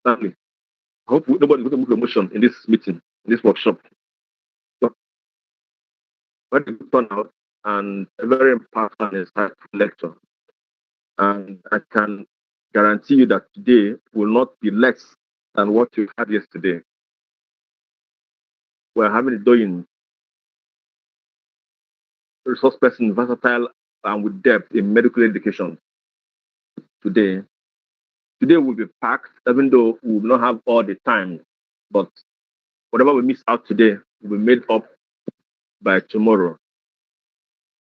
understanding. I hope nobody will move emotion in this meeting, in this workshop. But very good turnout and a very impactful and insightful lecture. And I can guarantee you that today will not be less than what you had yesterday. We're having a doing resource person, versatile and with depth in medical education today. Today will be packed, even though we will not have all the time. But whatever we miss out today will be made up by tomorrow.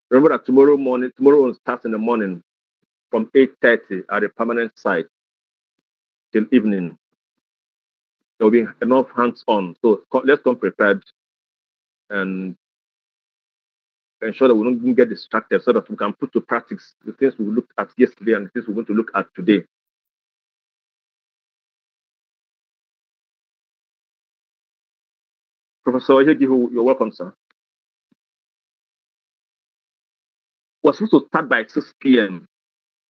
Remember that tomorrow will start in the morning from 8:30 at a permanent site till evening. There will be enough hands-on. So let's come prepared and ensure that we don't get distracted so that we can put to practice the things we looked at yesterday and the things we're going to look at today. Professor Oyegihu, you're welcome, sir. We're supposed to start by 6 p.m.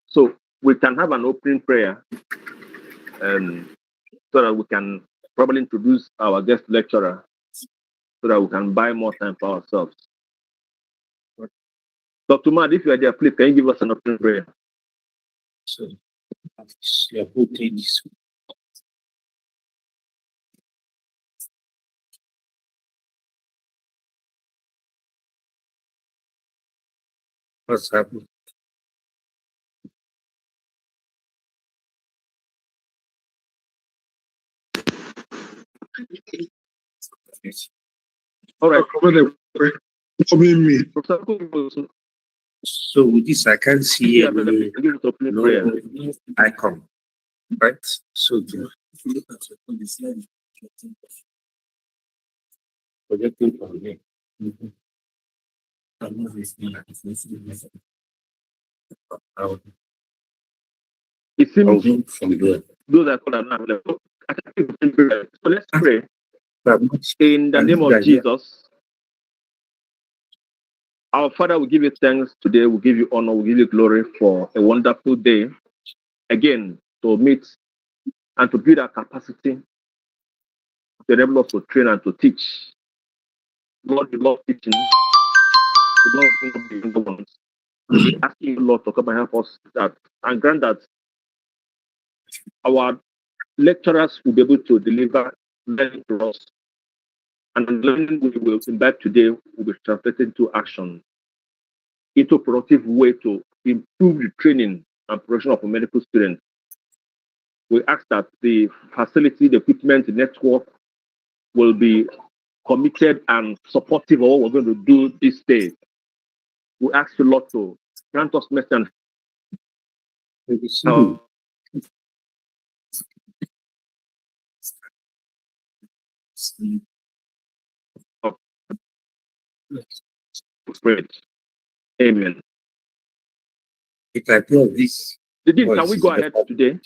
So we can have an opening prayer and so that we can probably introduce our guest lecturer so that we can buy more time for ourselves. Dr. Mad, if you are there, please can you give us an opening prayer? So, your putting this. What's happening? All right. So with this, I can't see any icon, right? So projecting from here. It seems from there. those are called an so let's pray. In the name of Jesus, our Father, we give you thanks today. We give you honor. We give you glory for a wonderful day. Again, to meet and to build our capacity to enable us to train and to teach. Lord, we love teaching. We love the younger ones. We ask you, Lord, to come and help us that and grant that our lecturers will be able to deliver learning to us. And the learning we will embed today will be translated into action, into a productive way to improve the training and production of a medical student. We ask that the facility, the equipment, the network will be committed and supportive of what we're going to do this day. We ask the Lord to grant us mercy and Spirit. Amen. If I play this, can we go ahead today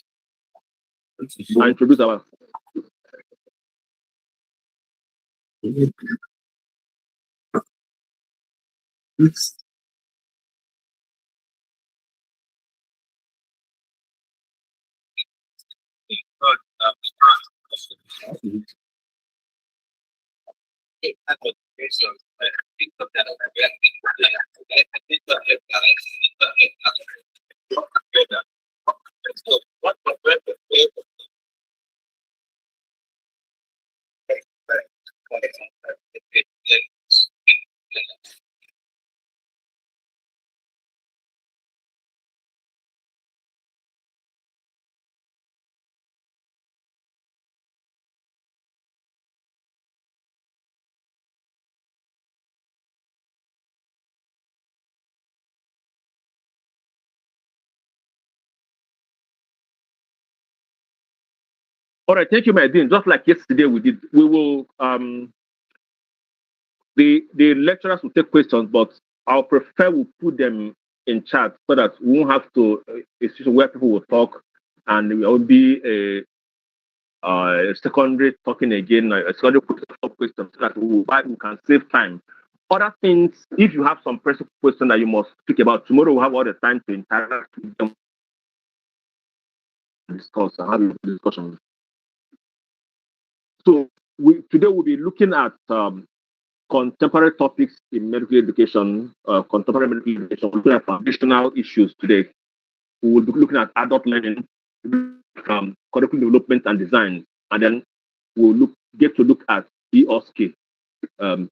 and introduce our? All right, thank you, my dean. Just like yesterday we did, we will the lecturers will take questions, but I'll prefer we put them in chat so that we won't have to a situation where people will talk and it will be a secondary talking again, a secondary question so that we can save time. Other things, if you have some pressing question that you must speak about, tomorrow we'll have all the time to interact with them, discuss and have a discussion. So today we'll be looking at contemporary topics in medical education, contemporary medical education, looking at foundational issues today. We will be looking at adult learning, curriculum development and design, and then get to look at EOSK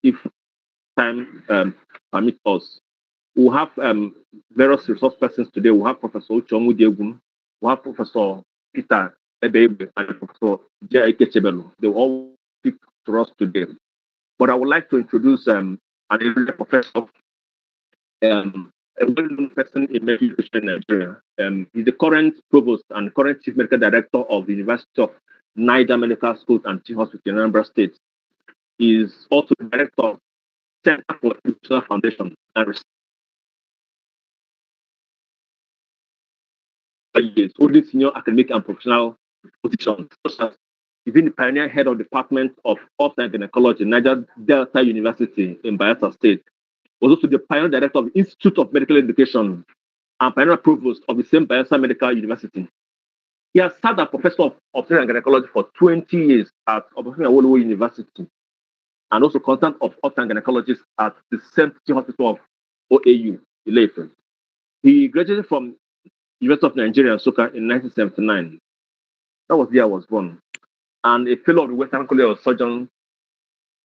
if time permits us. We'll have various resource persons today. We'll have Professor Uchongu Diegun, we'll have Professor Peter Ebebe, and Professor J. Ikechebelu. They will all speak to us today. But I would like to introduce an area professor, a well-known person in medical education in Nigeria. He's the current provost and current chief medical director of the University of Niger Medical Schools and Teaching Hospital in Anambra State. He's also the director of Center for Educational Foundation and Research. Holding senior academic and professional positions, such as he's been the pioneer head of the Department of Obs and Gynecology, Niger Delta University in Bayelsa State. Was also the pioneer director of the Institute of Medical Education and pioneer provost of the same Bayelsa Medical University. He has served as professor of obstetrics and gynecology for 20 years at Obafemi Awolowo University and also consultant of obs and gynecologist at the same teaching hospital of OAU, Ile-Ife. He graduated from University of Nigeria, Nsukka in 1979. That was the year I was born. And a fellow of the Western College of Surgeons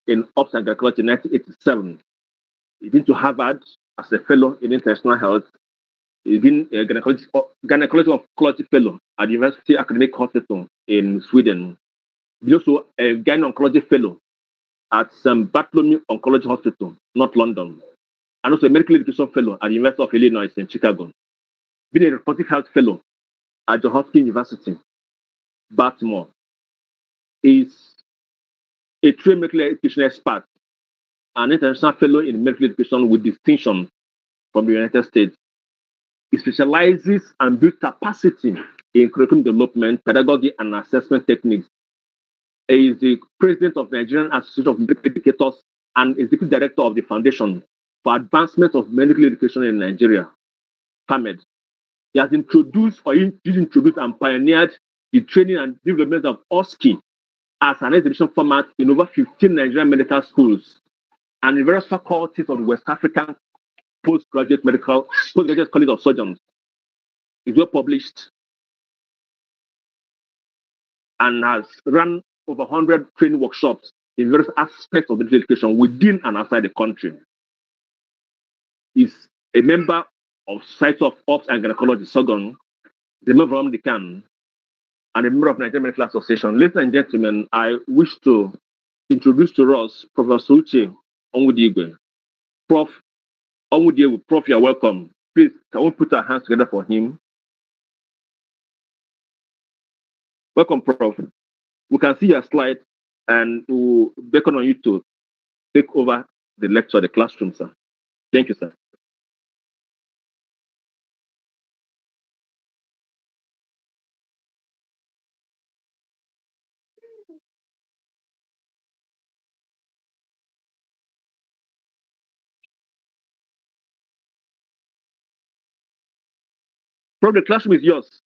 in obs and gynecology in 1987. He's been to Harvard as a fellow in international health. He's been a gynecology oncology fellow at the University Academic Hospital in Sweden. He's also a gyne oncology fellow at St. Bartholomew Oncology Hospital, North London, and also a medical education fellow at the University of Illinois in Chicago. Been a reproductive health fellow at Johns Hopkins University, Baltimore. Is a trained medical education expert, an international fellow in medical education with distinction from the United States. He specializes and builds capacity in curriculum development, pedagogy, and assessment techniques. He is the president of the Nigerian Association of Medical Educators and executive director of the Foundation for Advancement of Medical Education in Nigeria, FAMED. He has introduced and pioneered the training and development of OSCE as an education format in over 15 Nigerian medical schools and in various faculties of the West African Postgraduate College of Surgeons. It's well published and has run over 100 training workshops in various aspects of medical education within and outside the country. He's a member of Society of Obs and Gynecology, SOGON, the member of Decan, and a member of Nigerian Medical Association. Ladies and gentlemen, I wish to introduce to us Professor Uche Onwudiegwe. Prof. Onwudiegwe, Prof, you're welcome. Please, can we put our hands together for him? Welcome, Prof. We can see your slide and we'll beckon on you to take over the lecture, the classroom, sir. Thank you, sir. Prof, the classroom is yours.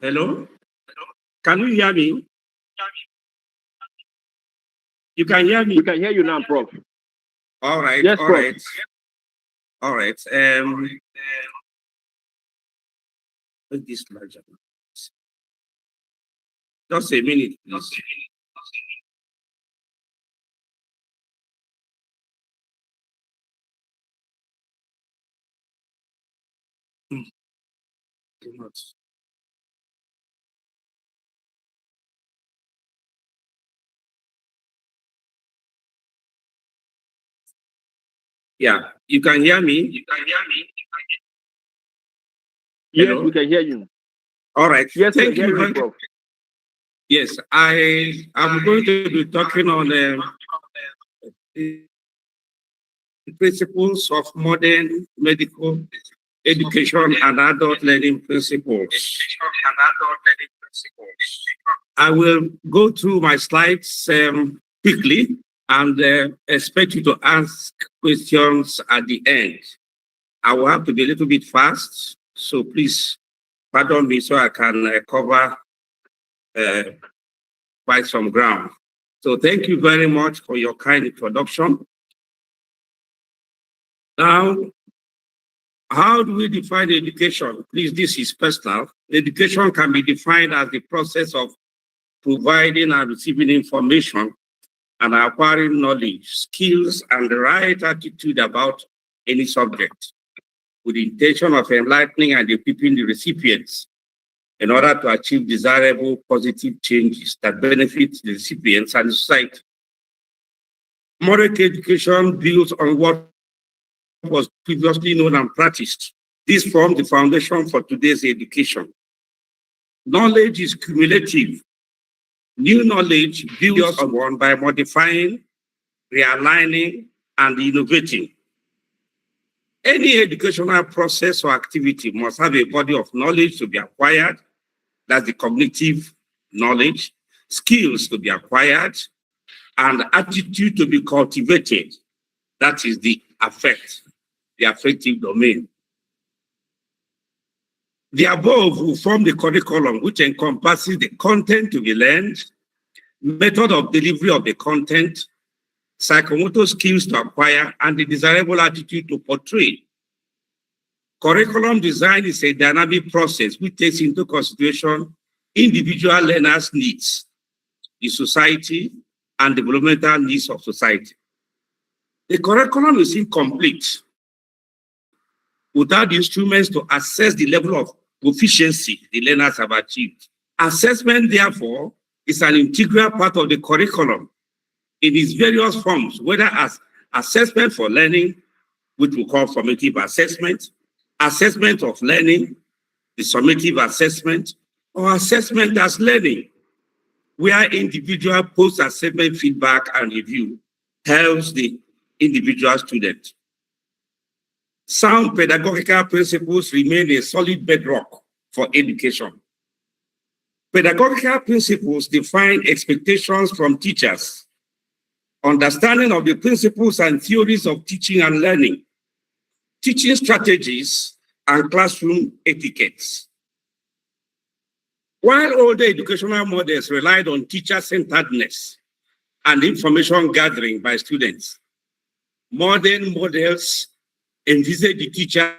Hello? Can you hear me? You can hear me? We can hear you now, Prof. All right. Yes, all Prof. right. All right. Make this larger. Just a minute, please. Yeah, you can hear me. Yes, Hello. we can hear you. All right. Yes, we are Thank you hearing you, very. Prof. Yes, I am going to be talking on the principles of modern medical education and adult learning principles. I will go through my slides quickly and expect you to ask questions at the end. I will have to be a little bit fast, so please pardon me so I can cover uh, quite some ground. So thank you very much for your kind introduction. Now, how do we define education? Please, this is personal. Education can be defined as the process of providing and receiving information and acquiring knowledge, skills, and the right attitude about any subject, with the intention of enlightening and equipping the recipients in order to achieve desirable positive changes that benefit the recipients and the society. Modern education builds on what was previously known and practiced. This forms the foundation for today's education. Knowledge is cumulative. New knowledge builds on one by modifying, realigning, and innovating. Any educational process or activity must have a body of knowledge to be acquired. That's the cognitive knowledge, skills to be acquired, and attitude to be cultivated. That is the affective domain. The above will form the curriculum, which encompasses the content to be learned, method of delivery of the content, psychomotor skills to acquire, and the desirable attitude to portray. Curriculum design is a dynamic process which takes into consideration individual learners' needs, the society, and developmental needs of society. The curriculum is incomplete without the instruments to assess the level of proficiency the learners have achieved. Assessment, therefore, is an integral part of the curriculum in its various forms, whether as assessment for learning, which we call formative assessment, assessment of learning, the summative assessment, or assessment as learning, where individual post-assessment feedback and review helps the individual student. Sound pedagogical principles remain a solid bedrock for education. Pedagogical principles define expectations from teachers, understanding of the principles and theories of teaching and learning, teaching strategies, and classroom etiquettes. While older educational models relied on teacher-centeredness and information gathering by students, modern models envisage the teacher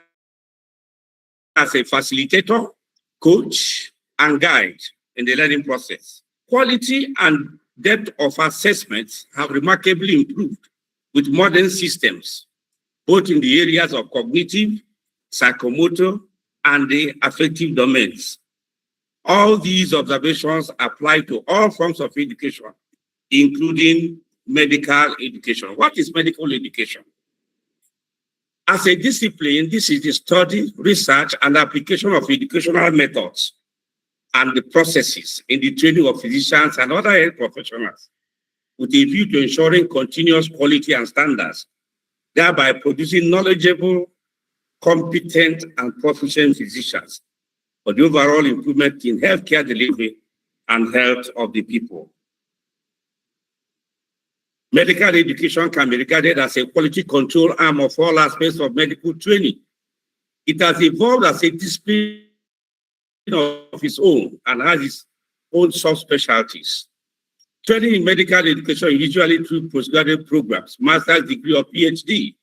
as a facilitator, coach, and guide in the learning process. Quality and depth of assessments have remarkably improved with modern systems, both in the areas of cognitive, psychomotor, and the affective domains. All these observations apply to all forms of education, including medical education. What is medical education? As a discipline, this is the study, research, and application of educational methods and the processes in the training of physicians and other health professionals with a view to ensuring continuous quality and standards, thereby producing knowledgeable, competent, and proficient physicians for the overall improvement in healthcare delivery and health of the people. Medical education can be regarded as a quality control arm of all aspects of medical training. It has evolved as a discipline of its own and has its own subspecialties. Training in medical education usually through postgraduate programs, master's degree or PhD.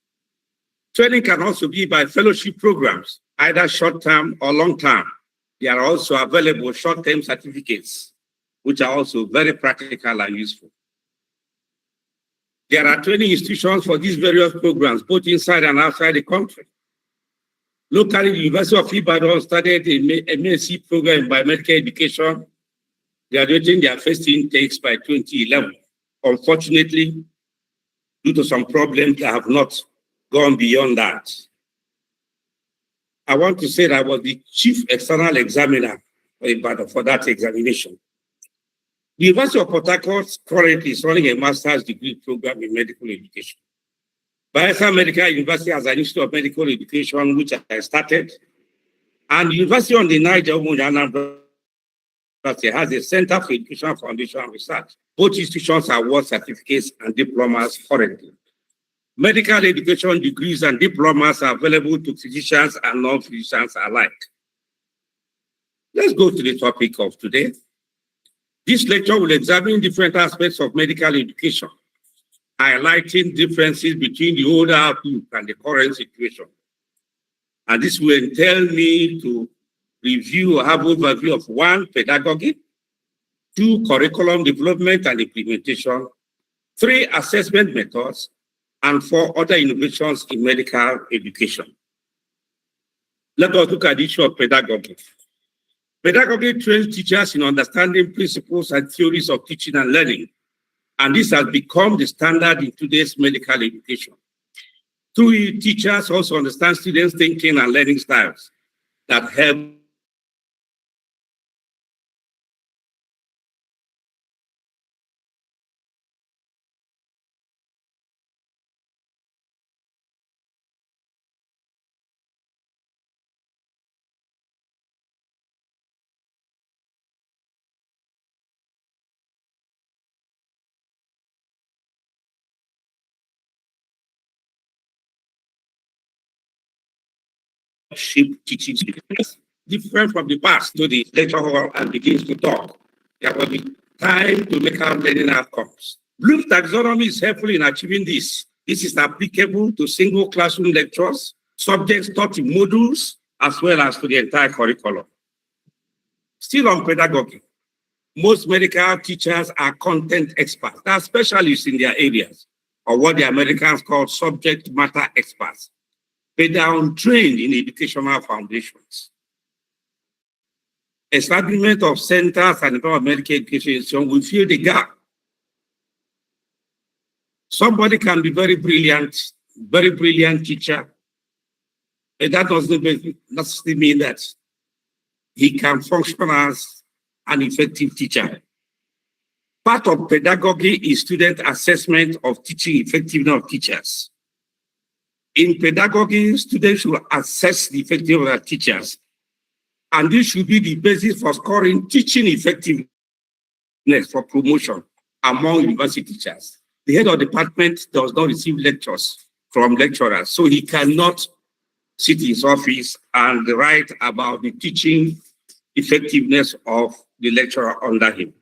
Training can also be by fellowship programs, either short-term or long-term. There are also available short-term certificates, which are also very practical and useful. There are training institutions for these various programs, both inside and outside the country. Locally, the University of Ibadan started a MSc program in biomedical education, graduating their first intakes by 2011. Unfortunately, due to some problems, they have not gone beyond that. I want to say that I was the chief external examiner for that examination. The University of Port Harcourt currently is running a master's degree program in medical education. Bayelsa Medical University has an Institute of Medical Education, which I started, and the University on the Niger Anambra has a Center for Education Foundation and Research. Both institutions award certificates and diplomas currently. Medical education degrees and diplomas are available to physicians and non-physicians alike. Let's go to the topic of today. This lecture will examine different aspects of medical education, highlighting differences between the older outlook and the current situation. And this will entail me to review or have overview of 1, pedagogy, 2, curriculum development and implementation, 3, assessment methods, and 4, other innovations in medical education. Let us look at the issue of pedagogy. Pedagogy trains teachers in understanding principles and theories of teaching and learning, and this has become the standard in today's medical education. Through it, teachers also understand students' thinking and learning styles that help shape teaching different from the past to the lecture hall and begins to talk. There will be time to make our learning outcomes. Bloom's taxonomy is helpful in achieving this. This is applicable to single classroom lectures, subjects taught in modules, as well as to the entire curriculum. Still on pedagogy, most medical teachers are content experts. They are specialists in their areas, or what the Americans call subject matter experts. But they are untrained in educational foundations. Establishment of centers and medical education will fill the gap. Somebody can be very brilliant teacher, but that doesn't necessarily mean that he can function as an effective teacher. Part of pedagogy is student assessment of teaching effectiveness of teachers. In pedagogy, students should assess the effectiveness of teachers, and this should be the basis for scoring teaching effectiveness for promotion among university teachers. The head of the department does not receive lectures from lecturers, so he cannot sit in his office and write about the teaching effectiveness of the lecturer under him.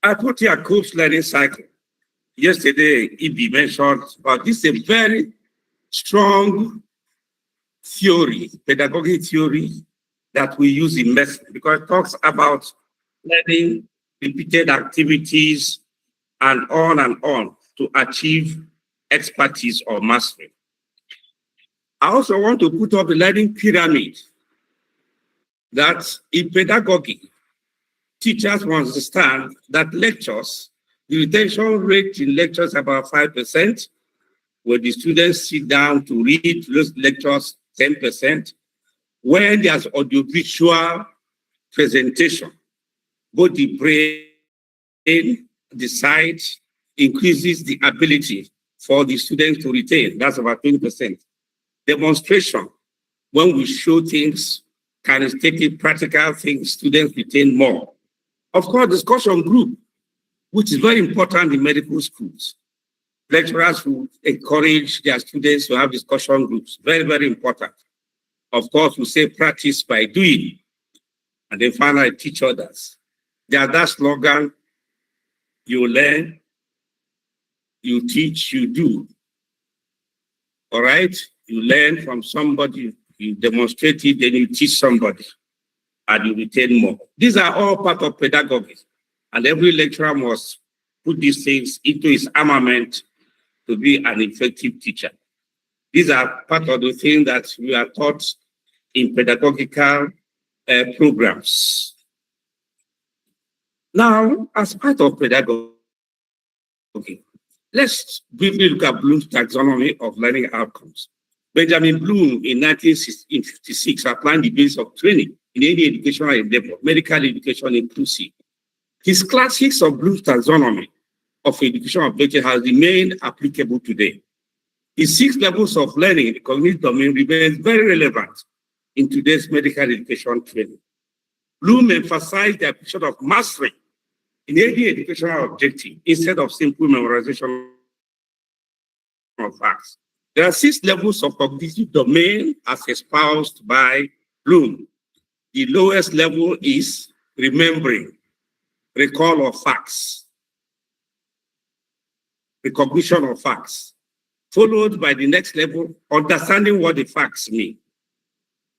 I put here Cope's learning cycle. Yesterday, Ibi mentioned, but this is a very strong theory, pedagogic theory that we use in medicine because it talks about learning, repeated activities, and on to achieve expertise or mastery. I also want to put up the learning pyramid that in pedagogy, teachers must understand that lectures, the retention rate in lectures is about 5%, where the students sit down to read those lectures, 10%. When there's audiovisual presentation, both the brain, the sight, increases the ability for the students to retain. That's about 20%. Demonstration, when we show things, kinesthetic, practical things, students retain more. Of course, discussion group, which is very important in medical schools. Lecturers will encourage their students to have discussion groups. Very, very important. Of course, we say practice by doing, and then finally teach others. There's that slogan, you learn, you teach, you do. All right? You learn from somebody, you demonstrate it, then you teach somebody, and you retain more. These are all part of pedagogy, and every lecturer must put these things into his armament to be an effective teacher. These are part of the things that we are taught in pedagogical programs. Now, as part of pedagogy, Let's briefly look at Bloom's taxonomy of learning outcomes. Benjamin Bloom in 1956 outlined the basis of training in any educational endeavor, medical education inclusive. His classics of Bloom's taxonomy of education objective has remained applicable today. His 6 levels of learning in the cognitive domain remains very relevant in today's medical education training. Bloom emphasized the application of mastery in any educational objective instead of simple memorization of facts. There are 6 levels of cognitive domain as espoused by Bloom. The lowest level is remembering, recall of facts, recognition of facts, followed by the next level, understanding what the facts mean.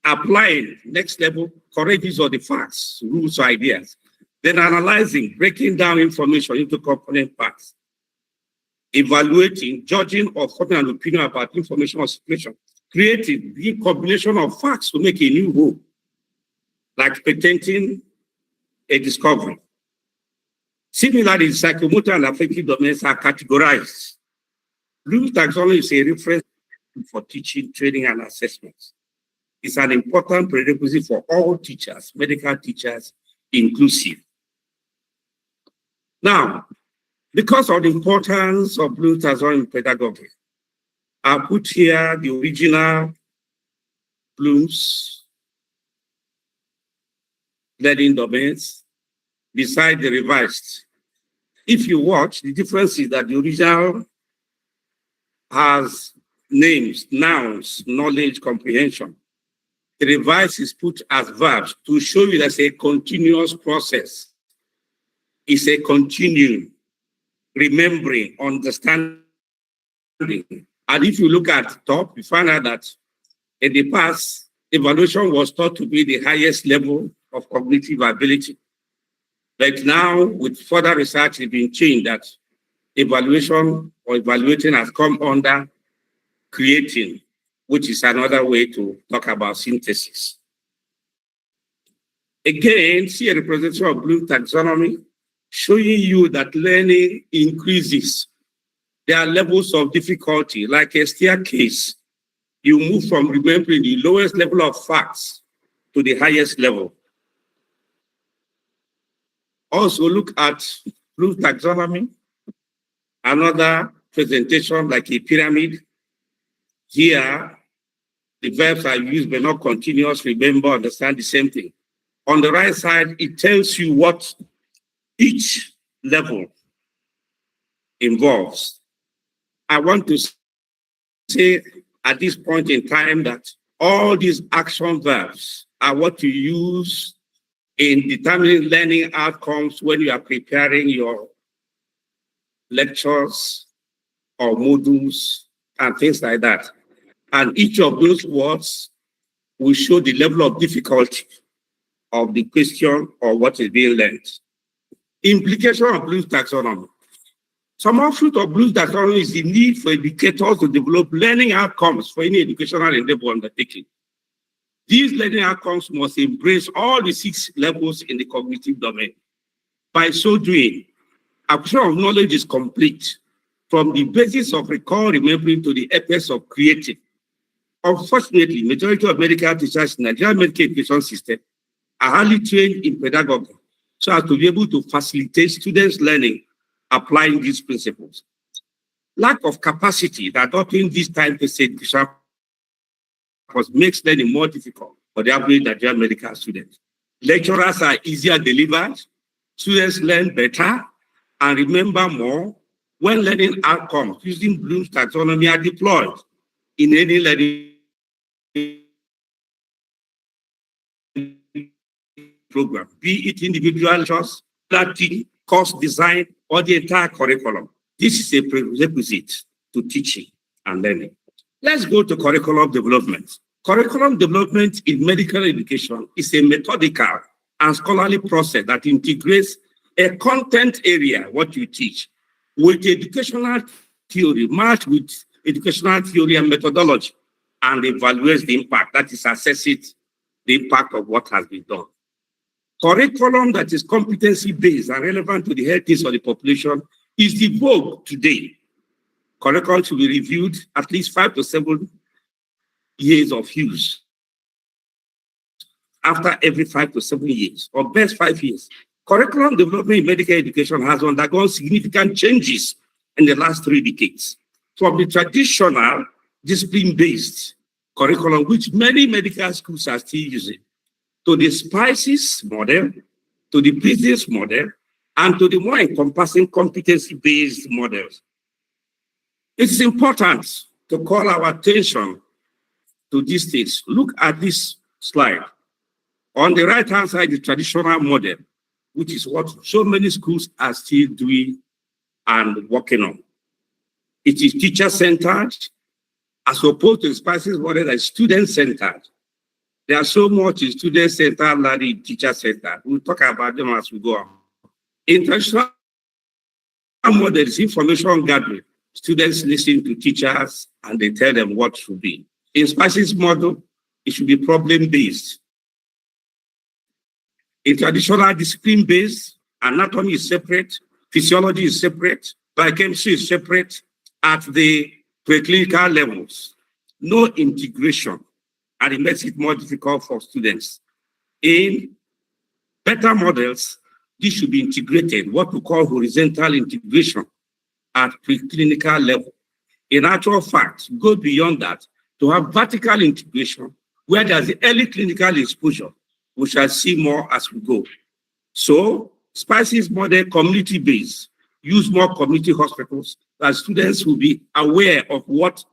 Applying, next level, correct use of the facts, rules, or ideas. Then analyzing, breaking down information into component parts. Evaluating, judging, or forming an opinion about information or situation. Creating the combination of facts to make a new whole, like patenting a discovery. Similarly, psychomotor and affective domains are categorized. Bloom's taxonomy is a reference for teaching, training, and assessment. It's an important prerequisite for all teachers, medical teachers inclusive. Now, because of the importance of Bloom's taxonomy in pedagogy, I put here the original Bloom's learning domains beside the revised. If you watch, the difference is that the original has names, nouns, knowledge, comprehension. The revised is put as verbs to show you that's a continuous process. It's a continuum, remembering, understanding. And if you look at the top, you find out that in the past, evaluation was thought to be the highest level of cognitive ability. But now, with further research, it's been changed that evaluation or evaluating has come under creating, which is another way to talk about synthesis. Again, see a representation of Bloom's taxonomy showing you that learning increases. There are levels of difficulty, like a staircase. You move from remembering the lowest level of facts to the highest level. Also, look at Bloom's taxonomy, another presentation like a pyramid. Here, the verbs are used but not continuous, remember, understand the same thing. On the right side, it tells you what each level involves. I want to say at this point in time that all these action verbs are what you use in determining learning outcomes when you are preparing your lectures or modules and things like that. And each of those words will show the level of difficulty of the question or what is being learned. Implication of Bloom's taxonomy. Some offshoot of Bloom's taxonomy is the need for educators to develop learning outcomes for any educational endeavor undertaking. These learning outcomes must embrace all the 6 levels in the cognitive domain. By so doing, acquisition of knowledge is complete from the basis of recall, remembering to the apex of creating. Unfortunately, majority of medical teachers in the Nigerian medical education system are highly trained in pedagogy so as to be able to facilitate students' learning applying these principles. Lack of capacity in adopting this time-based education makes learning more difficult for the average Nigerian medical student. Lecturers are easier delivered, students learn better and remember more when learning outcomes using Bloom's taxonomy are deployed in any learning program, be it individual lectures, planning, course design, or the entire curriculum. This is a prerequisite to teaching and learning. Let's go to curriculum development. Curriculum development in medical education is a methodical and scholarly process that integrates a content area, what you teach, with educational theory, matched with educational theory and methodology, and evaluates the impact, that is, assesses the impact of what has been done. Curriculum that is competency-based and relevant to the health needs of the population is the vogue today. Curriculum should be reviewed at least 5 to 7 years of use. After every 5 to 7 years, or best 5 years. Curriculum development in medical education has undergone significant changes in the last 3 decades. From the traditional discipline-based curriculum, which many medical schools are still using, to the SPICES model, to the business model, and to the more encompassing competency-based models. It is important to call our attention to these things. Look at this slide. On the right-hand side, the traditional model, which is what so many schools are still doing and working on. It is teacher-centered, as opposed to the SPICES model that is student-centered. There are so much student-centered learning, teacher-centered. We'll talk about them as we go on. In traditional model is information gathering. Students listen to teachers and they tell them what should be. In SPICES model, it should be problem-based. In traditional discipline-based, anatomy is separate, physiology is separate, biochemistry is separate at the preclinical levels. No integration, and it makes it more difficult for students. In better models, this should be integrated, what we call horizontal integration at preclinical level. In actual fact, go beyond that to have vertical integration where there's the early clinical exposure. We shall see more as we go. So, SPICES model community-based, use more community hospitals that students will be aware of what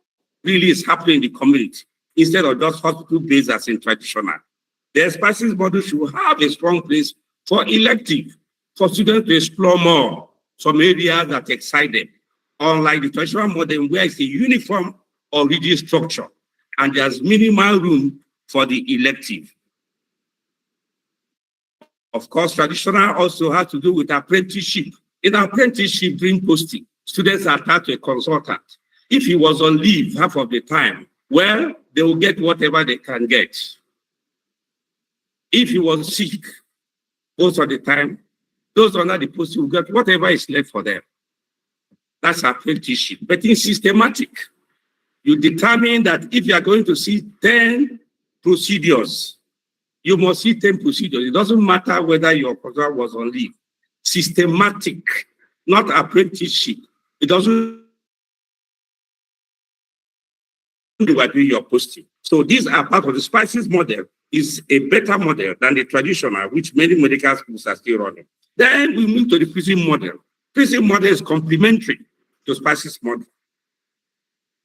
really is happening in the community instead of just hospital-based as in traditional. The SPICES model should have a strong place for elective, for students to explore more some areas that excite them, unlike the traditional model where it's a uniform or rigid structure and there's minimal room for the elective. Of course, traditional also has to do with apprenticeship. In apprenticeship, during posting, students are attached to a consultant. If he was on leave half of the time, well, they will get whatever they can get. If he was sick most of the time, those under the posting will get whatever is left for them. That's apprenticeship. But in systematic, you determine that if you are going to see 10 procedures, you must see 10 procedures. It doesn't matter whether your consultant was on leave. Systematic, not apprenticeship. It doesn't do your posting. So these are part of the SPICES model. Is a better model than the traditional, which many medical schools are still running. Then we move to the PRISM model. PRISM model is complementary to SPICES model.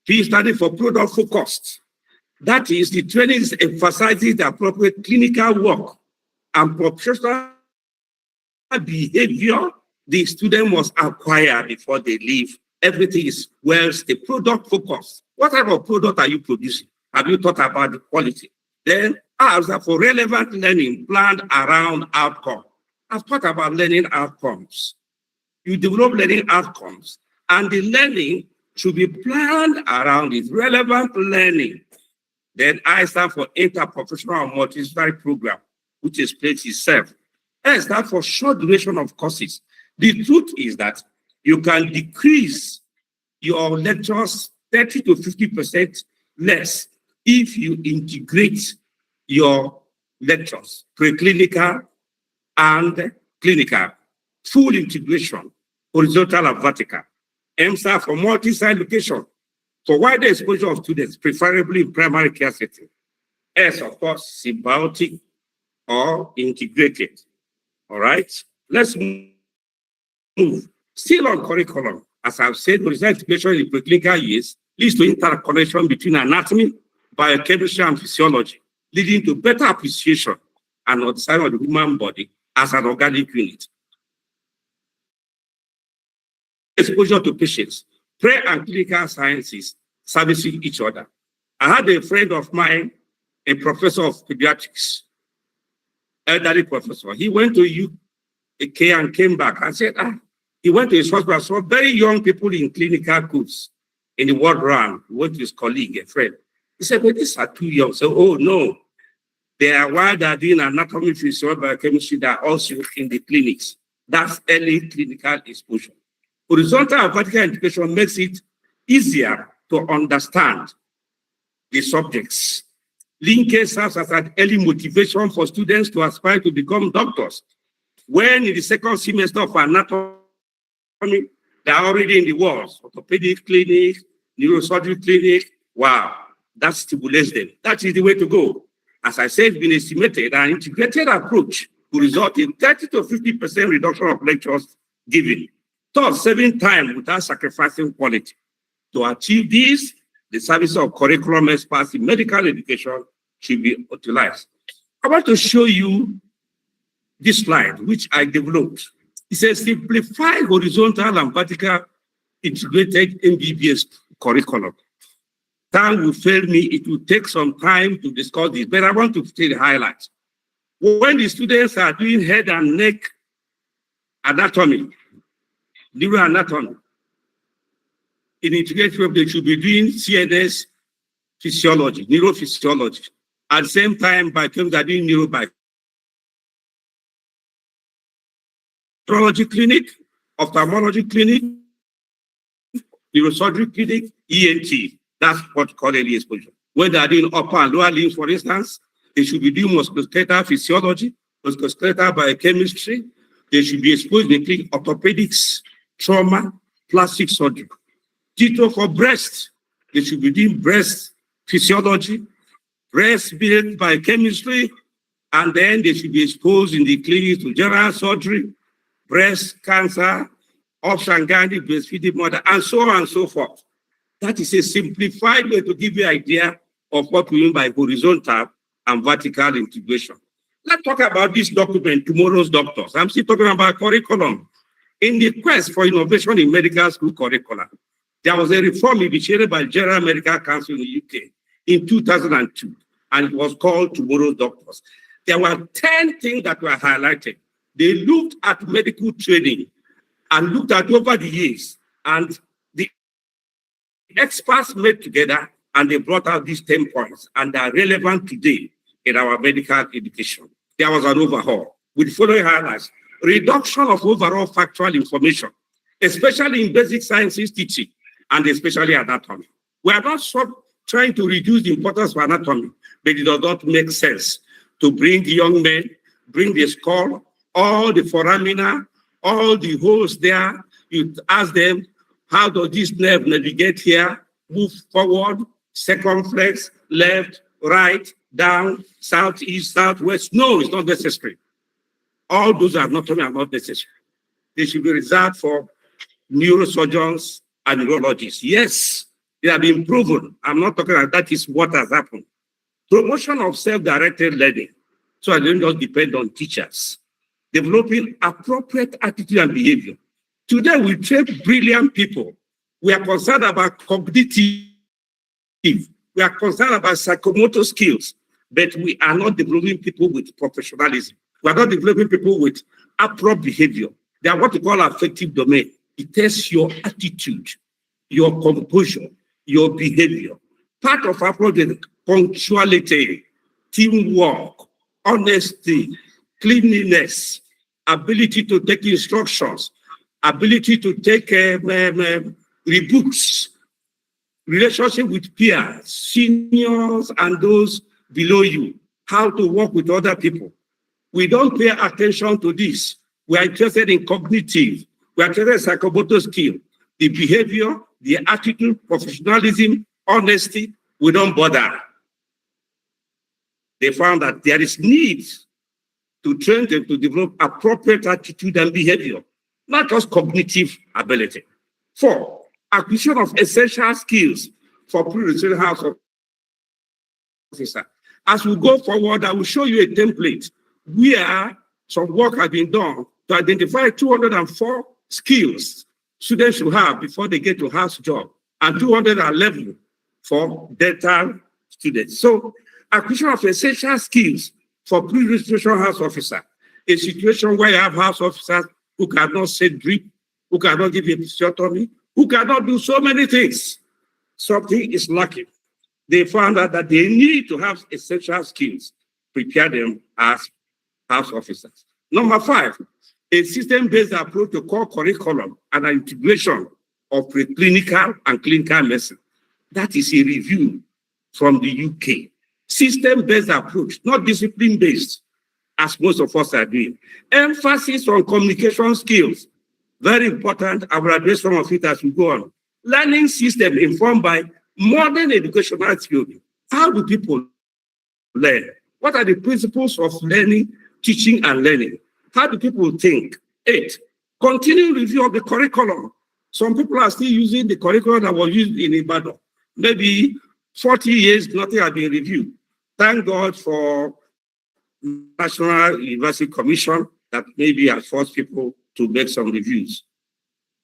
P standing for product focused. That is, the training emphasizes the appropriate clinical work and professional behavior the student must acquire before they leave. Everything is the product focus. What type of product are you producing? Have you thought about the quality? Then, as for relevant learning planned around outcome. I've talked about learning outcomes. You develop learning outcomes, and the learning should be planned around it. Relevant learning. Then I stand for interprofessional and multidisciplinary program, which explains itself. S stands for short duration of courses. The truth is that you can decrease your lectures 30 to 50% less if you integrate your lectures, preclinical and clinical, full integration, horizontal and vertical. M stands for multi-site location, for wider exposure of students, preferably in primary care setting. S, of course, symbiotic or integrated. All right, let's move. Still on curriculum, as I've said, horizontal integration in the preclinical years leads to interconnection between anatomy, biochemistry, and physiology, leading to better appreciation and understanding of the human body as an organic unit. Exposure to patients, prayer and clinical sciences servicing each other. I had a friend of mine, a professor of pediatrics, elderly professor. He went to UK and came back and said, he went to his hospital, saw very young people in clinical course in the world round. He went to his colleague, a friend. He said, but these are too young. So, oh no, they are while they're doing anatomy, physiology, biochemistry, they're also in the clinics. That's early clinical exposure. Horizontal and vertical integration makes it easier to understand the subjects. Linkage serves as an early motivation for students to aspire to become doctors. When in the second semester of anatomy, they are already in the walls, orthopedic clinic, neurosurgery clinic. Wow, that stimulates them. That is the way to go. As I said, it's been estimated an integrated approach will result in 30 to 50% reduction of lectures given, thus saving time without sacrificing quality. To achieve this, the service of curriculum experts in medical education should be utilized. I want to show you this slide, which I developed. It says simplify horizontal and vertical integrated MBBS curriculum. Time will fail me. It will take some time to discuss this, but I want to say the highlights. When the students are doing head and neck anatomy, neuroanatomy, in integrated, they should be doing CNS physiology, neurophysiology. At the same time, biochemists are doing neurobiology. Neurology clinic, ophthalmology clinic, neurosurgery clinic, ENT. That's what we call early exposure. When they are doing upper and lower limbs, for instance, they should be doing musculoskeletal physiology, musculoskeletal biochemistry. They should be exposed to clinic orthopedics, trauma, plastic surgery. Ditto for breast, they should be doing breast physiology, breast build biochemistry, and then they should be exposed in the clinic to general surgery, breast cancer, option gynae, breastfeeding mother, and so on and so forth. That is a simplified way to give you an idea of what we mean by horizontal and vertical integration. Let's talk about this document, Tomorrow's Doctors. I'm still talking about curriculum. In the quest for innovation in medical school curricula, there was a reform initiated by General Medical Council in the UK in 2002, and it was called Tomorrow's Doctors. There were 10 things that were highlighted. They looked at medical training and looked at over the years, and the experts met together and they brought out these 10 points, and they are relevant today in our medical education. There was an overhaul with the following highlights: reduction of overall factual information, especially in basic sciences teaching, and especially anatomy. We are not trying to reduce the importance of anatomy, but it does not make sense to bring young men, bring the skull, all the foramina, all the holes there. You ask them, how does this nerve navigate here, move forward, circumflex, left, right, down, south, east, southwest? No, it's not necessary. All those anatomy are not necessary. They should be reserved for neurosurgeons and neurologists. Yes, they have been proven. I'm not talking about that is what has happened. Promotion of self-directed learning, so I don't just depend on teachers. Developing appropriate attitude and behavior. Today, we train brilliant people. We are concerned about cognitive. We are concerned about psychomotor skills, but we are not developing people with professionalism. We are not developing people with appropriate behavior. They are what we call affective domain. It tests your attitude, your composure, your behavior. Part of approach is punctuality, teamwork, honesty, cleanliness, ability to take instructions, ability to take rebooks, relationship with peers, seniors and those below you, how to work with other people. We don't pay attention to this. We are interested in cognitive, we are interested in psychomotor skill, the behavior, the attitude, professionalism, honesty. We don't bother. They found that there is need to train them to develop appropriate attitude and behavior, not just cognitive ability. 4, acquisition of essential skills for pre-registration house officer. As we go forward, I will show you a template where some work has been done to identify 204 skills students should have before they get to house job, and 211 for dental students. So, acquisition of essential skills for pre-registration house officer, a situation where you have house officers who cannot set drip, who cannot give a episiotomy, who cannot do so many things. Something is lacking. They found out that they need to have essential skills, prepare them as house officers. Number 5, a system-based approach to core curriculum and integration of preclinical and clinical medicine. That is a review from the UK. System-based approach, not discipline-based, as most of us are doing. Emphasis on communication skills, very important. I will address some of it as we go on. Learning system informed by modern educational theory. How do people learn? What are the principles of learning, teaching, and learning? How do people think? 8, continuing review of the curriculum. Some people are still using the curriculum that was used in Ibadan. Maybe 40 years, nothing has been reviewed. Thank God for National University Commission that maybe has forced people to make some reviews.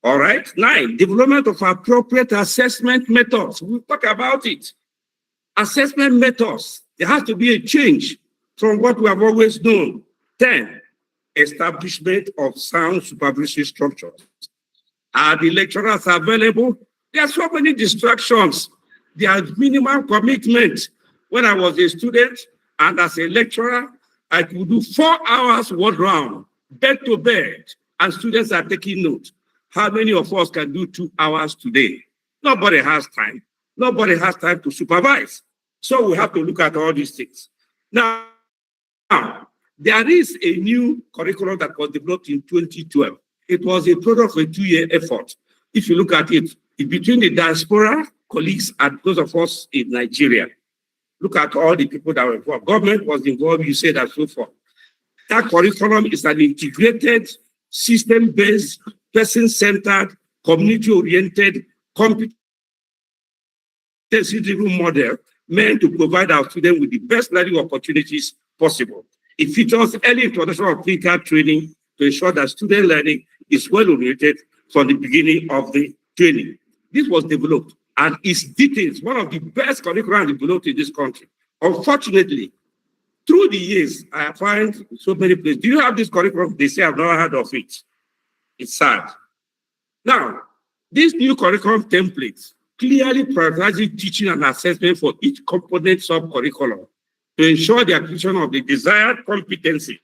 All right. 9, development of appropriate assessment methods. We'll talk about it. Assessment methods. There has to be a change from what we have always known. 10, establishment of sound supervisory structures. Are the lecturers available? There are so many distractions. There is minimal commitment. When I was a student and as a lecturer, I could do 4 hours word round, bed to bed, and students are taking notes. How many of us can do 2 hours today? Nobody has time. Nobody has time to supervise. So we have to look at all these things. Now, there is a new curriculum that was developed in 2012. It was a product of a 2-year effort. If you look at it, it's between the diaspora colleagues and those of us in Nigeria. Look at all the people that were involved. Government was involved, you said, and so forth. That curriculum is an integrated, system-based, person-centered, community-oriented, competency-driven model meant to provide our students with the best learning opportunities possible. It features early introduction of clinical training to ensure that student learning is well-oriented from the beginning of the training. This was developed and its details, one of the best curriculum developed in this country. Unfortunately, through the years, I find so many places. Do you have this curriculum? They say I've never heard of it. It's sad. Now, this new curriculum template clearly prioritizes teaching and assessment for each component sub-curriculum to ensure the acquisition of the desired competency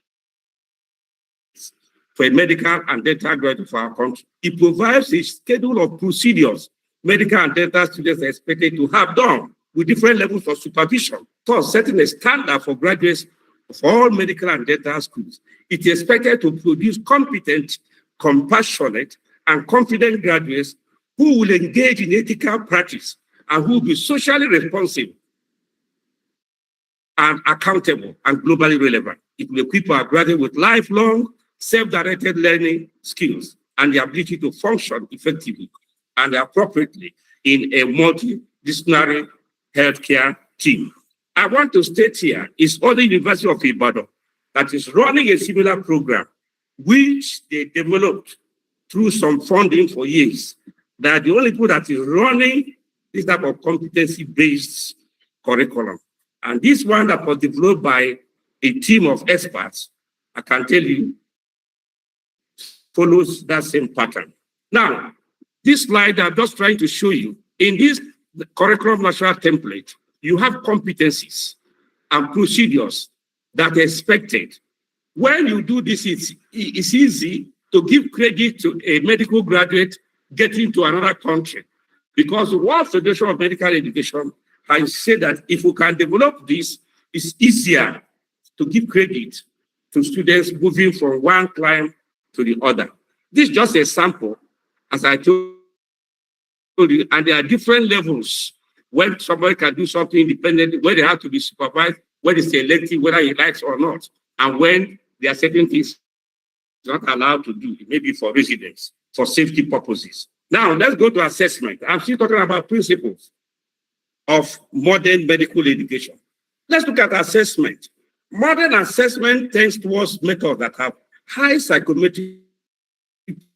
for a medical and dental graduate of our country. It provides a schedule of procedures medical and dental students are expected to have done with different levels of supervision, thus setting a standard for graduates of all medical and dental schools. It is expected to produce competent, compassionate, and confident graduates who will engage in ethical practice and who will be socially responsive and accountable and globally relevant. It will equip our graduates with lifelong, self-directed learning skills and the ability to function effectively and appropriately in a multidisciplinary healthcare team. I want to state here is other University of Ibadan that is running a similar program, which they developed through some funding for years. They are the only people that is running this type of competency-based curriculum. And this one that was developed by a team of experts, I can tell you, follows that same pattern. Now, this slide I'm just trying to show you, in this curriculum national template, you have competencies and procedures that are expected. When you do this, it's easy to give credit to a medical graduate getting to another country, because the World Federation of Medical Education has said that if we can develop this, it's easier to give credit to students moving from one clime to the other. This is just a sample, as I told you, and there are different levels when somebody can do something independently, when they have to be supervised, when it's elective, whether he likes or not, and when there are certain things not allowed to do, maybe for residents, for safety purposes. Now, let's go to assessment. I'm still talking about principles of modern medical education. Let's look at assessment. Modern assessment tends towards methods that have high psychometric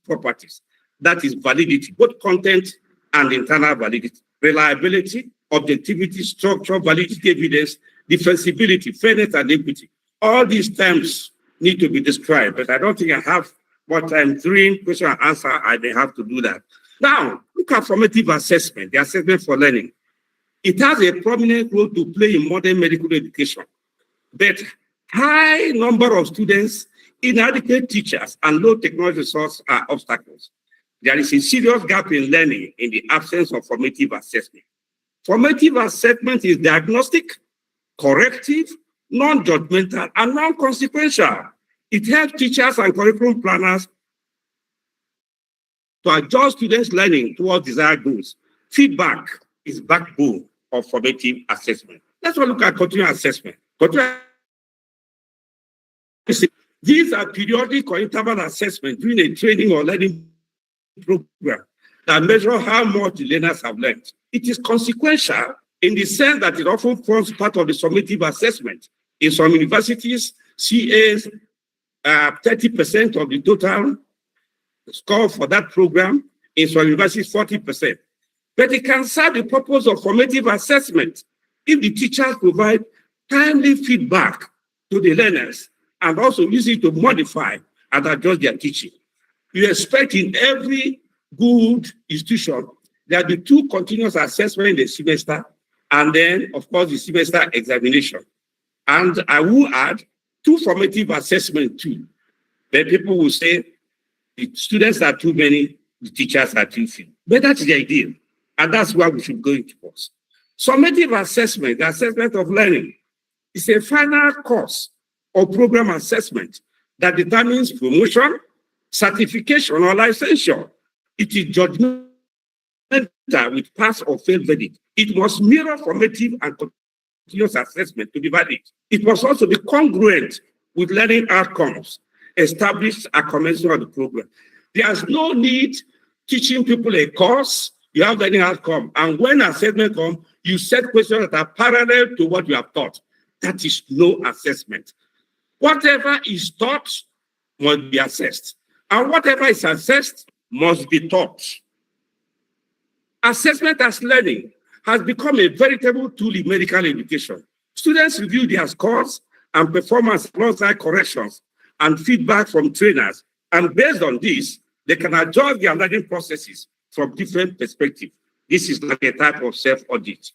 properties. That is validity, both content and internal validity, reliability, objectivity, structure, validity, evidence, defensibility, fairness, and equity. All these terms need to be described, but I don't think I have more time during question and answer. I may have to do that. Now, look at formative assessment, the assessment for learning. It has a prominent role to play in modern medical education, but high number of students, inadequate teachers, and low technology resources are obstacles. there is a serious gap in learning in the absence of formative assessment. Formative assessment is diagnostic, corrective, non-judgmental, and non-consequential. It helps teachers and curriculum planners to adjust students' learning towards desired goals. Feedback is backbone of formative assessment. Let's look at continuous assessment. These are periodic or interval assessment during a training or learning program that measure how much the learners have learned. It is consequential in the sense that it often forms part of the summative assessment. In some universities, CAs 30% of the total score for that program. In some universities, 40%. But it can serve the purpose of formative assessment if the teachers provide timely feedback to the learners and also use it to modify and adjust their teaching. You expect in every good institution there be 2 continuous assessments in the semester, and then, of course, the semester examination. And I will add 2 formative assessments too. Then people will say the students are too many, the teachers are too few. But that's the idea, and that's where we should go into course. Summative assessment, the assessment of learning, is a final course or program assessment that determines promotion, certification, or licensure. It is judgmental with pass or fail verdict. It must mirror formative and continuous assessment to be valid. It must also be congruent with learning outcomes established at commencement of the program. There's no need teaching people a course, you have learning outcome, and when assessment comes, you set questions that are parallel to what you have taught. That is no assessment. Whatever is taught must be assessed, and whatever is assessed must be taught. Assessment as learning has become a veritable tool in medical education. Students review their scores and performance alongside corrections and feedback from trainers, and based on this, they can adjust their learning processes from different perspectives. This is like a type of self-audit.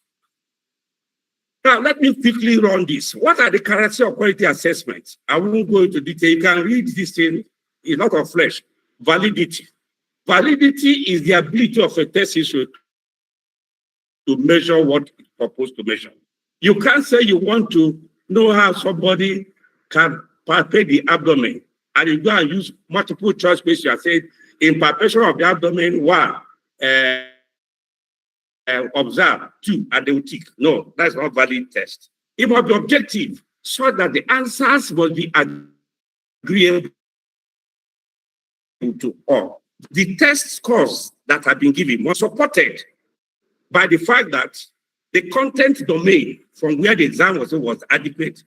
Now, let me quickly run this. What are the characteristics of quality assessment? I won't go into detail. You can read this in a lot of flesh. Validity. Validity is the ability of a test institute to measure what it's supposed to measure. You can't say you want to know how somebody can palpate the abdomen, and you go and use multiple choice questions. You are saying, in palpation of the abdomen, 1, observe, 2, and they will tick. No, that's not valid test. It must be objective, so that the answers must be agreeable to all. The test scores that have been given must be supported by the fact that the content domain from where the exam was adequate.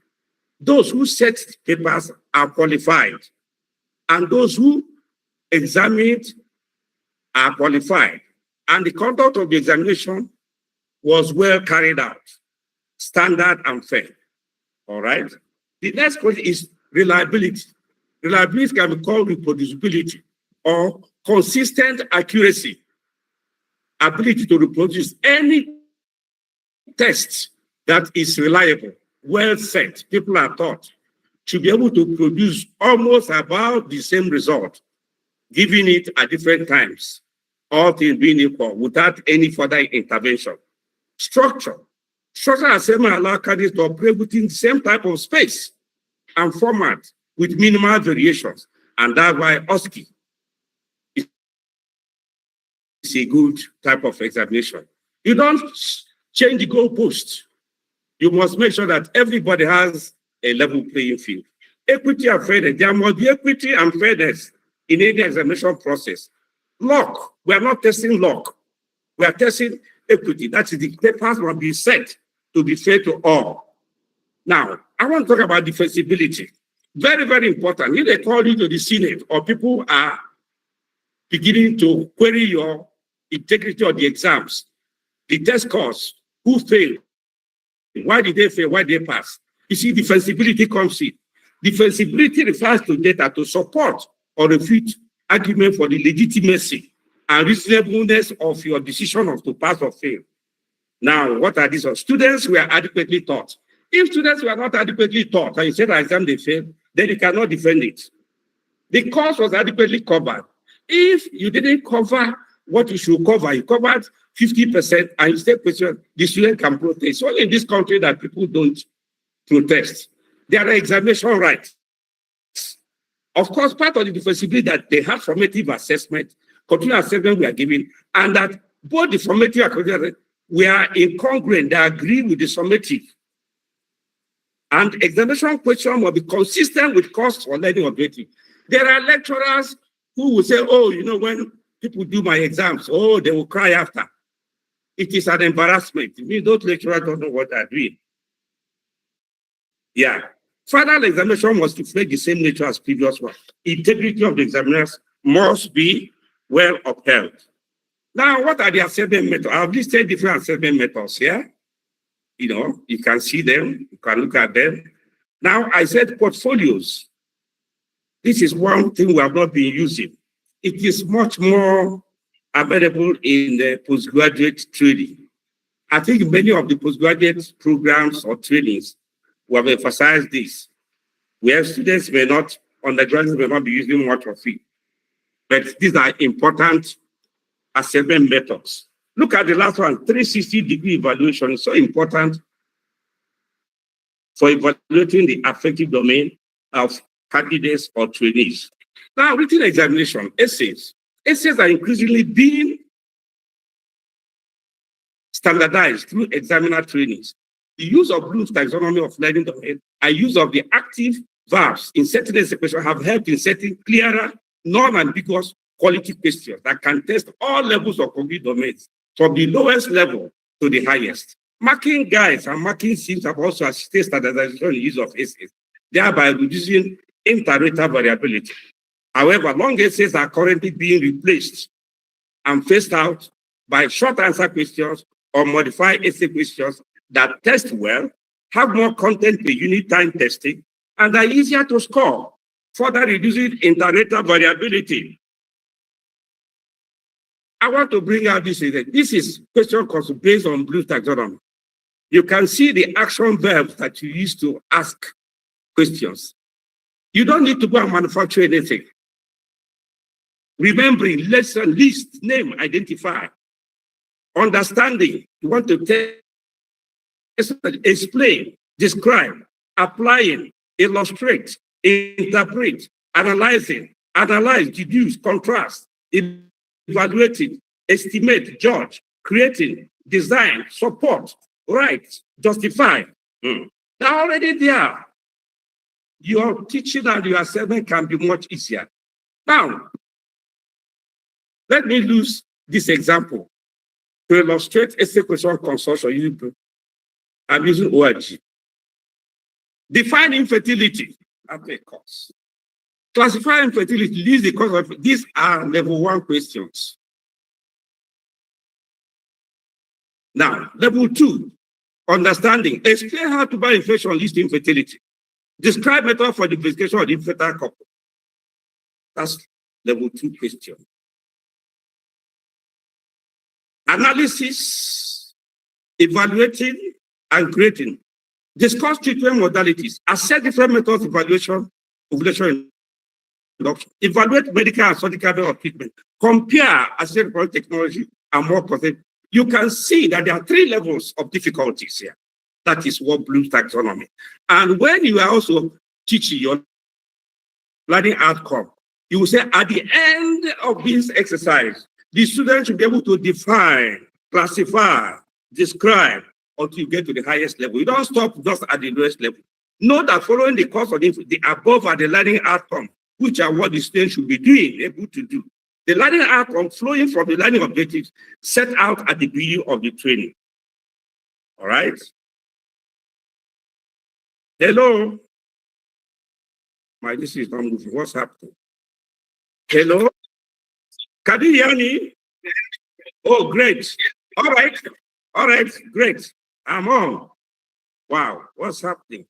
Those who set papers are qualified, and those who examined are qualified, and the conduct of the examination was well carried out, standard and fair. All right. The next question is reliability. Reliability can be called reproducibility or consistent accuracy, ability to reproduce any test that is reliable, well set, people are taught to be able to produce almost about the same result, giving it at different times, all things being equal, without any further intervention. Structure. Structural assessment allows candidates to operate within the same type of space and format with minimal variations, and that's why OSCE is a good type of examination. You don't change the goalpost. You must make sure that everybody has a level playing field. Equity and fairness. There must be equity and fairness in any examination process. Luck. We are not testing luck. We are testing equity. That is, the papers must be set to be fair to all. Now, I want to talk about defensibility. Very, very important. If they call you to the Senate or people are beginning to query your integrity of the exams, the test scores, who failed, why did they fail, why did they pass? You see, defensibility comes in. Defensibility refers to data to support or refute argument for the legitimacy and reasonableness of your decision of to pass or fail. Now, what are these? Students were adequately taught. If students were not adequately taught and you said the exam they failed, then you cannot defend it. The course was adequately covered. If you didn't cover what you should cover, you covered 50%, and you still question, the student can protest. It's only in this country that people don't protest. There are examination rights. Of course, part of the flexibility that they have formative assessment, continuous assessment we are giving, and that both the formative and continuous we are incongruent, they agree with the summative. And examination question will be consistent with cost for learning objective. There are lecturers who will say, oh, you know, when people do my exams, oh, they will cry after. It is an embarrassment. I mean, those lecturers don't know what they're doing. Yeah. Final examination must reflect the same nature as previous one. Integrity of the examiners must be well upheld. Now, what are the assessment methods? I've listed different assessment methods here. You know, you can see them, you can look at them. Now, I said portfolios. This is one thing we have not been using. It is much more available in the postgraduate training. I think many of the postgraduate programs or trainings will have emphasized this, where students may not, undergraduates may not be using much of it. But these are important assessment methods. Look at the last one, 360-degree evaluation is so important for evaluating the affective domain of candidates or trainees. Now, written examination, essays. Essays are increasingly being standardized through examiner trainings. The use of Bloom's taxonomy of learning domain and use of the active verbs in certain essay questions have helped in setting clearer, non-ambiguous quality questions that can test all levels of cognitive domains, from the lowest level to the highest. Marking guides and marking schemes have also assisted standardization in the use of essays, thereby reducing inter-rater variability. However, long essays are currently being replaced and phased out by short answer questions or modified essay questions that test well, have more content per unit time testing, and are easier to score, further reducing inter-rater variability. I want to bring out this. This is question based on Bloom's taxonomy. You can see the action verbs that you use to ask questions. You don't need to go and manufacture anything. Remembering, lesson, list, name, identify. Understanding, you want to explain, describe, applying, illustrate, interpret, analyzing, analyze, deduce, contrast, evaluating, estimate, judge, creating, design, support, write, justify. They're already there. Your teaching and your assessment can be much easier. Now, let me use this example to illustrate essay question consortium. I'm using ORG. Define infertility at a course. Classify infertility, list the cause of these are level 1 questions. Now, level 2, understanding. Explain how to buy infection, list infertility. Describe method for the investigation of the infertile couple. That's level 2 question. Analysis, evaluating, and creating. Discuss treatment modalities. Assess different methods of evaluation, ovulation, induction. Evaluate medical and surgical of treatment. Compare assessment technology and more content. You can see that there are 3 levels of difficulties here. That is what Bloom's taxonomy. And when you are also teaching your learning outcome, you will say at the end of this exercise, the student should be able to define, classify, describe until you get to the highest level. You don't stop just at the lowest level. Know that following the course of the above are the learning outcome, which are what the student should be doing, able to do. The learning outcome flowing from the learning objectives set out at the beginning of the training. All right? Hello? My this is not moving. What's happening? Hello? Can you hear me? Oh, great. All right. All right, great. I'm on. Wow, what's happening?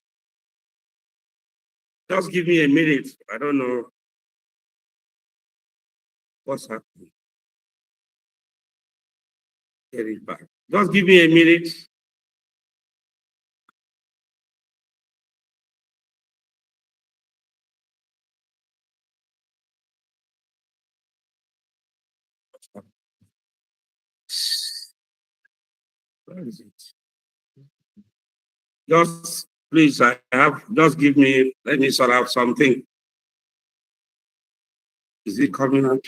Just give me a minute. I don't know what's happening. Get it back. Just give me a minute. Where is it? Just please, just give me, let me sort out something. Is it coming out?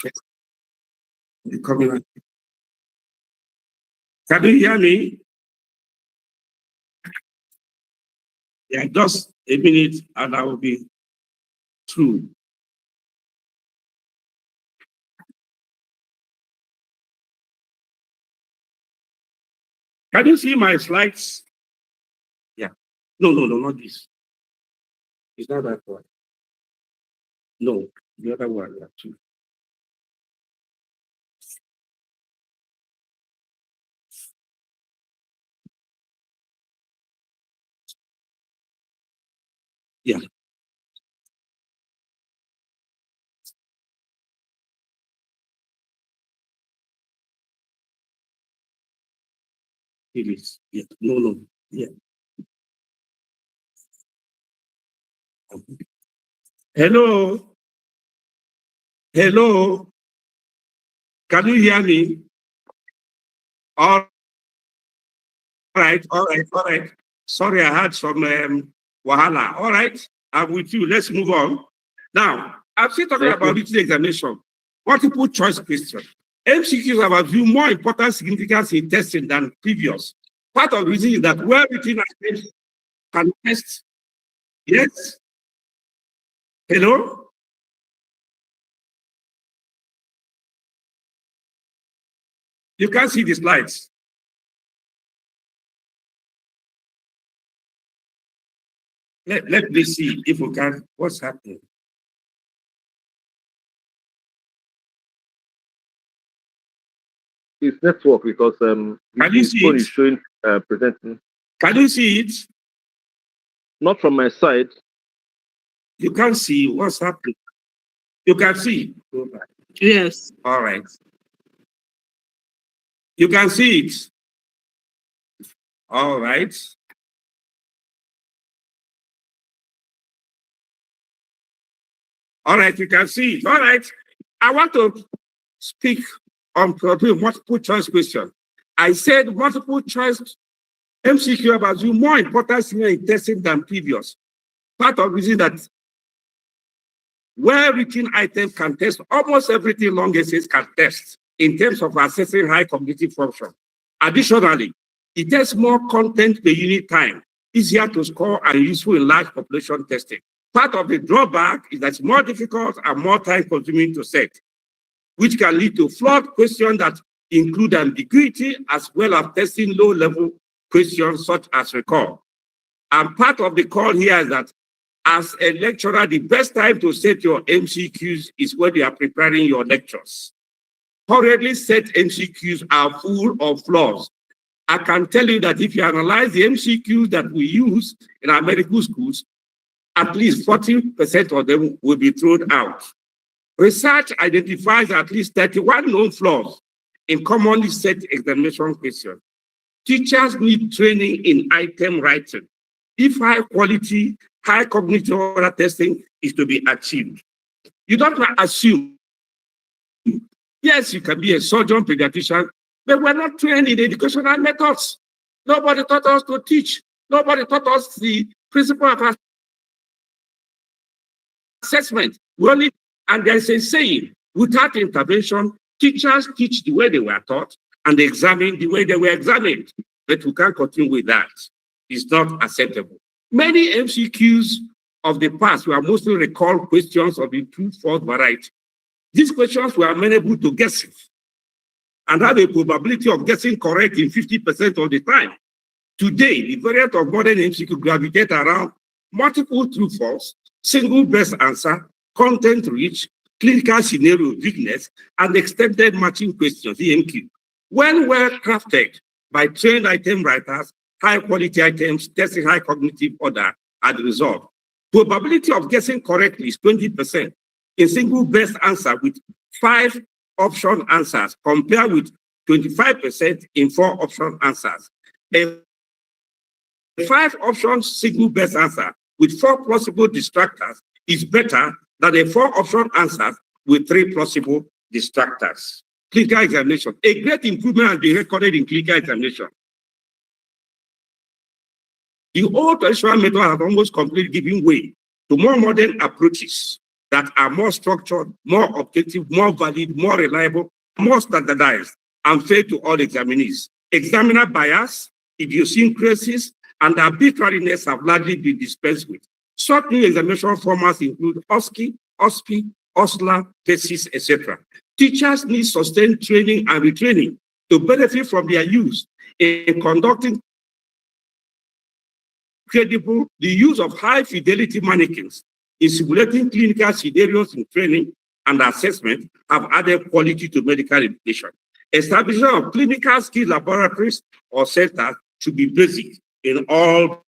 Is it coming out? Can you hear me? Yeah, just a minute and I will be through. Can you see my slides? Yeah. No, not this. It's not that one. No, the other one, yeah, too. Yeah. It is. Yeah. No. Yeah. Hello. Hello. Can you hear me? All right. Sorry, I had some wahala. All right, I'm with you. Let's move on. Now, I'm still talking about written examination. Multiple choice question. MCQs have a view more important significance in testing than previous. Part of the reason is that well written items can test. Yes. Hello? You can't see the slides. Let me see if we can. What's happening? It's network because Can you see phone it? is showing presenting. Can you see it? Not from my side. You can't see what's happening. You can see. Yes. All right. You can see it. All right. All right, you can see it. All right. I want to speak on multiple choice question. I said multiple choice MCQ about you more important in testing than previous. Part of the reason that well-written items can test almost everything long essays can test in terms of assessing high cognitive function. Additionally, it tests more content per unit time, easier to score and useful in large population testing. Part of the drawback is that it's more difficult and more time-consuming to set, which can lead to flawed questions that include ambiguity as well as testing low-level questions such as recall. And part of the call here is that as a lecturer, the best time to set your MCQs is when you are preparing your lectures. Currently set MCQs are full of flaws. I can tell you that if you analyze the MCQs that we use in our medical schools, at least 40% of them will be thrown out. Research identifies at least 31 known flaws in commonly set examination questions. Teachers need training in item writing if high quality, high cognitive order testing is to be achieved. You don't assume, yes, you can be a surgeon, pediatrician, but we're not trained in educational methods. Nobody taught us to teach. Nobody taught us the principle of assessment. And there's a saying, without intervention, teachers teach the way they were taught and they examine the way they were examined. But we can't continue with that. It's not acceptable. Many MCQs of the past were mostly recalled questions of the true false variety. These questions were amenable to guessing and have a probability of guessing correct in 50% of the time. Today, the variant of modern MCQ gravitate around multiple true false, single best answer, content rich, clinical scenario weakness, and extended matching questions, EMQ. When well crafted by trained item writers, high quality items testing high cognitive order are the result. Probability of guessing correctly is 20% in single best answer with 5 option answers compared with 25% in 4 option answers. A 5 options single best answer with 4 plausible distractors is better than a 4 option answer with 3 plausible distractors. Clinical examination. A great improvement has been recorded in clinical examination. The old traditional method has almost completely given way to more modern approaches that are more structured, more objective, more valid, more reliable, more standardized, and fair to all examinees. Examiner bias, idiosyncrasies, and arbitrariness have largely been dispensed with. Such new examination formats include OSCE, OSPI, OSLA, TESIS, etc. Teachers need sustained training and retraining to benefit from their use in conducting credible, the use of high fidelity mannequins in simulating clinical scenarios in training and assessment have added quality to medical education. Establishment of clinical skill laboratories or centers should be basic in all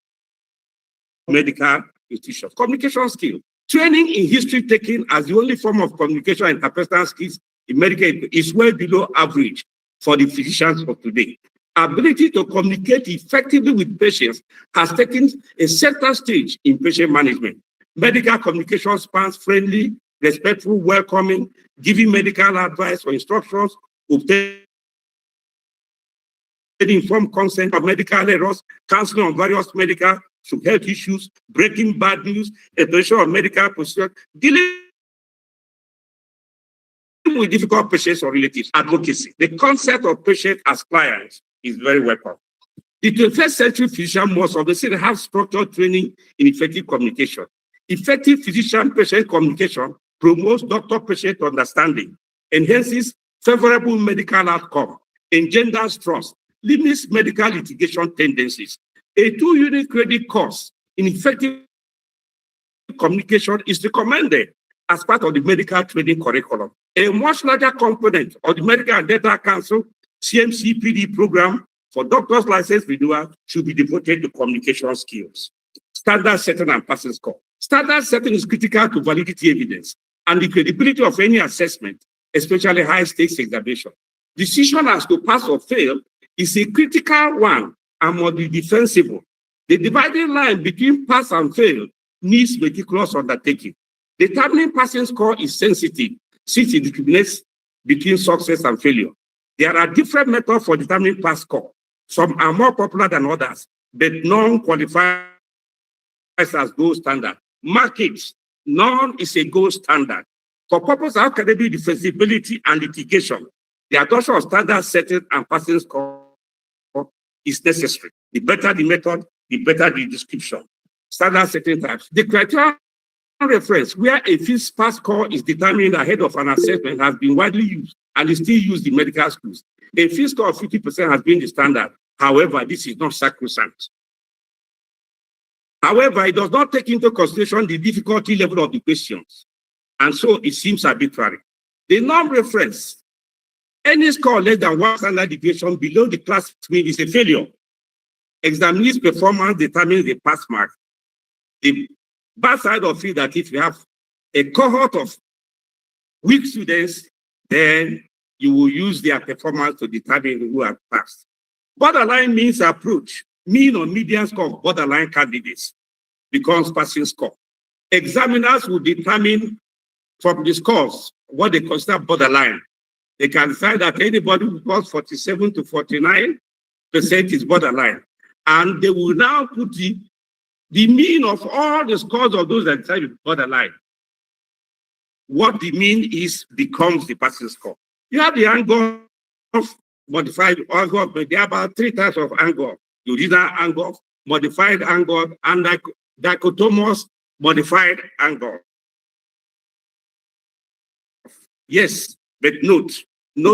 medical institutions. Communication skill. Training in history taking as the only form of communication and interpersonal skills in medical is well below average for the physicians of today. Ability to communicate effectively with patients has taken a center stage in patient management. Medical communication spans friendly, respectful, welcoming, giving medical advice or instructions, obtaining informed consent of medical errors, counseling on various medical health issues, breaking bad news, exploration of medical procedures, dealing with difficult patients or relatives, advocacy. The concept of patient as clients is very welcome. The 21st century physician must obviously have structured training in effective communication. Effective physician-patient communication promotes doctor-patient understanding, enhances favorable medical outcome, engenders trust, limits medical litigation tendencies. A 2-unit credit course in effective communication is recommended as part of the medical training curriculum. A much larger component of the Medical and Dental Council CMCPD program for doctors' license renewal should be devoted to communication skills. Standard setting and passing score. Standard setting is critical to validity evidence and the credibility of any assessment, especially high-stakes examination. Decision as to pass or fail is a critical one and must be defensible. The dividing line between pass and fail needs meticulous undertaking. Determining passing score is sensitive since it discriminates between success and failure. There are different methods for determining pass score. Some are more popular than others, but none qualifies as gold standard. Markets, none is a gold standard. For purposes of academic defensibility and litigation, the adoption of standard setting and passing score is necessary. The better the method, the better the description. Standard setting types. The criterion reference where a fixed pass score is determined ahead of an assessment has been widely used and is still used in medical schools. A fixed score of 50% has been the standard. However, this is not sacrosanct. However, it does not take into consideration the difficulty level of the questions, and so it seems arbitrary. The norm reference, any score less than 1 standard deviation below the class mean is a failure. Examinee's performance determines the pass mark. The bad side of it that if you have a cohort of weak students, then you will use their performance to determine who have passed. Borderline means approach. Mean or median score of borderline candidates becomes passing score. Examiners will determine from the scores what they consider borderline. They can decide that anybody who scores 47 to 49% is borderline. And they will now put the mean of all the scores of those that decide borderline. What the mean is becomes the passing score. You have the angle of modified angle, but there are about 3 types of angle. The original angle, modified angle, and dichotomous modified angle. Yes, but note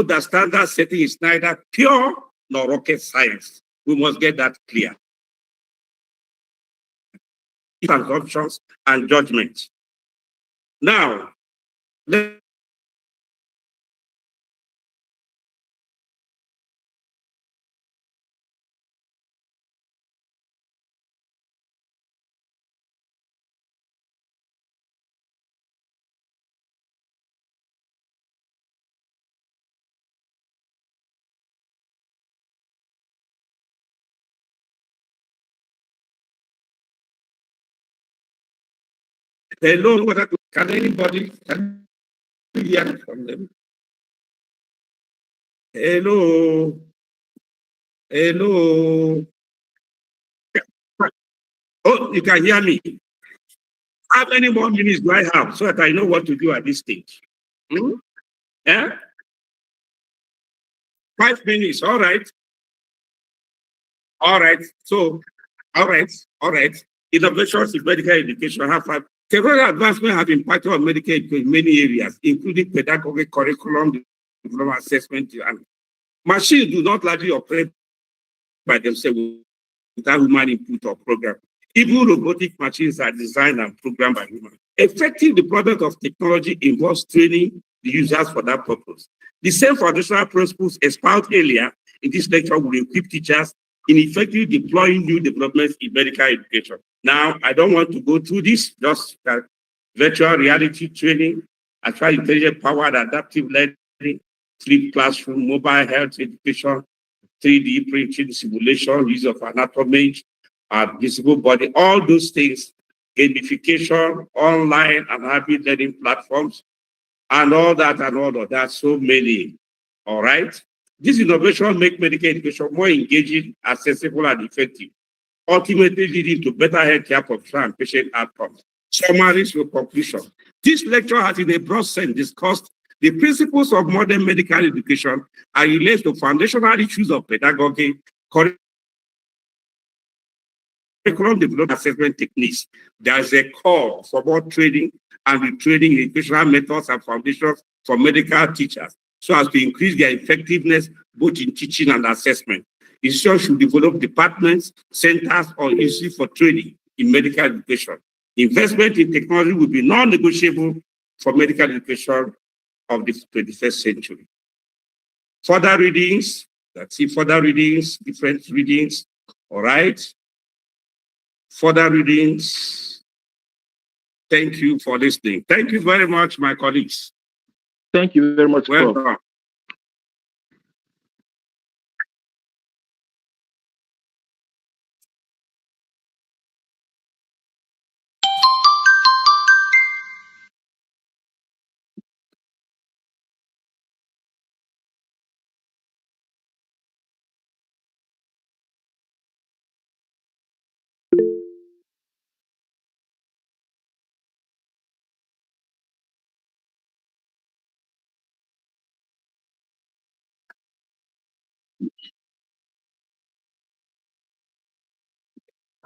that standard setting is neither pure nor rocket science. We must get that clear. Assumptions and judgments. Now, let's hello, can anybody hear from them? Hello. Oh, you can hear me. How many more minutes do I have so that I know what to do at this stage? Hmm? Yeah? 5 minutes. All right. All right. So, all right. Innovations in medical education have five. Technological advancement have impacted on medical education in many areas, including pedagogic curriculum, development assessment, and machines do not largely operate by themselves without human input or program. Even robotic machines are designed and programmed by humans. Effective deployment of technology involves training the users for that purpose. The same foundational principles espoused earlier in this lecture will equip teachers in effectively deploying new developments in medical education. Now, I don't want to go through this, just virtual reality training, artificial intelligence powered adaptive learning, sleep classroom, mobile health education, 3D printing, simulation, use of anatomy, visible body, all those things, gamification, online and hybrid learning platforms, and all that and all of that, so many. All right. This innovation make medical education more engaging, accessible, and effective, ultimately leading to better healthcare provision and patient outcomes. Summaries for conclusion. This lecture has in a broad sense discussed the principles of modern medical education and relates to foundational issues of pedagogy, curriculum development assessment techniques. There is a call for more training and retraining in educational methods and foundations for medical teachers so as to increase their effectiveness both in teaching and assessment. Institutions should develop departments, centers, or institutes for training in medical education. Investment in technology will be non-negotiable for medical education of the 21st century. Further readings, let's see further readings, different readings, all right? Further readings. Thank you for listening. Thank you very much, my colleagues. Thank you very much, Well Prof. done.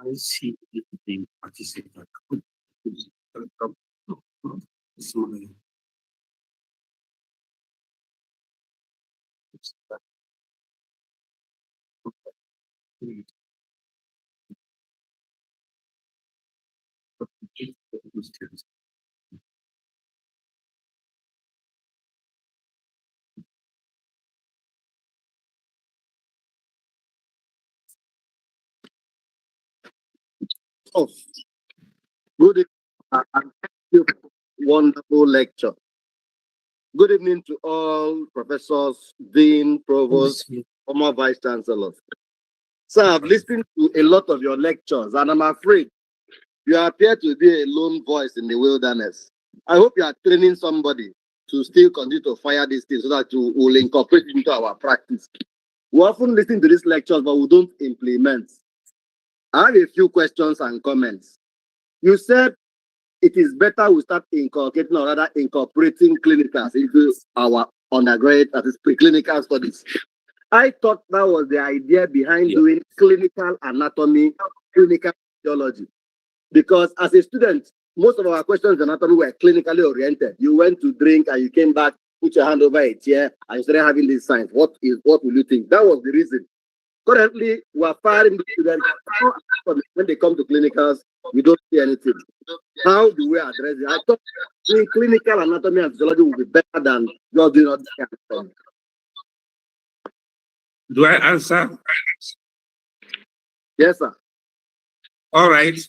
I see the participant. Oh, good evening, and thank you for wonderful lecture. Good evening to all professors, dean, provosts, former vice chancellors. So I've listened to a lot of your lectures, and I'm afraid you appear to be a lone voice in the wilderness. I hope you are training somebody to still continue to fire these things so that you will incorporate it into our practice. We often listen to these lectures, but we don't implement. I have a few questions and comments. You said it is better we start inculcating or rather incorporating clinicals into our undergraduate, that is preclinical studies. I thought that was the idea behind doing clinical anatomy, clinical physiology. Because as a student, most of our questions in anatomy were clinically oriented. You went to drink and you came back, put your hand over a chair, and you started having these signs. What will you think? That was the reason. Currently, we are firing the students. When they come to clinicals, we don't see anything. How do we address it? I thought doing clinical anatomy and physiology would be better than just doing other kind of thing. Do I answer? Yes, sir. All right.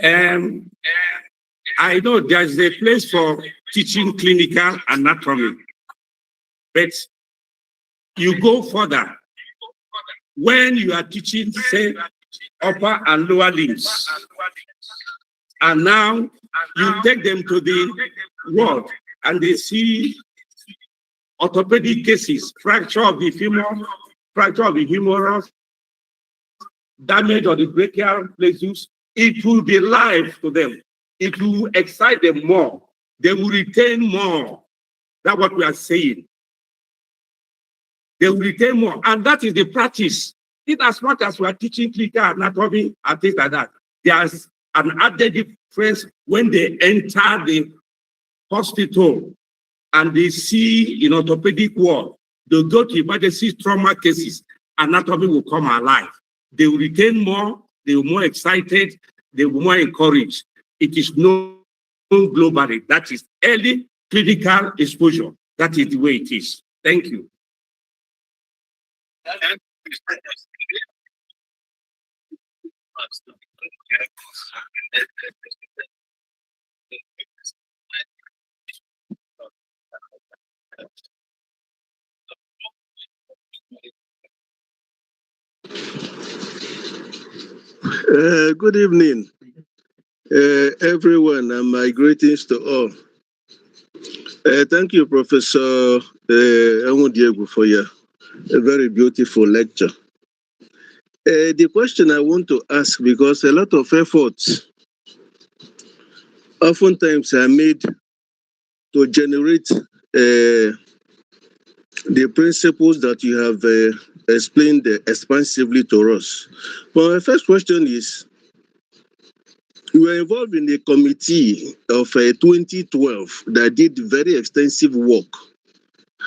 I know there's a place for teaching clinical anatomy, but you go further. When you are teaching, say, upper and lower limbs, and now you take them to the ward and they see orthopedic cases, fracture of the femur, fracture of the humerus, damage of the brachial plexus, it will be live to them. It will excite them more. They will retain more. That's what we are saying. They will retain more. And that is the practice. In as much as we are teaching clinical anatomy and things like that, there's an added difference when they enter the hospital and they see in orthopedic ward, they go to emergency trauma cases, anatomy will come alive. They will retain more, they will be more excited, they will be more encouraged. It is known globally. That is early clinical exposure. That is the way it is. Thank you. Good evening, everyone, and my greetings to all. Thank you, Professor Diego, for your very beautiful lecture. The question I want to ask, because a lot of efforts oftentimes are made to generate the principles that you have explained expansively to us. But my first question is, we were involved in a committee of 2012 that did very extensive work,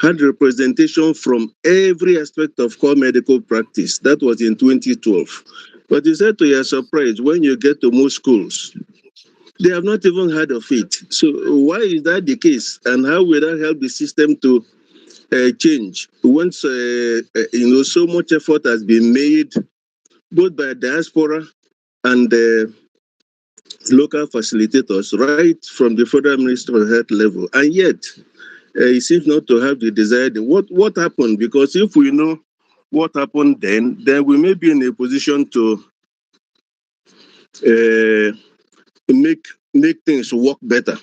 had representation from every aspect of core medical practice. That was in 2012. But you said to your surprise, when you get to most schools, they have not even heard of it. So why is that the case? And how will that help the system to change? Once so much effort has been made, both by diaspora and local facilitators, right from the Federal Ministry of Health level, and yet it seems not to have the desired. What happened? Because if we know what happened then we may be in a position to make things work better.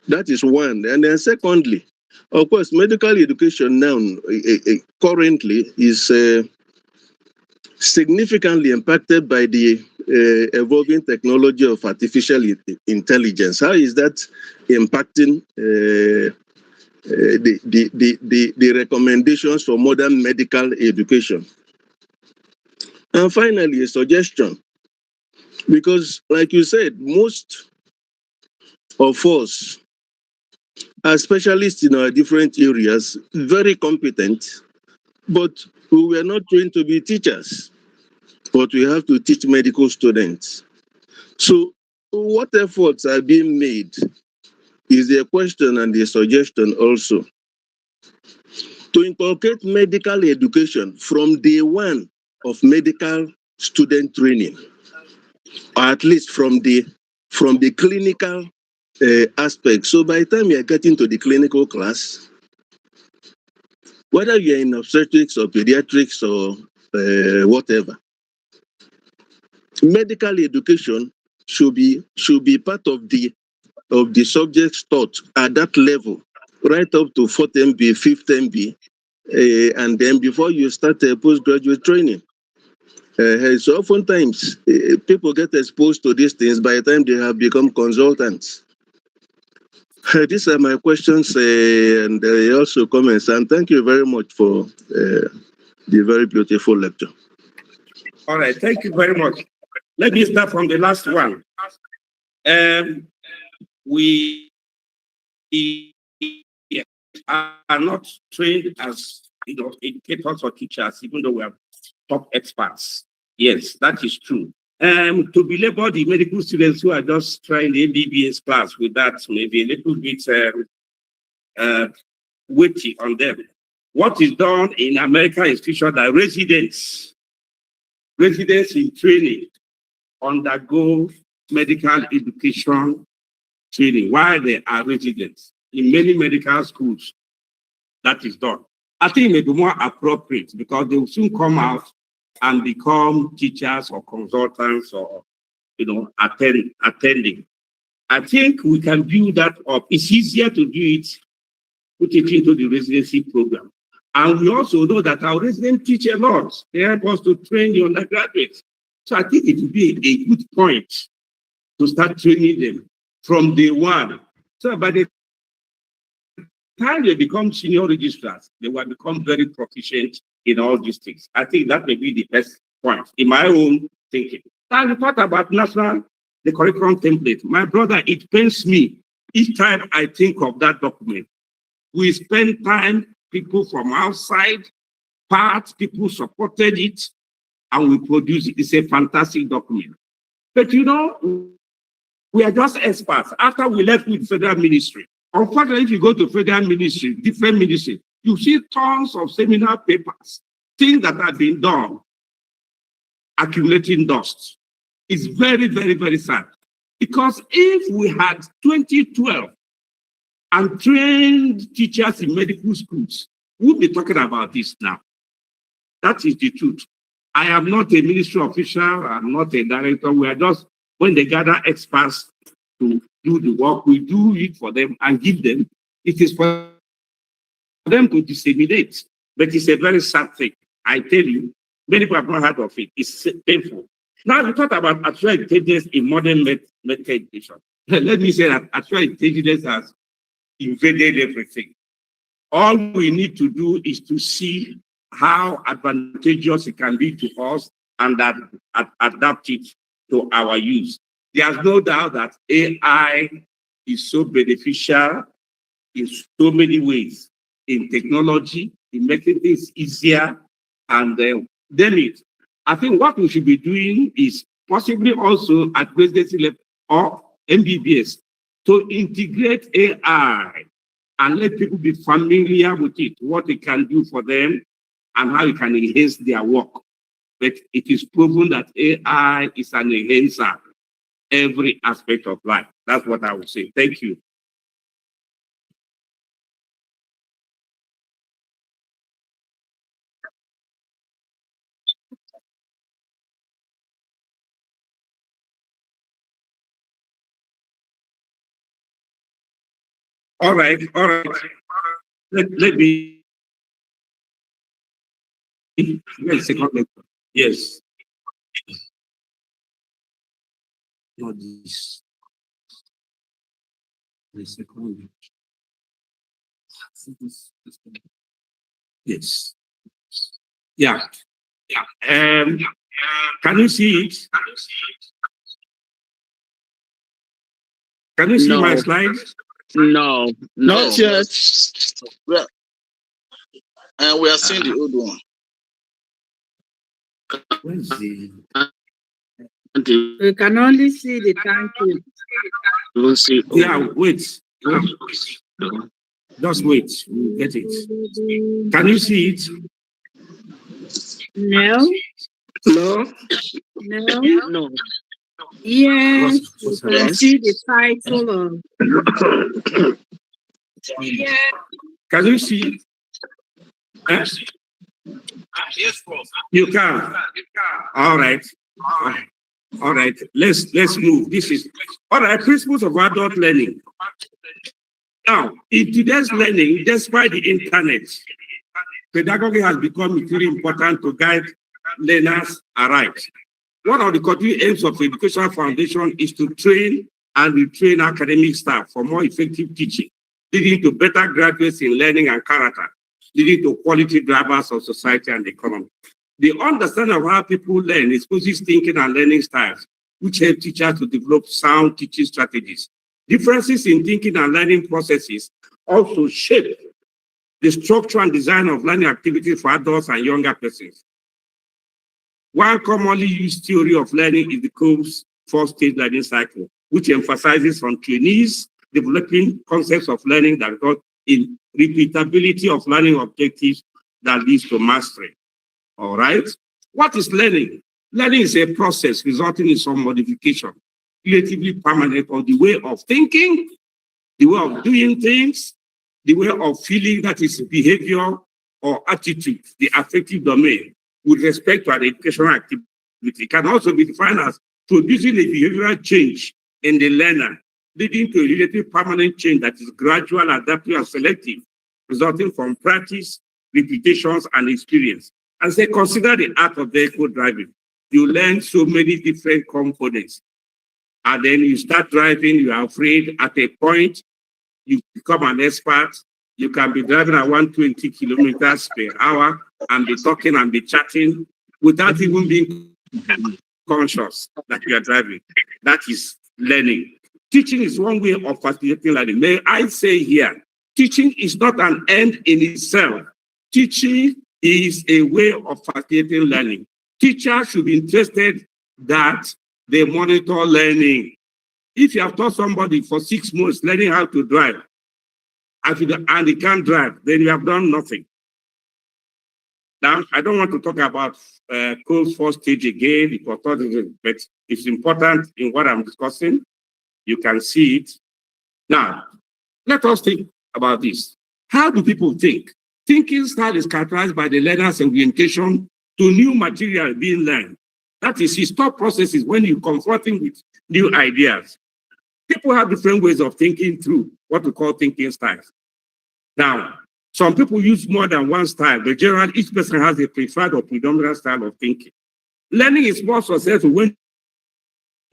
That is one. And then secondly, of course, medical education now currently is significantly impacted by the evolving technology of artificial intelligence. How is that impacting the recommendations for modern medical education? And finally, a suggestion, because like you said, most of us are specialists in our different areas, very competent, but we were not trained to be teachers, but we have to teach medical students. So what efforts are being made is a question and a suggestion also to inculcate medical education from day one of medical student training, or at least from the clinical aspect. So by the time you're getting to the clinical class, whether you're in obstetrics or pediatrics or whatever, medical education should be part of the subjects taught at that level, right up to 4th MB, 5th MB, and then before you start postgraduate training. So oftentimes, people get exposed to these things by the time they have become consultants. These are my questions and also comments, and thank you very much for the very beautiful lecture. All right, thank you very much. Let me start from the last one. We are not trained as educators or teachers, even though we are top experts. Yes, that is true. To belabor the medical students who are just trying the MBBS class with that, maybe a little bit weighty on them. What is done in American institutions are residents in training undergo medical education training while they are residents in many medical schools. That is done. I think it may be more appropriate because they will soon come out and become teachers or consultants or attending. I think we can build that up. It's easier to do it, put it into the residency program. And we also know that our residents teach a lot. They help us to train the undergraduates. So I think it would be a good point to start training them from day one. So by the time they become senior registrars, they will become very proficient in all these things. I think that may be the best point in my own thinking. Now, we thought about the curriculum template. My brother, it pains me each time I think of that document. We spend time, people from outside, people supported it, and we produced it. It's a fantastic document. But you know, we are just experts. After we left with federal ministry, unfortunately, if you go to federal ministry, different ministry, you see tons of seminar papers, things that have been done, accumulating dust. It's very, very, very sad. Because if we had 2012 and trained teachers in medical schools, we'll be talking about this now. That is the truth. I am not a ministry official. I'm not a director. We are just, when they gather experts to do the work, we do it for them and give them. It is for them to disseminate. But it's a very sad thing. I tell you, many people have not heard of it. It's painful. Now we talk about artificial intelligence in modern medical education. Let me say that artificial intelligence has invaded everything. All we need to do is to see how advantageous it can be to us and adapt it to our use. There's no doubt that AI is so beneficial in so many ways, in technology, in making things easier, and then I think what we should be doing is possibly also at residency level or MBBS to integrate AI and let people be familiar with it, what it can do for them, and how it can enhance their work. But it is proven that AI is an enhancer every aspect of life. That's what I would say. Thank you. All right. Let me. Wait a second. Yes. Not this. The second. Yes. Yeah. Can you see it? Can you see my slide? No, Not yet. Well, and we are seeing the old one. Where's the... We can only see the time code. We'll see. Yeah, wait. Just wait. We'll get it. Can you see it? No. No. No. No. Yes, What's you can see the title of. Yeah. Can you see? Yes. You can. All right. All right. Let's move. This is all right. Principles of adult learning. Now, in today's learning, despite the internet, pedagogy has become very important to guide learners aright. One of the continuing aims of the Educational Foundation is to train and retrain academic staff for more effective teaching, leading to better graduates in learning and character, leading to quality drivers of society and economy. The understanding of how people learn exposes thinking and learning styles, which help teachers to develop sound teaching strategies. Differences in thinking and learning processes also shape the structure and design of learning activities for adults and younger persons. One commonly used theory of learning is the Combs four-stage learning cycle, which emphasizes on trainees developing concepts of learning that result in repeatability of learning objectives that leads to mastery. All right? What is learning? Learning is a process resulting in some modification, relatively permanent, of the way of thinking, the way of doing things, the way of feeling, that is behavior or attitude, the affective domain, with respect to an educational activity. It can also be defined as producing a behavioral change in the learner, leading to a relative permanent change that is gradual, adaptive, and selective, resulting from practice, repetitions, and experience. And say, consider the art of vehicle driving. You learn so many different components. And then you start driving, you are afraid. At a point, you become an expert. You can be driving at 120 kilometers per hour and be talking and be chatting without even being conscious that you are driving. That is learning. Teaching is one way of facilitating learning. May I say here, teaching is not an end in itself. Teaching is a way of facilitating learning. Teachers should be interested that they monitor learning. If you have taught somebody for 6 months learning how to drive, and he can't drive, then you have done nothing. Now, I don't want to talk about Cole's first stage again, but it's important in what I'm discussing. You can see it. Now, let us think about this. How do people think? Thinking style is characterized by the learner's orientation to new material being learned. That is, his thought processes when you're confronting with new ideas. People have different ways of thinking through what we call thinking styles. Now, some people use more than one style, but generally, each person has a preferred or predominant style of thinking. Learning is more successful when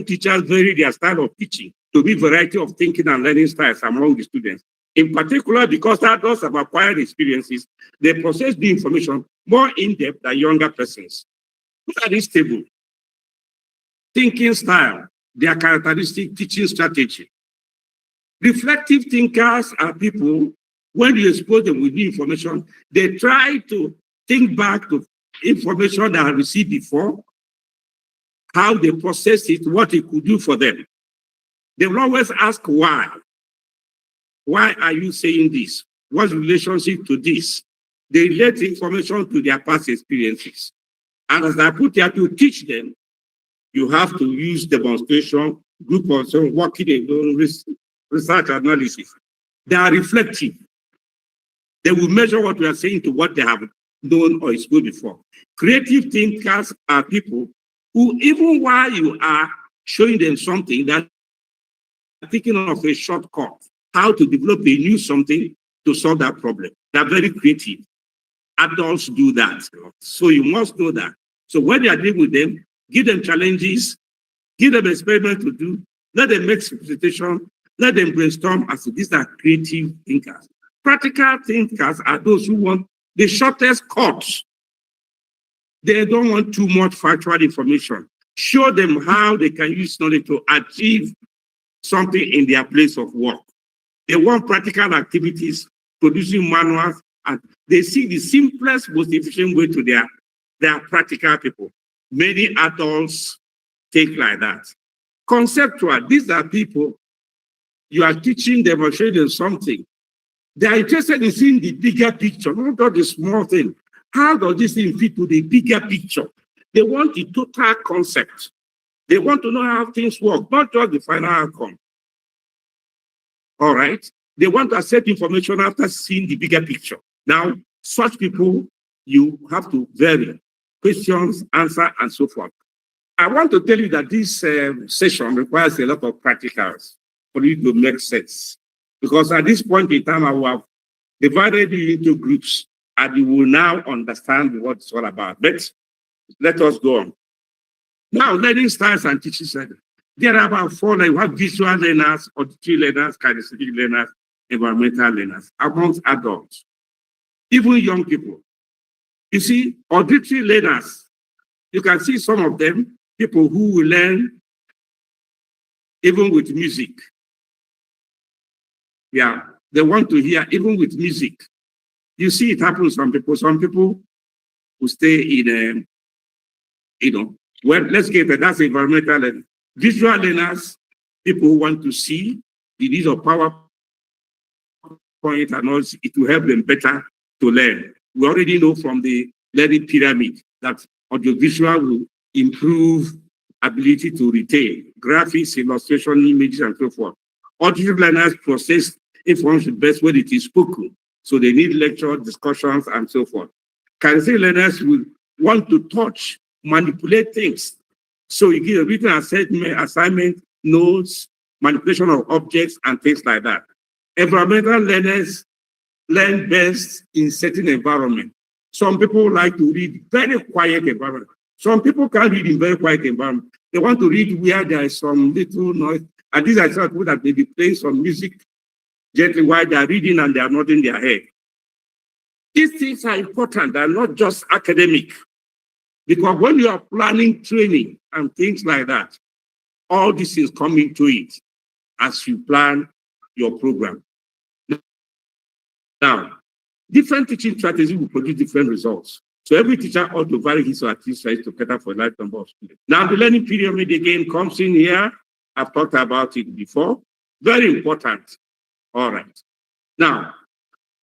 teachers vary their style of teaching to be variety of thinking and learning styles among the students. In particular, because adults have acquired experiences, they process the information more in-depth than younger persons. Look at this table. Thinking style, their characteristic teaching strategy. Reflective thinkers are people, when you expose them with new information, they try to think back to information that I received before, how they process it, what it could do for them. They will always ask why. Why are you saying this? What's the relationship to this? They relate information to their past experiences. And as I put here to teach them, you have to use demonstration, group of working alone, research analysis. They are reflective. They will measure what we are saying to what they have known or experienced before. Creative thinkers are people who, even while you are showing them something, that are thinking of a shortcut, how to develop a new something to solve that problem. They are very creative. Adults do that. So you must know that. So when you are dealing with them, give them challenges, give them experiments to do, let them make presentation, let them brainstorm as these are creative thinkers. Practical thinkers are those who want the shortest cuts. They don't want too much factual information. Show them how they can use knowledge to achieve something in their place of work. They want practical activities, producing manuals, and they see the simplest, most efficient way to their practical people. Many adults take like that. Conceptual, these are people, you are teaching them or showing them something. They are interested in seeing the bigger picture, not the small thing. How does this thing fit to the bigger picture? They want the total concept. They want to know how things work, not just the final outcome. All right? They want to accept information after seeing the bigger picture. Now, such people, you have to vary questions, answer, and so forth. I want to tell you that this session requires a lot of practicals for you to make sense. Because at this point in time, I will have divided you into groups, and you will now understand what it's all about. But let us go on. Now, learning styles and teaching styles. There are about 4. Like, you have visual learners, auditory learners, kinesthetic learners, environmental learners, amongst adults, even young people. You see, auditory learners, you can see some of them, people who will learn even with music. Yeah, they want to hear even with music. You see it happens to some people. Some people who stay in, well, let's get that. That's environmental learning. Visual learners, people who want to see the use of PowerPoint and all, it will help them better to learn. We already know from the learning pyramid that audiovisual will improve ability to retain graphics, illustration, images, and so forth. Auditory learners process information best when it is spoken. So they need lecture, discussions, and so forth. Kinesthetic learners will want to touch, manipulate things. So you give a written assignment, notes, manipulation of objects, and things like that. Environmental learners learn best in certain environment. Some people like to read very quiet environment. Some people can't read in very quiet environment. They want to read where there is some little noise. And these are people that may be playing some music gently while they are reading and they are nodding their head. These things are important. They are not just academic. Because when you are planning training and things like that, all this is coming to it as you plan your program. Now, different teaching strategies will produce different results. So every teacher ought to vary his or her teaching strategy to cater for a large number of students. Now, the learning pyramid again comes in here. I've talked about it before. Very important. All right. Now,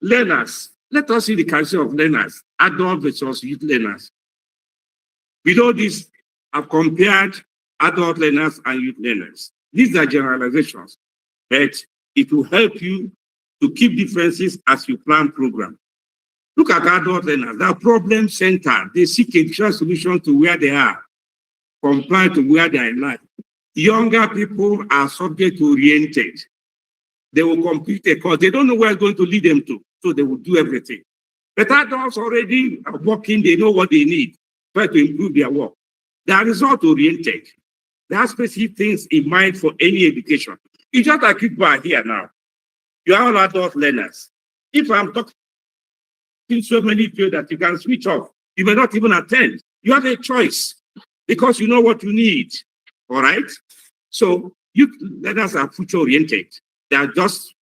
learners. Let us see the category of learners, adult versus youth learners. Below this, I've compared adult learners and youth learners. These are generalizations, but it will help you to keep differences as you plan program. Look at adult learners. They are problem-centered. They seek a solution to where they are, comply to where they are in life. Younger people are subject-oriented. They will complete a course. They don't know where it's going to lead them to, so they will do everything. But adults already are working. They know what they need, try to improve their work. They are result-oriented. They have specific things in mind for any education. It's just like people are here now. You are all adult learners. If I'm talking so many people that you can switch off, you may not even attend. You have a choice because you know what you need. All right? So youth learners are future-oriented. They are just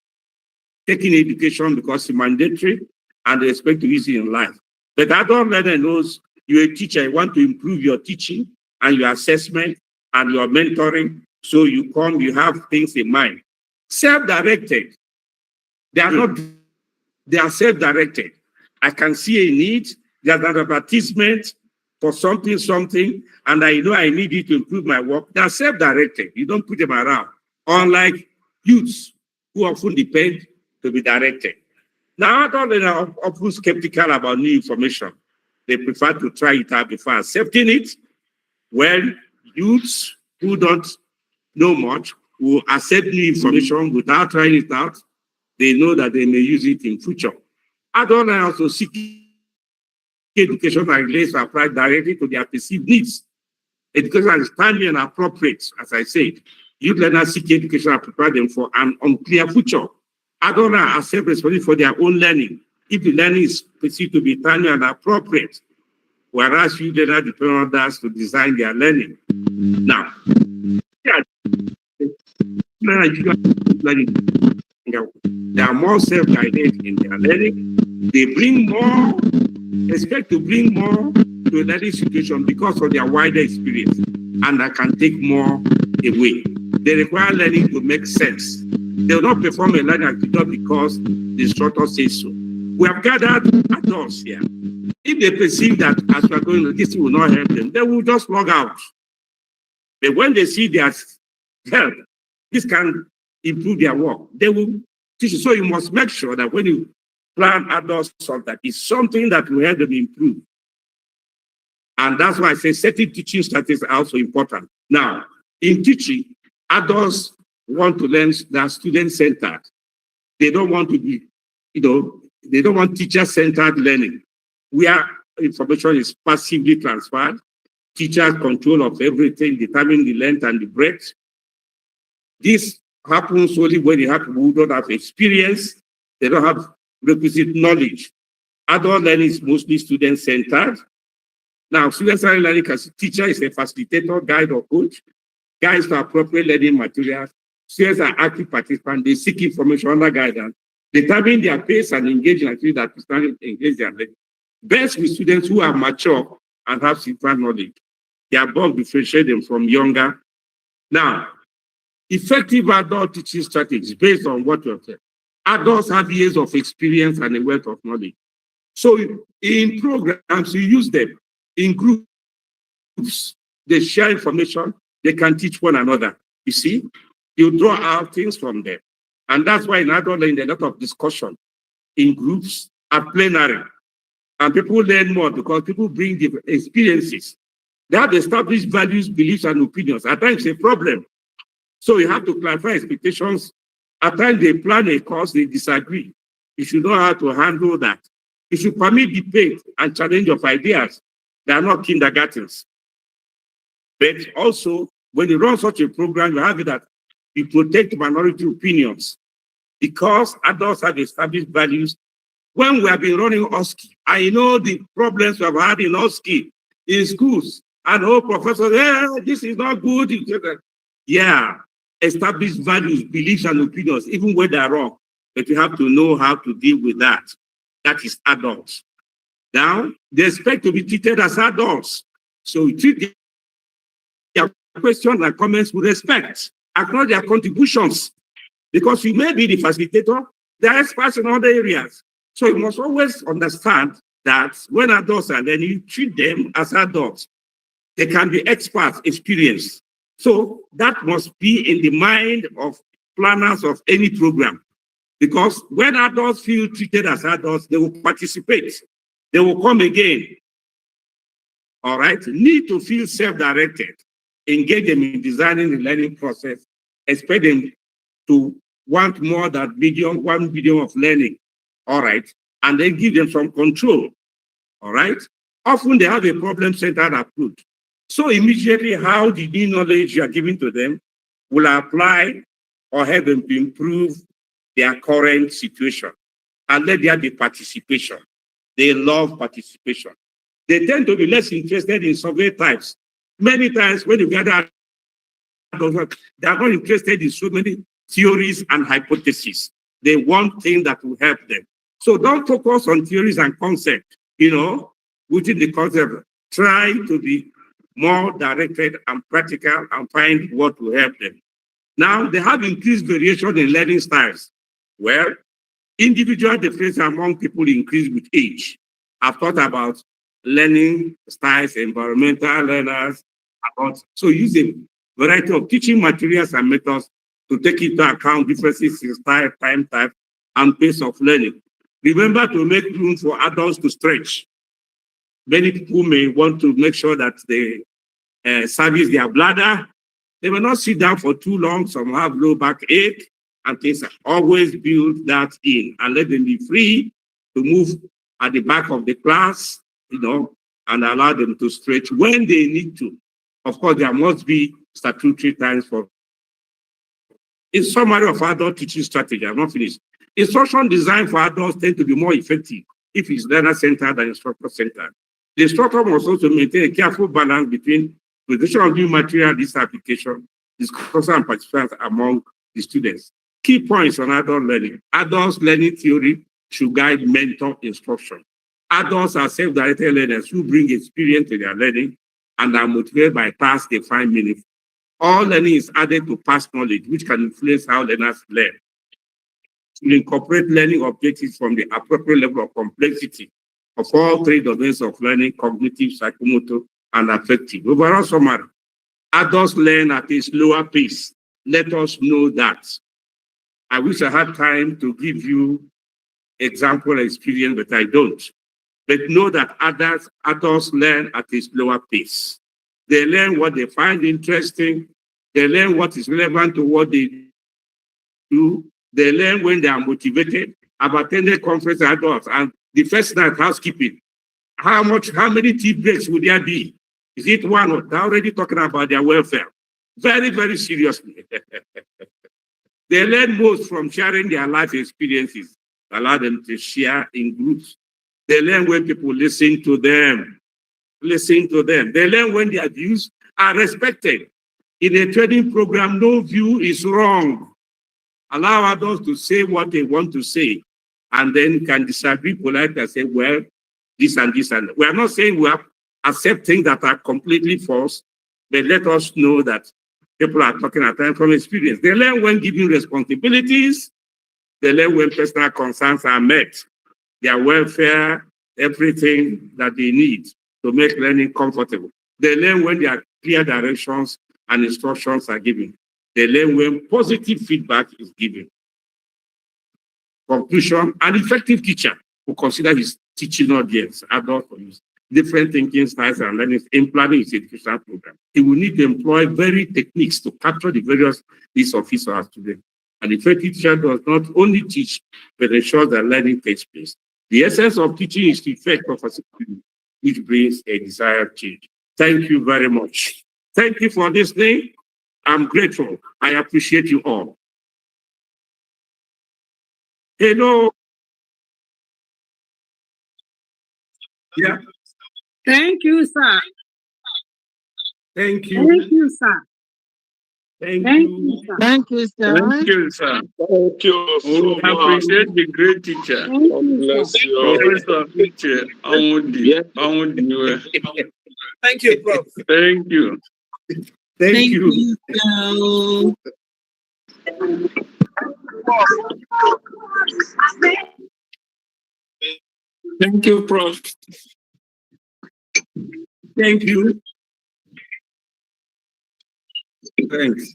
taking education because it's mandatory and they expect to use it in life. But adult learner knows you're a teacher, you want to improve your teaching and your assessment and your mentoring. So you come, you have things in mind. Self-directed. They are not, they are self-directed. I can see a need, there's an advertisement for something, and I know I need it to improve my work. They are self-directed. You don't put them around. Unlike youths who often depend to be directed. Now, adults are often skeptical about new information. They prefer to try it out before accepting it. Well, youths who don't know much will accept new information without trying it out. They know that they may use it in future. Adults are also seeking education that relates to apply directly to their perceived needs. Education is timely and appropriate, as I said. Youth learners seek education and prepare them for an unclear future. Adults are self-responsible for their own learning if the learning is perceived to be timely and appropriate, whereas youth learners depend on others to design their learning. Now, they are more self-guided in their learning. They bring more, expect to bring more to a learning situation because of their wider experience, and I can take more away. They require learning to make sense. They will not perform a learning activity because the instructor says so. We have gathered adults here. If they perceive that as we are going, this will not help them, they will just log out. But when they see their help, this can improve their work, they will teach you. So you must make sure that when you plan adults something, it's something that will help them improve. And that's why I say certain teaching strategies are also important. Now, in teaching, adults want to learn that student-centered. They don't want to be, they don't want teacher-centered learning, where information is passively transferred, teachers control of everything, determine the length and the breadth. This happens only when you have people who don't have experience, they don't have requisite knowledge. Adult learning is mostly student-centered. Now, student-centered learning as a teacher is a facilitator, guide, or coach, guides to appropriate learning materials. Students are active participants. They seek information under guidance, determine their pace and engage in activities that students engage their learning. Best with students who are mature and have significant knowledge. The above differentiate them from younger. Now, effective adult teaching strategies based on what you have said. Adults have years of experience and a wealth of knowledge. So in programs, you use them in groups. They share information. They can teach one another. You see, you draw out things from them. And that's why in adult learning, there's a lot of discussion in groups at plenary. And people learn more because people bring different experiences. They have established values, beliefs, and opinions. At times, it's a problem. So you have to clarify expectations. At times, they plan a course, they disagree. You should know how to handle that. You should permit debate and challenge of ideas. They are not kindergartens. But also, when you run such a program, you have it that you protect minority opinions because adults have established values. When we have been running OSCE, I know the problems we have had in OSCE in schools, and all professors, this is not good. Yeah, established values, beliefs, and opinions, even when they are wrong. But you have to know how to deal with that. That is adults. Now, they expect to be treated as adults. So you treat their questions and comments with respect, acknowledge their contributions, because you may be the facilitator, they are experts in other areas. So you must always understand that when adults are learning, you treat them as adults. They can be experts, experienced. So that must be in the mind of planners of any program. Because when adults feel treated as adults, they will participate. They will come again. All right? Need to feel self-directed. Engage them in designing the learning process. Expect them to want more than one medium of learning. All right? And then give them some control. All right? Often they have a problem-centered approach. So immediately, how the new knowledge you are giving to them will apply or help them to improve their current situation. And let there be participation. They love participation. They tend to be less interested in survey types. Many times when you gather, they are not interested in so many theories and hypotheses. They want things that will help them. So don't focus on theories and concepts, within the concept. Try to be more directed and practical and find what will help them. Now, they have increased variation in learning styles. Well, individual difference among people increase with age. I've thought about learning styles, environmental learners, so use a variety of teaching materials and methods to take into account differences in style, time type, and pace of learning. Remember to make room for adults to stretch. Many people may want to make sure that they service their bladder. They will not sit down for too long. Some have low backache and things. Always build that in and let them be free to move at the back of the class, and allow them to stretch when they need to. Of course, there must be statutory times for. In summary of adult teaching strategy, I'm not finished. Instruction design for adults tend to be more effective if it's learner-centered than instructor-centered. The instructor must also maintain a careful balance between production of new material, this application, discussion and participants among the students. Key points on adult learning. Adults learning theory should guide mentor instruction. Adults are self-directed learners who bring experience to their learning and are motivated by tasks they find meaningful. All learning is added to past knowledge, which can influence how learners learn. To incorporate learning objectives from the appropriate level of complexity of all three domains of learning: cognitive, psychomotor, and affective. Overall summary, adults learn at a slower pace. Let us know that. I wish I had time to give you example experience, but I don't. But know that adults learn at a slower pace. They learn what they find interesting. They learn what is relevant to what they do. They learn when they are motivated. I've attended conference adults, and the first night housekeeping. How many tea breaks would there be? Is it one or they're already talking about their welfare? Very, very seriously. They learn most from sharing their life experiences. Allow them to share in groups. They learn when people listen to them. Listen to them. They learn when their views are respected. In a training program, no view is wrong. Allow adults to say what they want to say, and then can disagree politely and say, well, this and this. And we are not saying we have accept things that are completely false, but let us know that people are talking at times from experience. They learn when giving responsibilities. They learn when personal concerns are met. Their welfare, everything that they need to make learning comfortable. They learn when there are clear directions and instructions are given. They learn when positive feedback is given. Conclusion, an effective teacher who consider his teaching audience, adult for use, different thinking styles and learning in planning his educational program. He will need to employ varied techniques to capture the various needs of his or her students. An effective teacher does not only teach, but ensures that learning takes place. The essence of teaching is the effect of facility, which brings a desired change. Thank you very much. Thank you for listening. I'm grateful. I appreciate you all. Hello. Yeah. Thank you, sir. Thank you. Thank you, sir. Thank Thank you. you, sir. Thank you, sir. Thank you, sir. Thank you so We much. appreciate the great teacher. Thank God you, sir. bless you all. Professor Uche Onwudi. Thank you, Prof. Thank you. Thank you. sir. Thank you, Prof. Thank you. Thanks.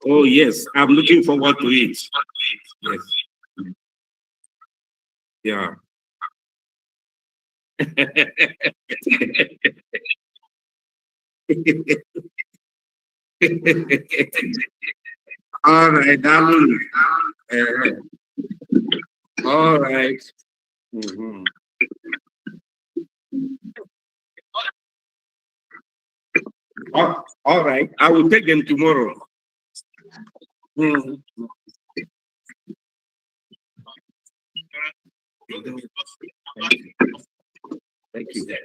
Oh, yes. I'm looking forward to it. Yes. Yeah. All right, darling. All right. Mhm. All right. I will take them tomorrow. Mhm. Thank you.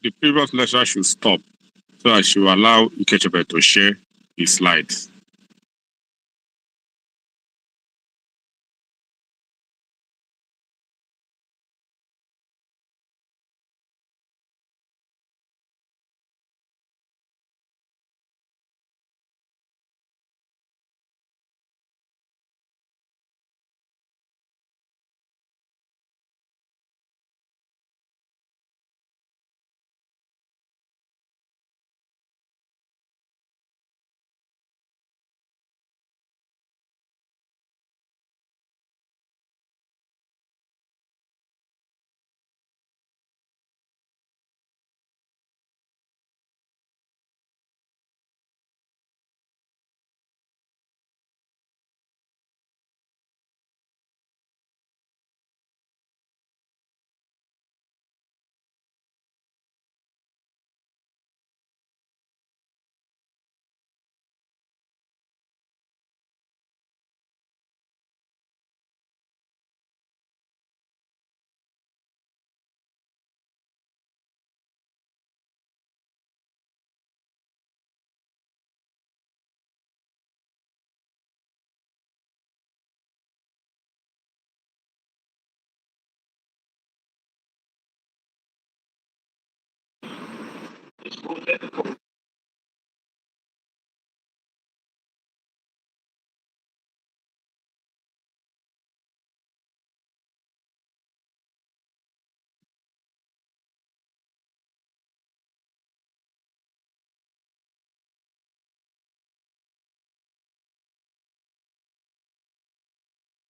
The previous lecture should stop so I should allow Ikechebe to share his slides.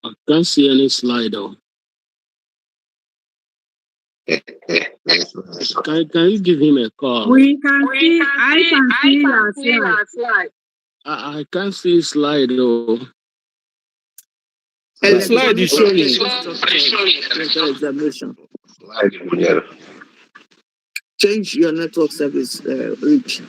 I can't see any slide though. Can you give him a call? We can see, I can see your slide. I can't see slide though. The slide is showing. Examination. Slide here. change your network service reach.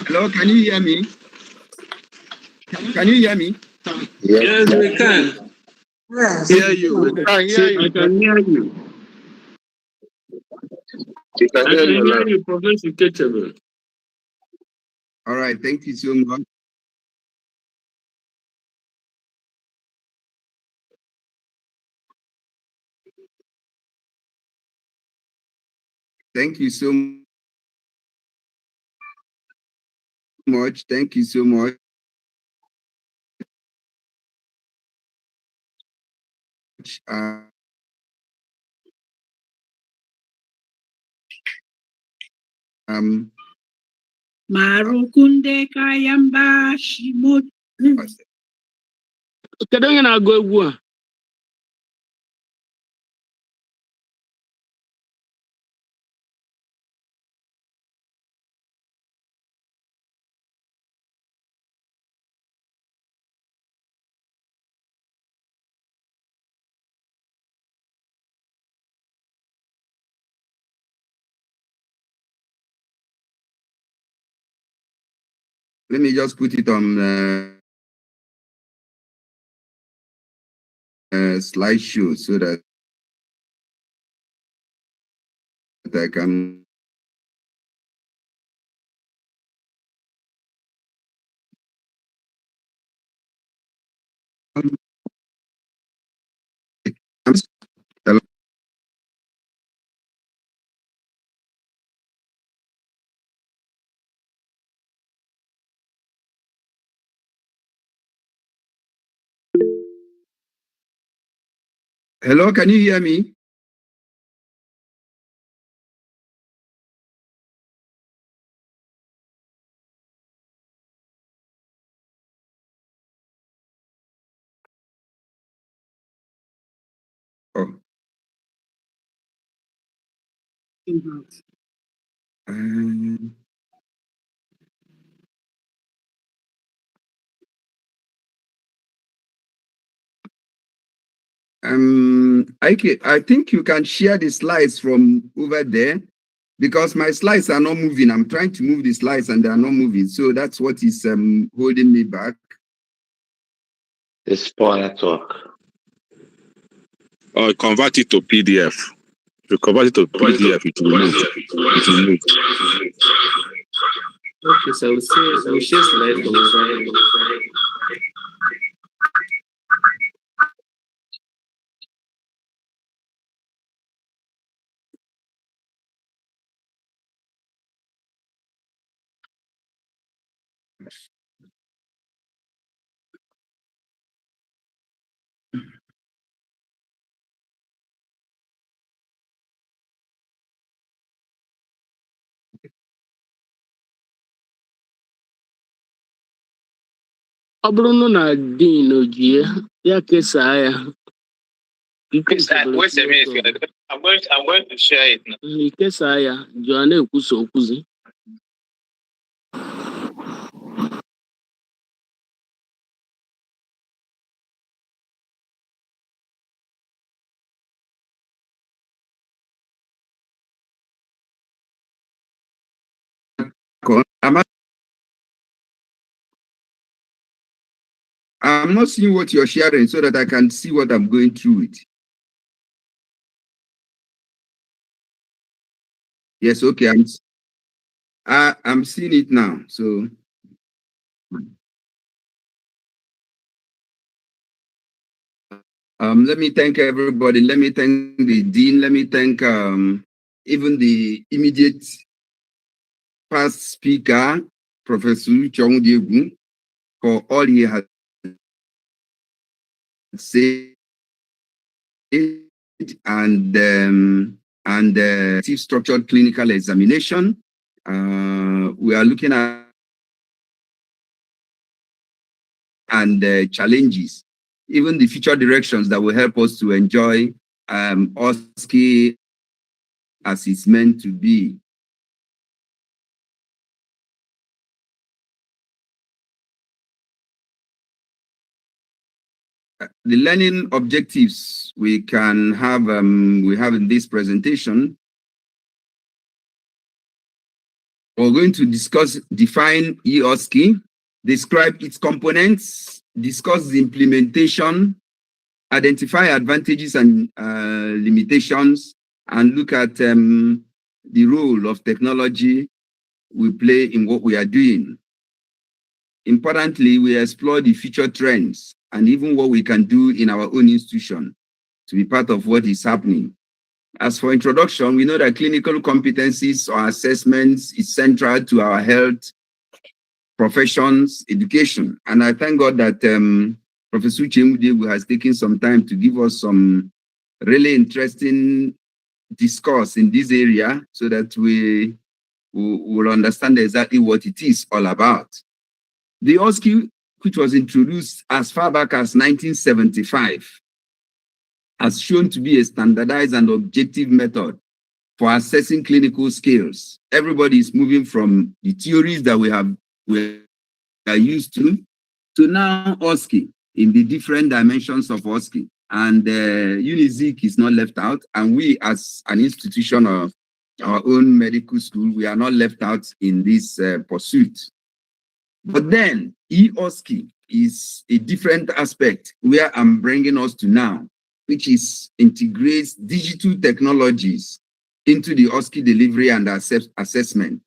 Hello, can you hear me? Can you hear me? Yes, we can. Hear you. I hear I you. can hear you. We can I hear can you hear now. you, Professor Ketchable. All right, thank you so much. Thank you so much. Thank you so much. Marukunde Kayamba Shimot. Kedu onye na-agụ egwu a? Let me just put it on slideshow so that I can. Hello, can you hear me? Oh. I think you can share the slides from over there because my slides are not moving. I'm trying to move the slides and they are not moving. So that's what is holding me back. It's poor network. Or convert it to PDF. If you convert it to PDF, it will move. It will move. Okay, so we'll share slide from over. Ọ bụrụ na Dean ojie ya kesaa ya. Wait a minute. I'm going to share it now. Kesaa ya, jụọ na-ekwusa okwuzi. I'm not seeing what you're sharing so that I can see what I'm going through it. Yes, okay. I'm seeing it now. So let me thank everybody. Let me thank the dean. Let me thank even the immediate past speaker, Professor Chong Diegu, for all he has said and structured clinical examination. We are looking at challenges, even the future directions that will help us to enjoy OSCE as it's meant to be. the learning objectives we can have, we have in this presentation. We're going to define EOSCI, describe its components, discuss the implementation, identify advantages and limitations, and look at the role of technology we play in what we are doing. Importantly, we explore the future trends and even what we can do in our own institution to be part of what is happening. As for introduction, we know that clinical competencies or assessments is central to our health professions education. And I thank God that Professor Chemudebu has taken some time to give us some really interesting discourse in this area so that we will understand exactly what it is all about. The OSCE, which was introduced as far back as 1975, has shown to be a standardized and objective method for assessing clinical skills. Everybody is moving from the theories that we are used to now OSCE in the different dimensions of OSCE. And Unizik is not left out. And we, as an institution of our own medical school, we are not left out in this pursuit. But then EOSCE is a different aspect where I'm bringing us to now, which is integrates digital technologies into the OSCE delivery and assessment.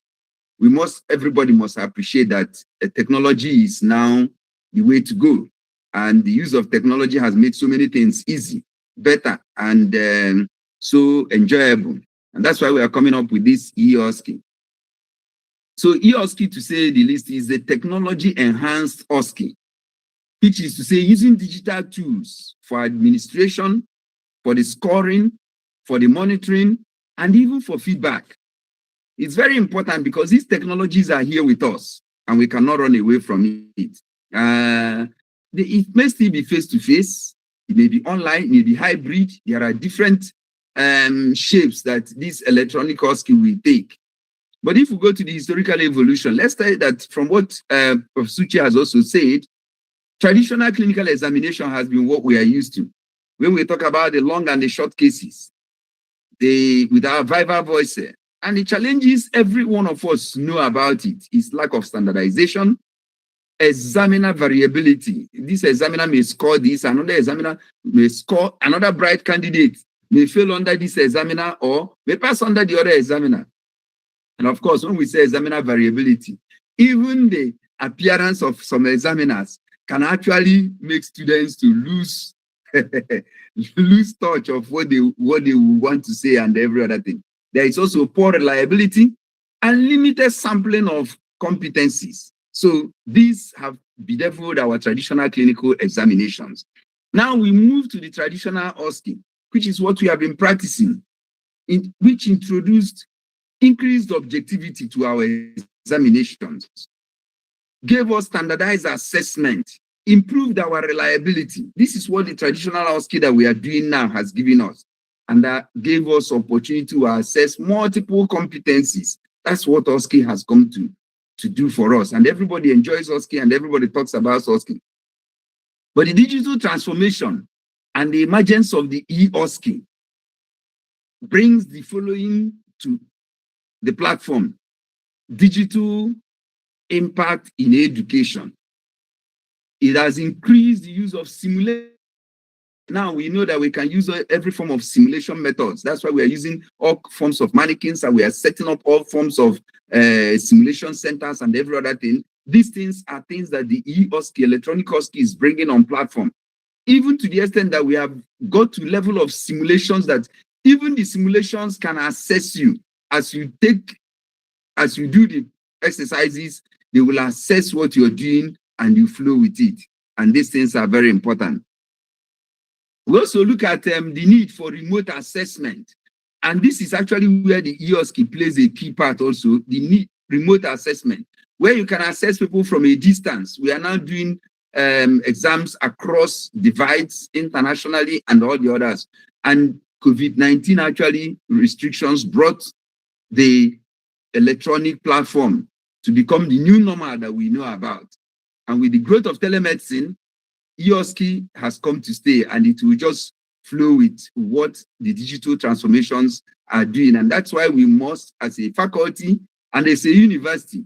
Everybody must appreciate that technology is now the way to go. And the use of technology has made so many things easy, better, and so enjoyable. And that's why we are coming up with this EOSCE. So EOSCE, to say the least, is a technology-enhanced OSCE, which is to say using digital tools for administration, for the scoring, for the monitoring, and even for feedback. It's very important because these technologies are here with us, and we cannot run away from it. It may still be face-to-face, it may be online, it may be hybrid. There are different shapes that this electronic OSCE will take. But if we go to the historical evolution, let's say that from what Professor Suchi has also said, traditional clinical examination has been what we are used to. When we talk about the long and the short cases, with our viva voice, and the challenges every one of us know about it is lack of standardization, examiner variability. This examiner may score this, another examiner may score, another bright candidate may fail under this examiner or may pass under the other examiner. And of course, when we say examiner variability, even the appearance of some examiners can actually make students to lose lose touch of what they want to say and every other thing. There is also poor reliability and limited sampling of competencies. So these have bedeviled our traditional clinical examinations. Now we move to the traditional OSCE, which is what we have been practicing, which introduced increased objectivity to our examinations, gave us standardized assessment, improved our reliability. This is what the traditional OSCE that we are doing now has given us. And that gave us opportunity to assess multiple competencies. That's what OSCE has come to do for us. And everybody enjoys OSCE and everybody talks about OSCE. But the digital transformation and the emergence of the EOSCE brings the following to the platform: digital impact in education. It has increased the use of simulation. Now we know that we can use every form of simulation methods. That's why we are using all forms of mannequins and we are setting up all forms of simulation centers and every other thing. These things are things that the EOSCE, electronic OSCE, is bringing on platform. Even to the extent that we have got to level of simulations that even the simulations can assess you. As you do the exercises, they will assess what you're doing and you flow with it. And these things are very important. We also look at the need for remote assessment. And this is actually where the EOSCE plays a key part also, the need remote assessment, where you can assess people from a distance. We are now doing exams across divides internationally and all the others. And COVID-19 actually restrictions brought the electronic platform to become the new normal that we know about. And with the growth of telemedicine, EOSCI has come to stay, and it will just flow with what the digital transformations are doing. And that's why we must, as a faculty and as a university,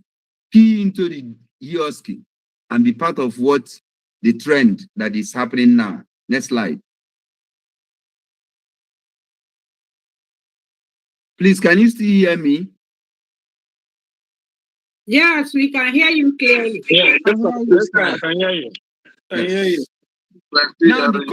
key into the EOSCI and be part of what the trend that is happening now. Next slide. Please, can you still hear me? Yes, we can hear you clearly. Yeah, I can hear you. I hear you. Now, the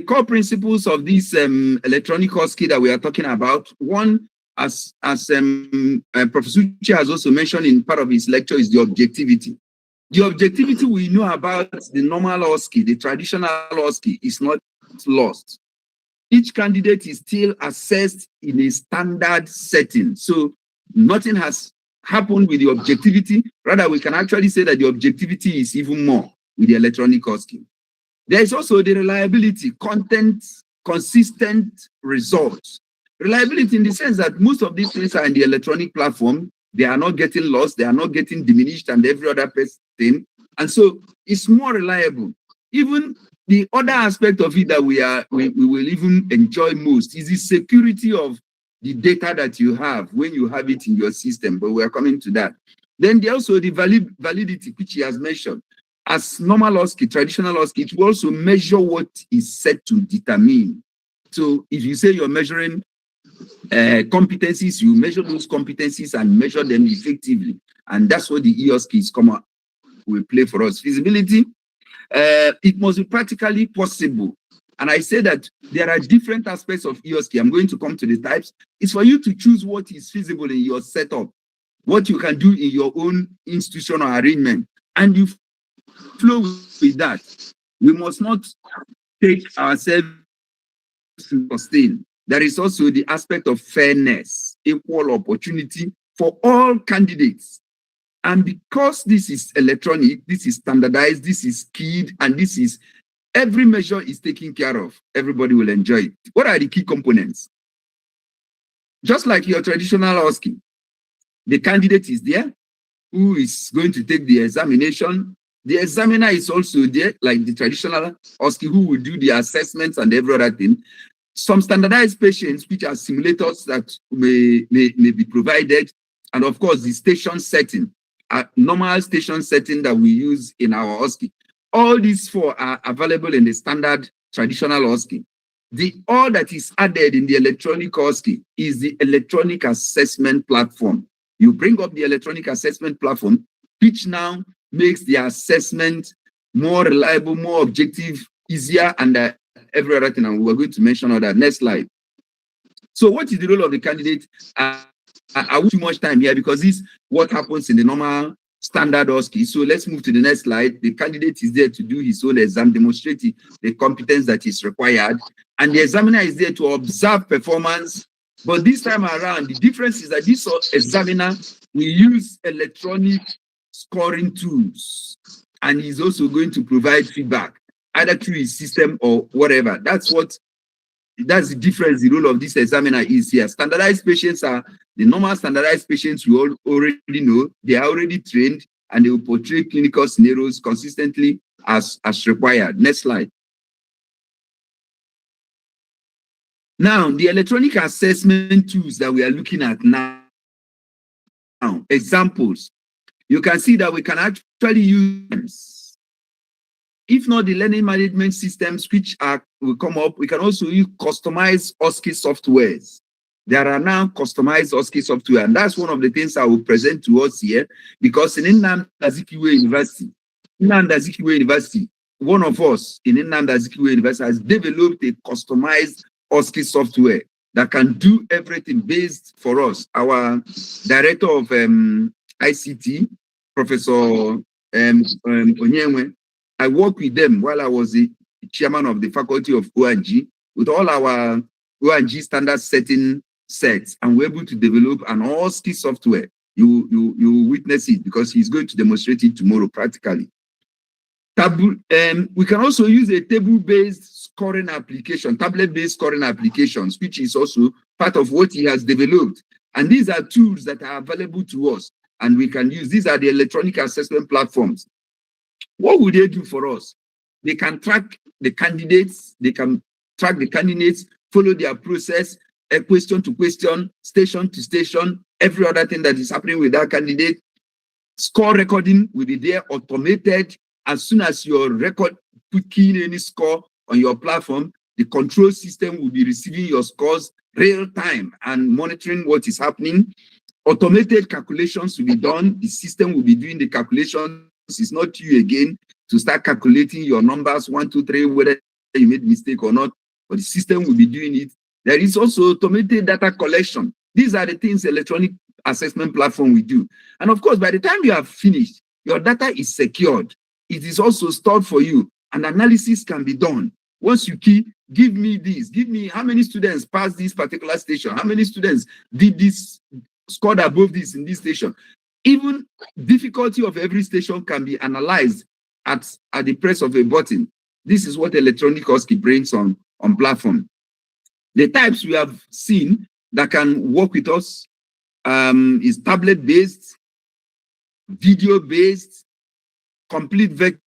core principles of this electronic OSCE that we are talking about, one, as Professor Uche has also mentioned in part of his lecture, is the objectivity. The objectivity we know about the normal OSCE, the traditional OSCE, is not lost. Each candidate is still assessed in a standard setting. So nothing has happened with the objectivity. Rather, we can actually say that the objectivity is even more with the electronic OSCE. There is also the reliability, content, consistent results. Reliability in the sense that most of these things are in the electronic platform. They are not getting lost. They are not getting diminished and every other thing. And so it's more reliable. Even the other aspect of it that we will even enjoy most is the security of the data that you have when you have it in your system. But we are coming to that. Then there's also the validity, which he has mentioned. As normal OSCE, traditional OSCE, it will also measure what is set to determine. So if you say you're measuring competencies, you measure those competencies and measure them effectively. And that's what the EOSCE will play for us. Feasibility, it must be practically possible. And I say that there are different aspects of EOSCE. I'm going to come to the types. It's for you to choose what is feasible in your setup, what you can do in your own institutional arrangement, and you flow with that. We must not take ourselves to sustain. There is also the aspect of fairness, equal opportunity for all candidates. And because this is electronic, this is standardized, this is keyed, and this is every measure is taken care of, everybody will enjoy it. What are the key components? Just like your traditional OSCE, the candidate is there who is going to take the examination. The examiner is also there, like the traditional OSCE, who will do the assessments and every other thing. Some standardized patients, which are simulators that may be provided, and of course, the station setting, a normal station setting that we use in our OSCE. All these four are available in the standard traditional OSCE. All that is added in the electronic OSCE is the electronic assessment platform. You bring up the electronic assessment platform, which now makes the assessment more reliable, more objective, easier, and every other thing. And we're going to mention all that. Next slide. So what is the role of the candidate? I won't too much time here because this is what happens in the normal standard OSCE. So let's move to the next slide. The candidate is there to do his own exam, demonstrate the competence that is required. And the examiner is there to observe performance. But this time around, the difference is that this examiner will use electronic scoring tools. And he's also going to provide feedback, either through his system or whatever. That's the difference. The role of this examiner is here. Standardized patients are the normal standardized patients we all already know. They are already trained and they will portray clinical scenarios consistently as required. Next slide. Now, the electronic assessment tools that we are looking at now, examples, you can see that we can actually use, if not the learning management systems which will come up, we can also use customized OSCE softwares. There are now customized OSCE software, and that's one of the things I will present to us here, because in Nnamdi Azikiwe University, one of us in Nnamdi Azikiwe University has developed a customized OSCE software that can do everything based for us. Our director of ICT, Professor Onyenwe, I worked with them while I was the chairman of the faculty of ONG with all our ONG standard setting sets, and we're able to develop an OSCE software. You witness it because he's going to demonstrate it tomorrow practically. We can also use a table-based scoring application, tablet-based scoring applications, which is also part of what he has developed. And these are tools that are available to us, and we can use. These are the electronic assessment platforms. What would they do for us? They can track the candidates. They can track the candidates, follow their process, question to question, station to station, every other thing that is happening with that candidate. Score recording will be there, automated. As soon as your record, put key in any score on your platform, the control system will be receiving your scores real time and monitoring what is happening. Automated calculations will be done. The system will be doing the calculations. It's not you again to start calculating your numbers, 1, 2, 3, whether you made mistake or not, but the system will be doing it. There is also automated data collection. These are the things electronic assessment platform will do. And of course, by the time you have finished, your data is secured. It is also stored for you, and analysis can be done. Once you key, give me this, give me how many students passed this particular station, how many students did this, scored above this in this station. Even difficulty of every station can be analyzed at the press of a button. This is what electronic OSCE brings on platform. The types we have seen that can work with us is tablet-based, video-based, complete vector.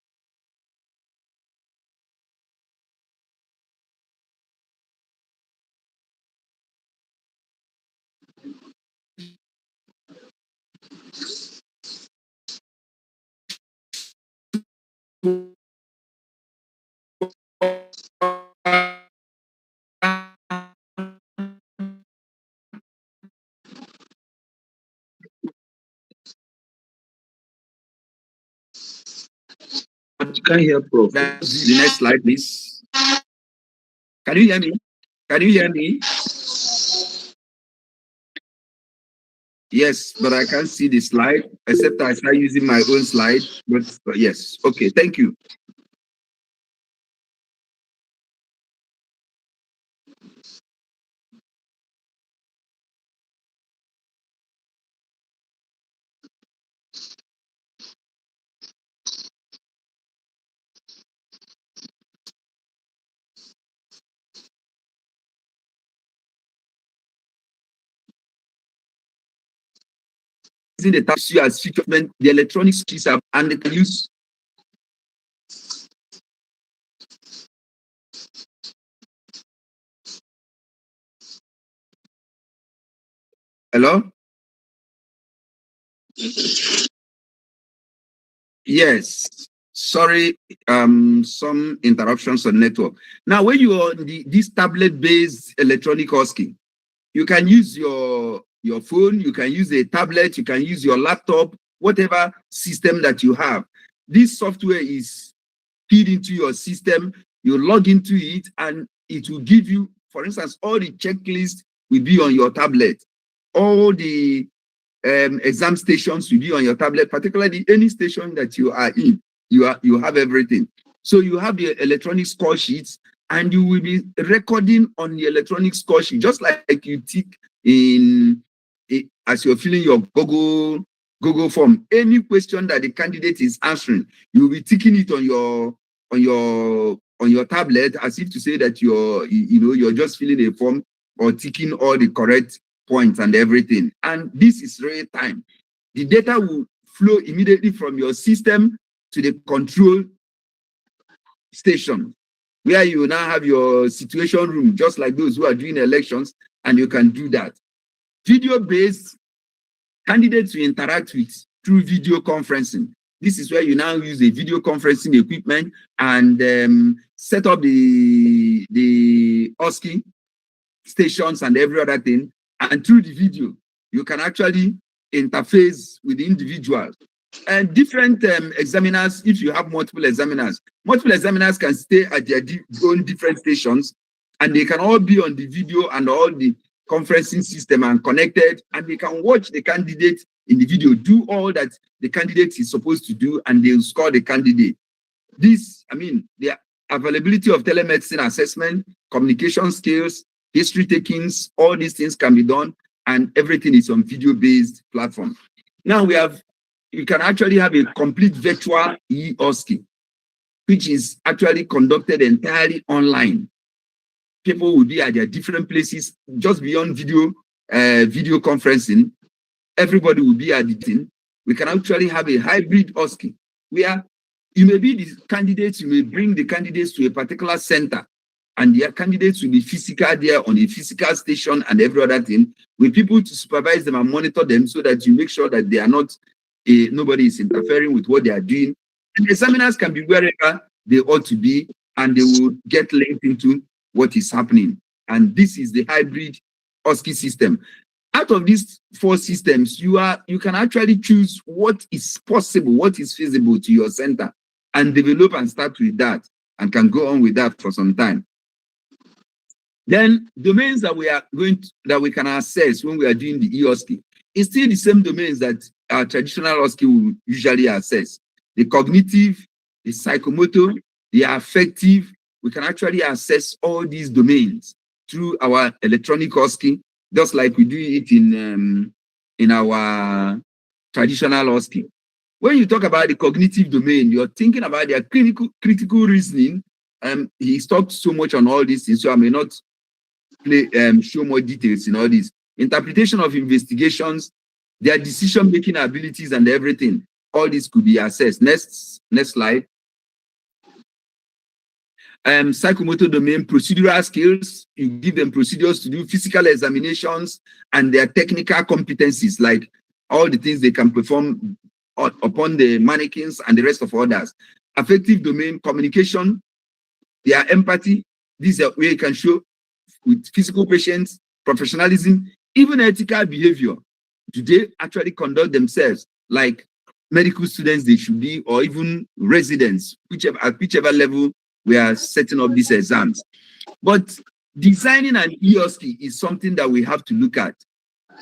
You can't hear Prof. The next slide, please. Can you hear me? Can you hear me? Yes, but I can't see the slide, except I start using my own slide. But yes, okay, thank you. The tax you as treatment, the electronic skills are, and they can use. Hello? Yes. Sorry, some interruptions on network. Now, when you are on this tablet-based electronic OSCE, you can use your phone, you can use a tablet, you can use your laptop, whatever system that you have. This software is feed into your system, you log into it, and it will give you, for instance, all the checklists will be on your tablet. All the exam stations will be on your tablet, particularly any station that you are in, you have everything. So you have the electronic score sheets, and you will be recording on the electronic score sheet, just like you tick in as you're filling your Google form. Any question that the candidate is answering, you will be ticking it on your tablet, as if to say that you're just filling a form or ticking all the correct points and everything. And this is real time. The data will flow immediately from your system to the control station, where you now have your situation room, just like those who are doing elections, and you can do that. Video-based, candidates will interact with through video conferencing. This is where you now use a video conferencing equipment and set up the OSCE stations and every other thing. And through the video, you can actually interface with the individuals. And different examiners, if you have multiple examiners can stay at their own different stations, and they can all be on the video and all the conferencing system and connected, and they can watch the candidate in the video do all that the candidate is supposed to do, and they'll score the candidate. This, I mean, the availability of telemedicine assessment, communication skills, history takings, all these things can be done, and everything is on video-based platform. Now you can actually have a complete virtual OSCE, which is actually conducted entirely online. People will be at their different places, just beyond video conferencing. Everybody will be at the thing. We can actually have a hybrid OSCE, where You may be the candidates, you may bring the candidates to a particular center, and their candidates will be physical there on a physical station and every other thing, with people to supervise them and monitor them so that you make sure that they are not, nobody is interfering with what they are doing. And the examiners can be wherever they ought to be, and they will get linked into what is happening. And this is the hybrid OSCE system. Out of these 4 systems, you can actually choose what is possible, what is feasible to your center, and develop and start with that, and can go on with that for some time. Then domains that we can access when we are doing the e-OSCE is still the same domains that our traditional OSCE will usually access. The cognitive, the psychomotor, the affective. We can actually access all these domains through our electronic OSCE, just like we do it in our traditional OSCE. When you talk about the cognitive domain, you're thinking about their critical reasoning. He's talked so much on all these things, so I may not show more details in all this. Interpretation of investigations, their decision-making abilities and everything. All this could be assessed. Next slide. Psychomotor domain, procedural skills. You give them procedures to do physical examinations and their technical competencies, like all the things they can perform upon the mannequins and the rest of others. Affective domain, communication, their empathy. This is where you can show with physical patients, professionalism, even ethical behavior. Do they actually conduct themselves like medical students they should be, or even residents, at whichever level we are setting up these exams? But designing an e-OSCE is something that we have to look at.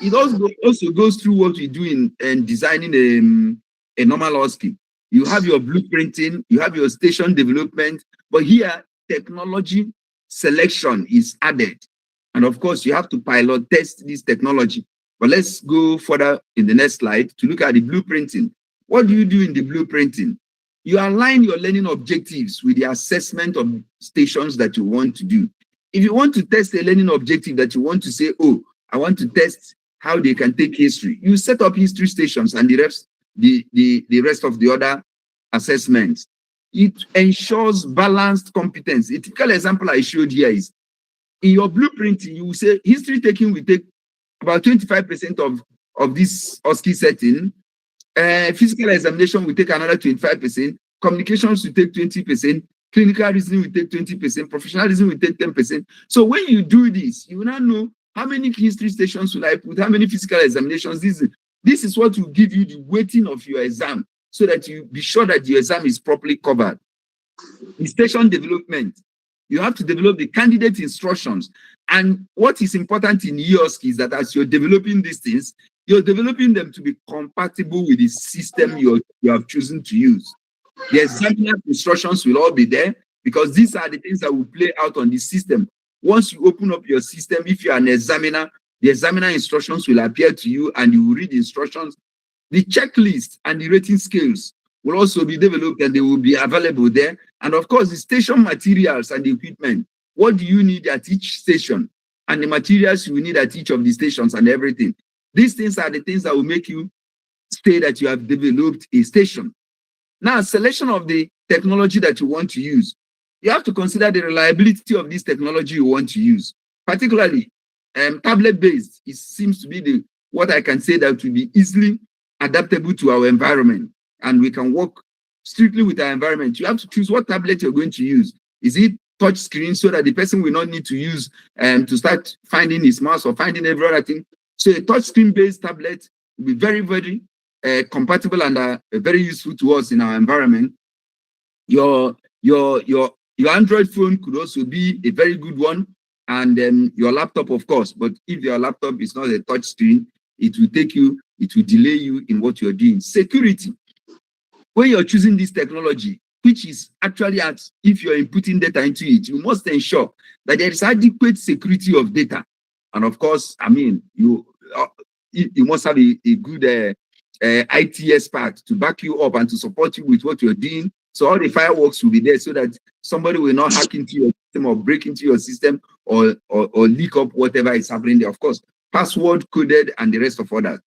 It also goes through what we do in designing a normal OSCE. You have your blueprinting, you have your station development, but here technology selection is added. And of course, you have to pilot test this technology. But let's go further in the next slide to look at the blueprinting. What do you do in the blueprinting? You align your learning objectives with the assessment of stations that you want to do. If you want to test a learning objective that you want to say, oh, I want to test how they can take history, you set up history stations and the rest of the other assessments. It ensures balanced competence. A typical example I showed here is, in your blueprinting, you will say history taking will take about 25% of this OSCE setting. Physical examination will take another 25%. Communications will take 20%. Clinical reasoning will take 20%. Professionalism will take 10%. So when you do this, you will now know how many history stations will I put, how many physical examinations. This is what will give you the weighting of your exam, so that you be sure that your exam is properly covered. The station development, you have to develop the candidate instructions. And what is important in e-OSCE is that as you're developing these things, you're developing them to be compatible with the system you have chosen to use. The examiner instructions will all be there, because these are the things that will play out on the system. Once you open up your system, if you're an examiner, the examiner instructions will appear to you and you will read the instructions. The checklist and the rating scales will also be developed and they will be available there. And of course, the station materials and the equipment. What do you need at each station? And the materials you need at each of the stations and everything. These things are the things that will make you say that you have developed a station. Now, selection of the technology that you want to use. You have to consider the reliability of this technology you want to use. Particularly, tablet-based, it seems to be what I can say that will be easily adaptable to our environment, and we can work strictly with our environment. You have to choose what tablet you're going to use. Is it touch screen, so that the person will not need to use to start finding his mouse or finding every other thing? So a touch screen based tablet will be very, very compatible and very useful to us in our environment. Your Android phone could also be a very good one, and your laptop, of course. But if your laptop is not a touch screen, it will delay you in what you're doing. Security. When you're choosing this technology, which is actually if you're inputting data into it, you must ensure that there is adequate security of data. And of course, I mean, you must have a good IT expert to back you up and to support you with what you're doing. So all the fireworks will be there, so that somebody will not hack into your system or break into your system or leak up whatever is happening there. Of course, password coded and the rest of others.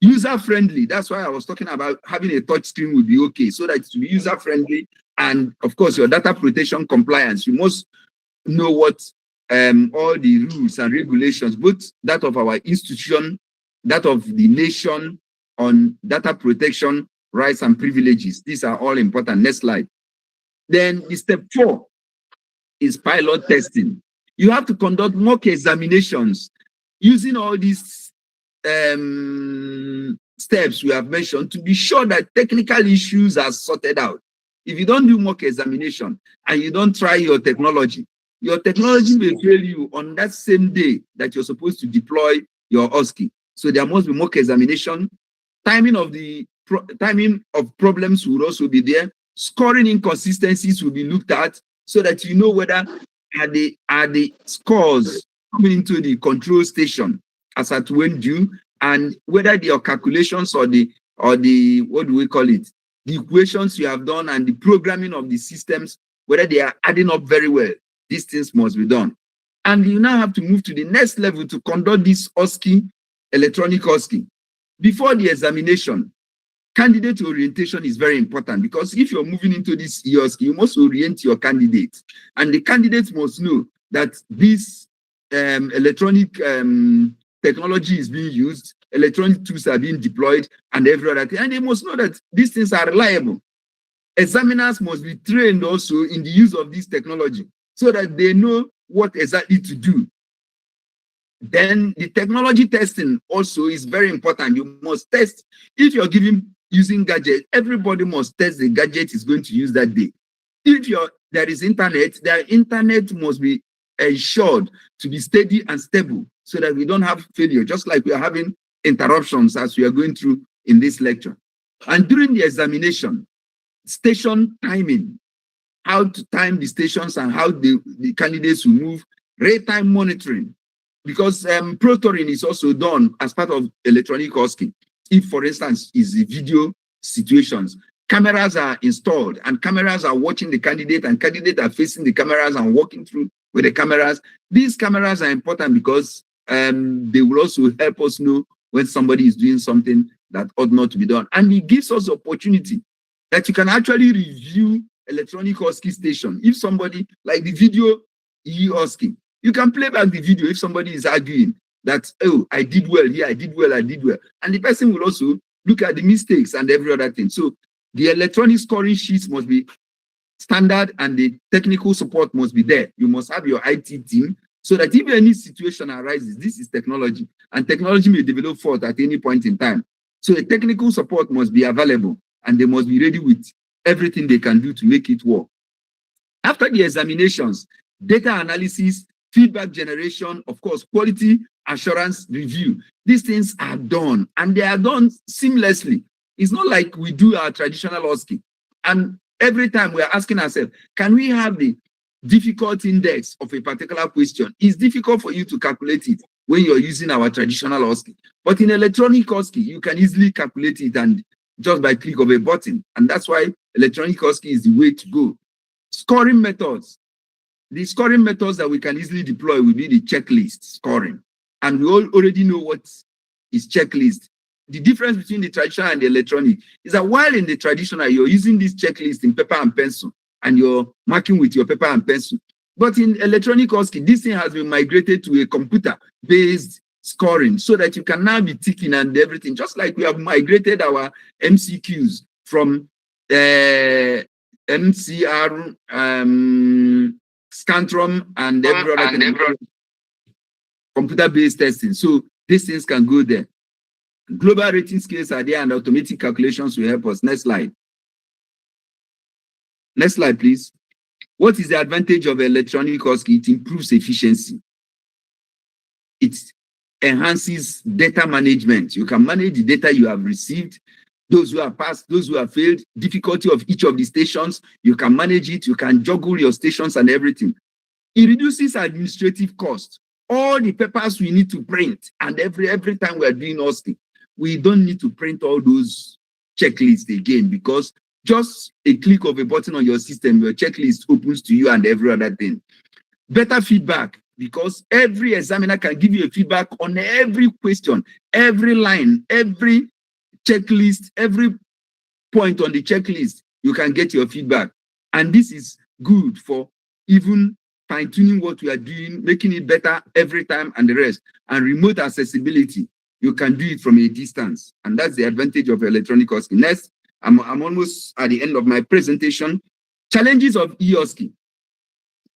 User-friendly. That's why I was talking about having a touch screen would be okay, so that it will be user-friendly. And of course, your data protection compliance. You must know what all the rules and regulations, both that of our institution, that of the nation on data protection, rights and privileges. These are all important. Next slide. Then the step 4 is pilot testing. You have to conduct mock examinations using all these steps we have mentioned to be sure that technical issues are sorted out. If you don't do mock examination and you don't try your technology may fail you on that same day that you're supposed to deploy your OSCE. So there must be mock examination. Timing of problems will also be there. Scoring inconsistencies will be looked at so that you know whether are the scores coming into the control station as at when due, and whether your calculations or the what do we call it, the equations you have done and the programming of the systems, whether they are adding up very well. These things must be done. And you now have to move to the next level to conduct this OSCE, electronic OSCE. Before the examination, candidate orientation is very important, because if you're moving into this OSCE, you must orient your candidates. And the candidates must know that this electronic technology is being used, electronic tools are being deployed, and every other thing. And they must know that these things are reliable. Examiners must be trained also in the use of this technology so that they know what exactly to do. Then the technology testing also is very important. You must test. If you're using gadget, everybody must test the gadget is going to use that day. If there is internet, the internet must be ensured to be steady and stable so that we don't have failure, just like we are having interruptions as we are going through in this lecture. And during the examination, station timing, how to time the stations and how the candidates will move, real-time monitoring, because protoring is also done as part of electronic OSCE. If, for instance, is the video situations, cameras are installed and cameras are watching the candidate and candidates are facing the cameras and walking through with the cameras. These cameras are important because they will also help us know when somebody is doing something that ought not to be done. And it gives us opportunity that you can actually review electronic OSCE station. If somebody, like the video OSCE, you can play back the video if somebody is arguing that, oh, I did well here, I did well, I did well. And the person will also look at the mistakes and every other thing. So the electronic scoring sheets must be standard and the technical support must be there. You must have your IT team so that if any situation arises, this is technology, and technology may develop fault at any point in time. So the technical support must be available and they must be ready with everything they can do to make it work. After the examinations, data analysis, feedback generation, of course, quality assurance review. These things are done and they are done seamlessly. It's not like we do our traditional OSCE. And every time we are asking ourselves, can we have the difficult index of a particular question? It's difficult for you to calculate it when you're using our traditional OSCE. But in electronic OSCE, you can easily calculate it and just by click of a button. And that's why electronic OSCE is the way to go. Scoring methods. The scoring methods that we can easily deploy will be the checklist scoring. And we all already know what is checklist. The difference between the traditional and the electronic is that while in the traditional, you're using this checklist in paper and pencil, and you're marking with your paper and pencil. But in electronic OSCE, this thing has been migrated to a computer-based scoring so that you can now be ticking and everything, just like we have migrated our MCQs from MCR, Scantron, and every other computer-based testing. So these things can go there. Global rating scales are there and automatic calculations will help us. Next slide. Next slide, please. What is the advantage of electronic OSCE? It improves efficiency. It enhances data management. You can manage the data you have received, those who have passed, those who have failed, difficulty of each of the stations. You can manage it. You can juggle your stations and everything. It reduces administrative cost. All the papers we need to print, and every time we are doing OSCE, we don't need to print all those checklists again, because just a click of a button on your system, your checklist opens to you and every other thing. Better feedback, because every examiner can give you a feedback on every question, every line, every checklist, every point on the checklist, you can get your feedback. And this is good for even fine-tuning what we are doing, making it better every time and the rest. And remote accessibility, you can do it from a distance. And that's the advantage of electronic OSCE. Next, I'm almost at the end of my presentation. Challenges of e-OSCE.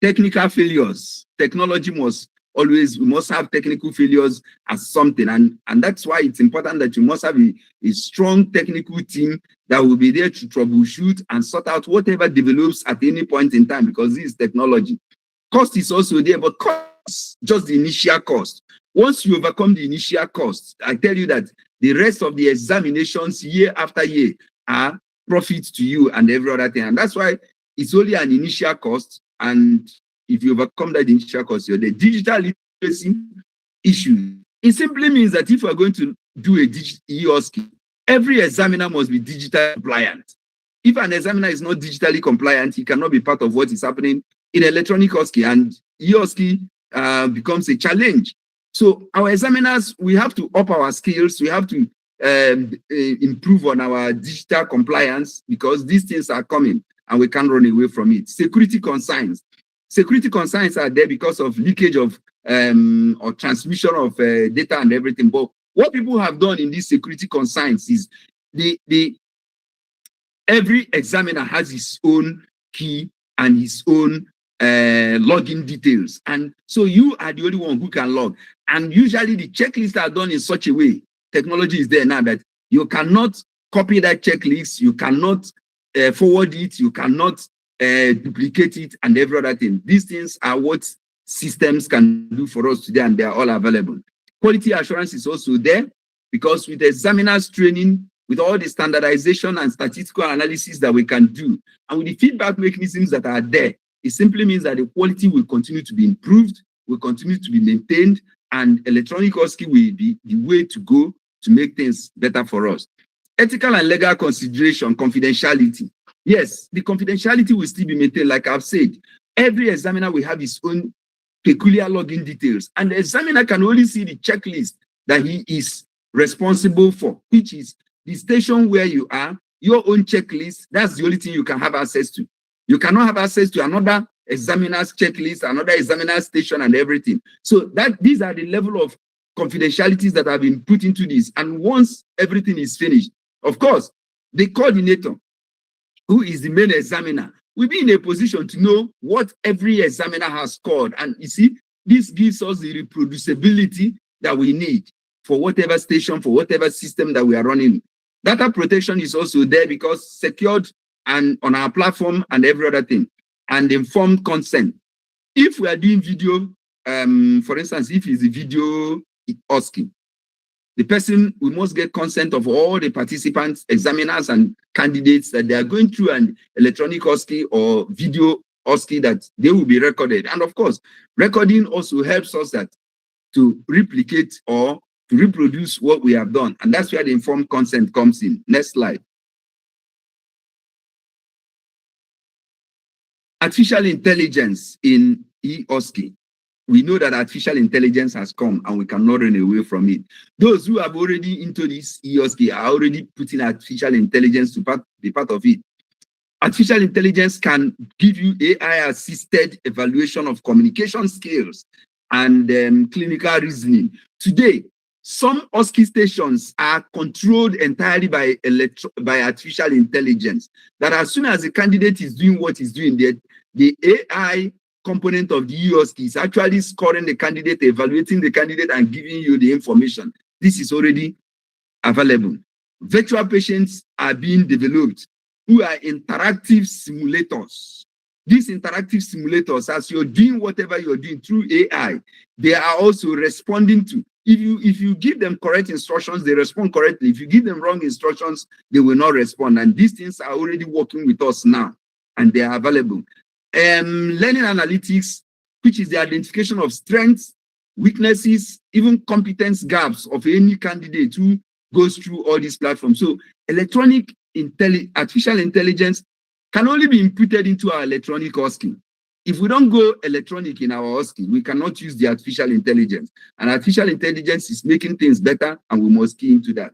Technical failures. Technology we must have technical failures as something. And that's why it's important that you must have a strong technical team that will be there to troubleshoot and sort out whatever develops at any point in time, because this is technology. Cost is also there, but cost, just the initial cost. Once you overcome the initial cost, I tell you that the rest of the examinations year after year are profits to you and every other thing. And that's why it's only an initial cost. And if you overcome that initial cost, the digital literacy issue, it simply means that if we're going to do a e-OSCE, every examiner must be digitally compliant. If an examiner is not digitally compliant, he cannot be part of what is happening in electronic OSCE, and e-OSCE becomes a challenge. So our examiners, we have to up our skills. We have to improve on our digital compliance, because these things are coming and we can't run away from it. Security concerns. Security concerns are there because of leakage of or transmission of data and everything. But what people have done in these security concerns is every examiner has his own key and his own login details. And so you are the only one who can log. And usually the checklists are done in such a way, technology is there now, that you cannot copy that checklist, you cannot forward it, you cannot duplicate it, and every other thing. These things are what systems can do for us today, and they are all available. Quality assurance is also there, because with examiners training, with all the standardization and statistical analysis that we can do, and with the feedback mechanisms that are there, it simply means that the quality will continue to be improved, will continue to be maintained, and electronic OSCE will be the way to go to make things better for us. Ethical and legal consideration, confidentiality. Yes, the confidentiality will still be maintained. Like I've said, every examiner will have his own peculiar login details, and the examiner can only see the checklist that he is responsible for, which is the station where you are, your own checklist. That's the only thing you can have access to. You cannot have access to another examiner's checklist, another examiner's station, and everything. So these are the level of confidentialities that have been put into this. And once everything is finished, of course, the coordinator, who is the main examiner, will be in a position to know what every examiner has scored. And you see, this gives us the reproducibility that we need for whatever station, for whatever system that we are running. Data protection is also there, because secured and on our platform and every other thing, and informed consent. If we are doing video, for instance, if it's a video OSCE, the person, we must get consent of all the participants, examiners, and candidates that they are going through an electronic OSCE or video OSCE, that they will be recorded. And of course, recording also helps us to replicate or to reproduce what we have done. And that's where the informed consent comes in. Next slide. Artificial intelligence in e-OSCE. We know that artificial intelligence has come and we cannot run away from it. Those who have already into this e-OSCE are already putting artificial intelligence to be part of it. Artificial intelligence can give you AI-assisted evaluation of communication skills and clinical reasoning. Today, some OSCE stations are controlled entirely by artificial intelligence. That as soon as the candidate is doing what he's doing, the AI component of the e-OSCE is actually scoring the candidate, evaluating the candidate, and giving you the information. This is already available. Virtual patients are being developed, who are interactive simulators. These interactive simulators, as you're doing whatever you're doing through AI, they are also responding to. If you give them correct instructions, they respond correctly. If you give them wrong instructions, they will not respond. And these things are already working with us now, and they are available. Learning analytics, which is the identification of strengths, weaknesses, even competence gaps of any candidate who goes through all these platforms. So artificial intelligence can only be inputted into our electronic OSCE. If we don't go electronic in our OSCE, we cannot use the artificial intelligence. And artificial intelligence is making things better, and we must key into that.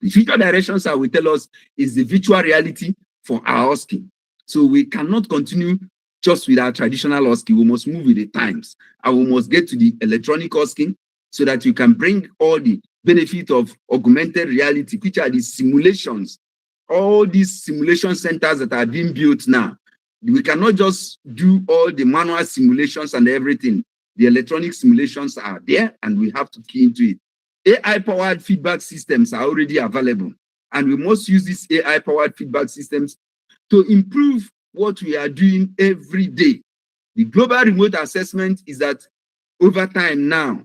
The future directions I will tell us is the virtual reality for our OSCE. So we cannot continue just with our traditional OSCE. We must move with the times, and we must get to the electronic OSCE so that you can bring all the benefit of augmented reality, which are the simulations, all these simulation centers that are being built now. We cannot just do all the manual simulations and everything. The electronic simulations are there, and we have to key into it. AI-powered feedback systems are already available, and we must use these AI-powered feedback systems to improve what we are doing every day. The global remote assessment is that over time now,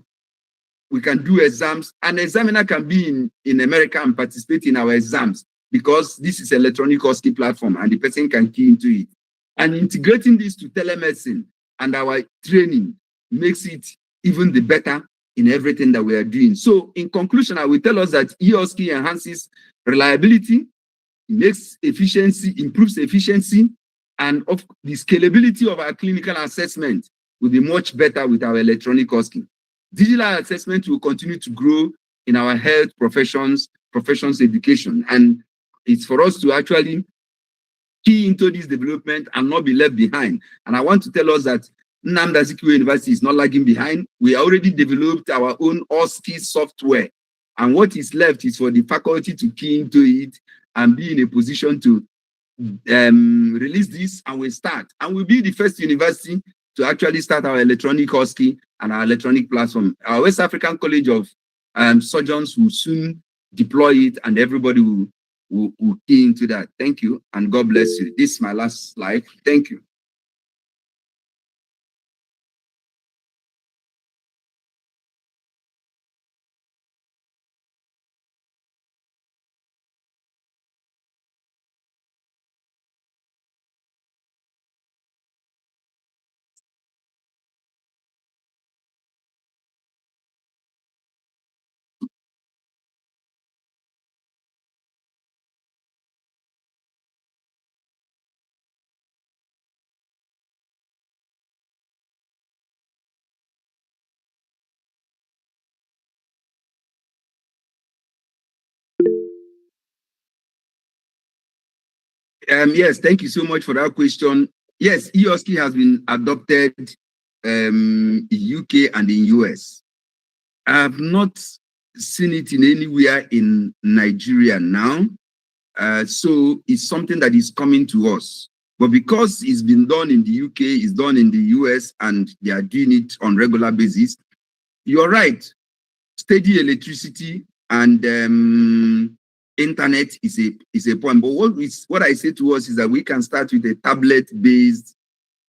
we can do exams. An examiner can be in America and participate in our exams because this is electronic OSCE platform and the person can key into it. And integrating this to telemedicine and our training makes it even the better in everything that we are doing. So in conclusion, I will tell us that eOSCE enhances reliability, makes efficiency, improves efficiency, and of the scalability of our clinical assessment will be much better with our electronic OSCE. Digital assessment will continue to grow in our health professions education. And it's for us to actually key into this development and not be left behind. And I want to tell us that Nnamdi Azikiwe University is not lagging behind. We already developed our own OSCE software. And what is left is for the faculty to key into it and be in a position to release this, and we'll start. And we'll be the first university to actually start our electronic OSCE and our electronic platform. Our West African College of Surgeons will soon deploy it, and everybody will key into that. Thank you, and God bless you. This is my last slide. Thank you. Yes, thank you so much for that question. Yes, eOSCE has been adopted in UK and in US. I have not seen it in anywhere in Nigeria now. So it's something that is coming to us. But because it's been done in the UK, it's done in the US, and they are doing it on regular basis, you're right. Steady electricity and internet is a point. But what I say to us is that we can start with a tablet-based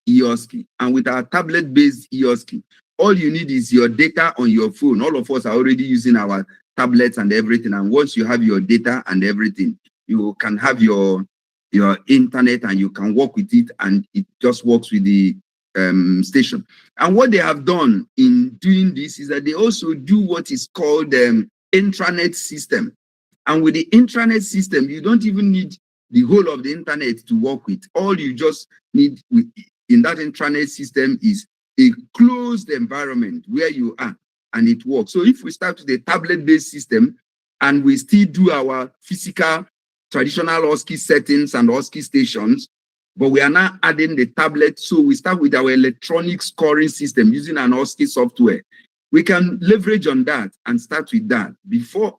eOSCE. And with our tablet-based eOSCE, all you need is your data on your phone. All of us are already using our tablets and everything. And once you have your data and everything, you can have your internet and you can work with it, and it just works with the station. And what they have done in doing this is that they also do what is called intranet system. And with the intranet system, you don't even need the whole of the internet to work with. All you just need in that intranet system is a closed environment where you are, and it works. So if we start with a tablet-based system and we still do our physical traditional OSCE settings and OSCE stations, but we are now adding the tablet. So we start with our electronic scoring system using an OSCE software. We can leverage on that and start with that before,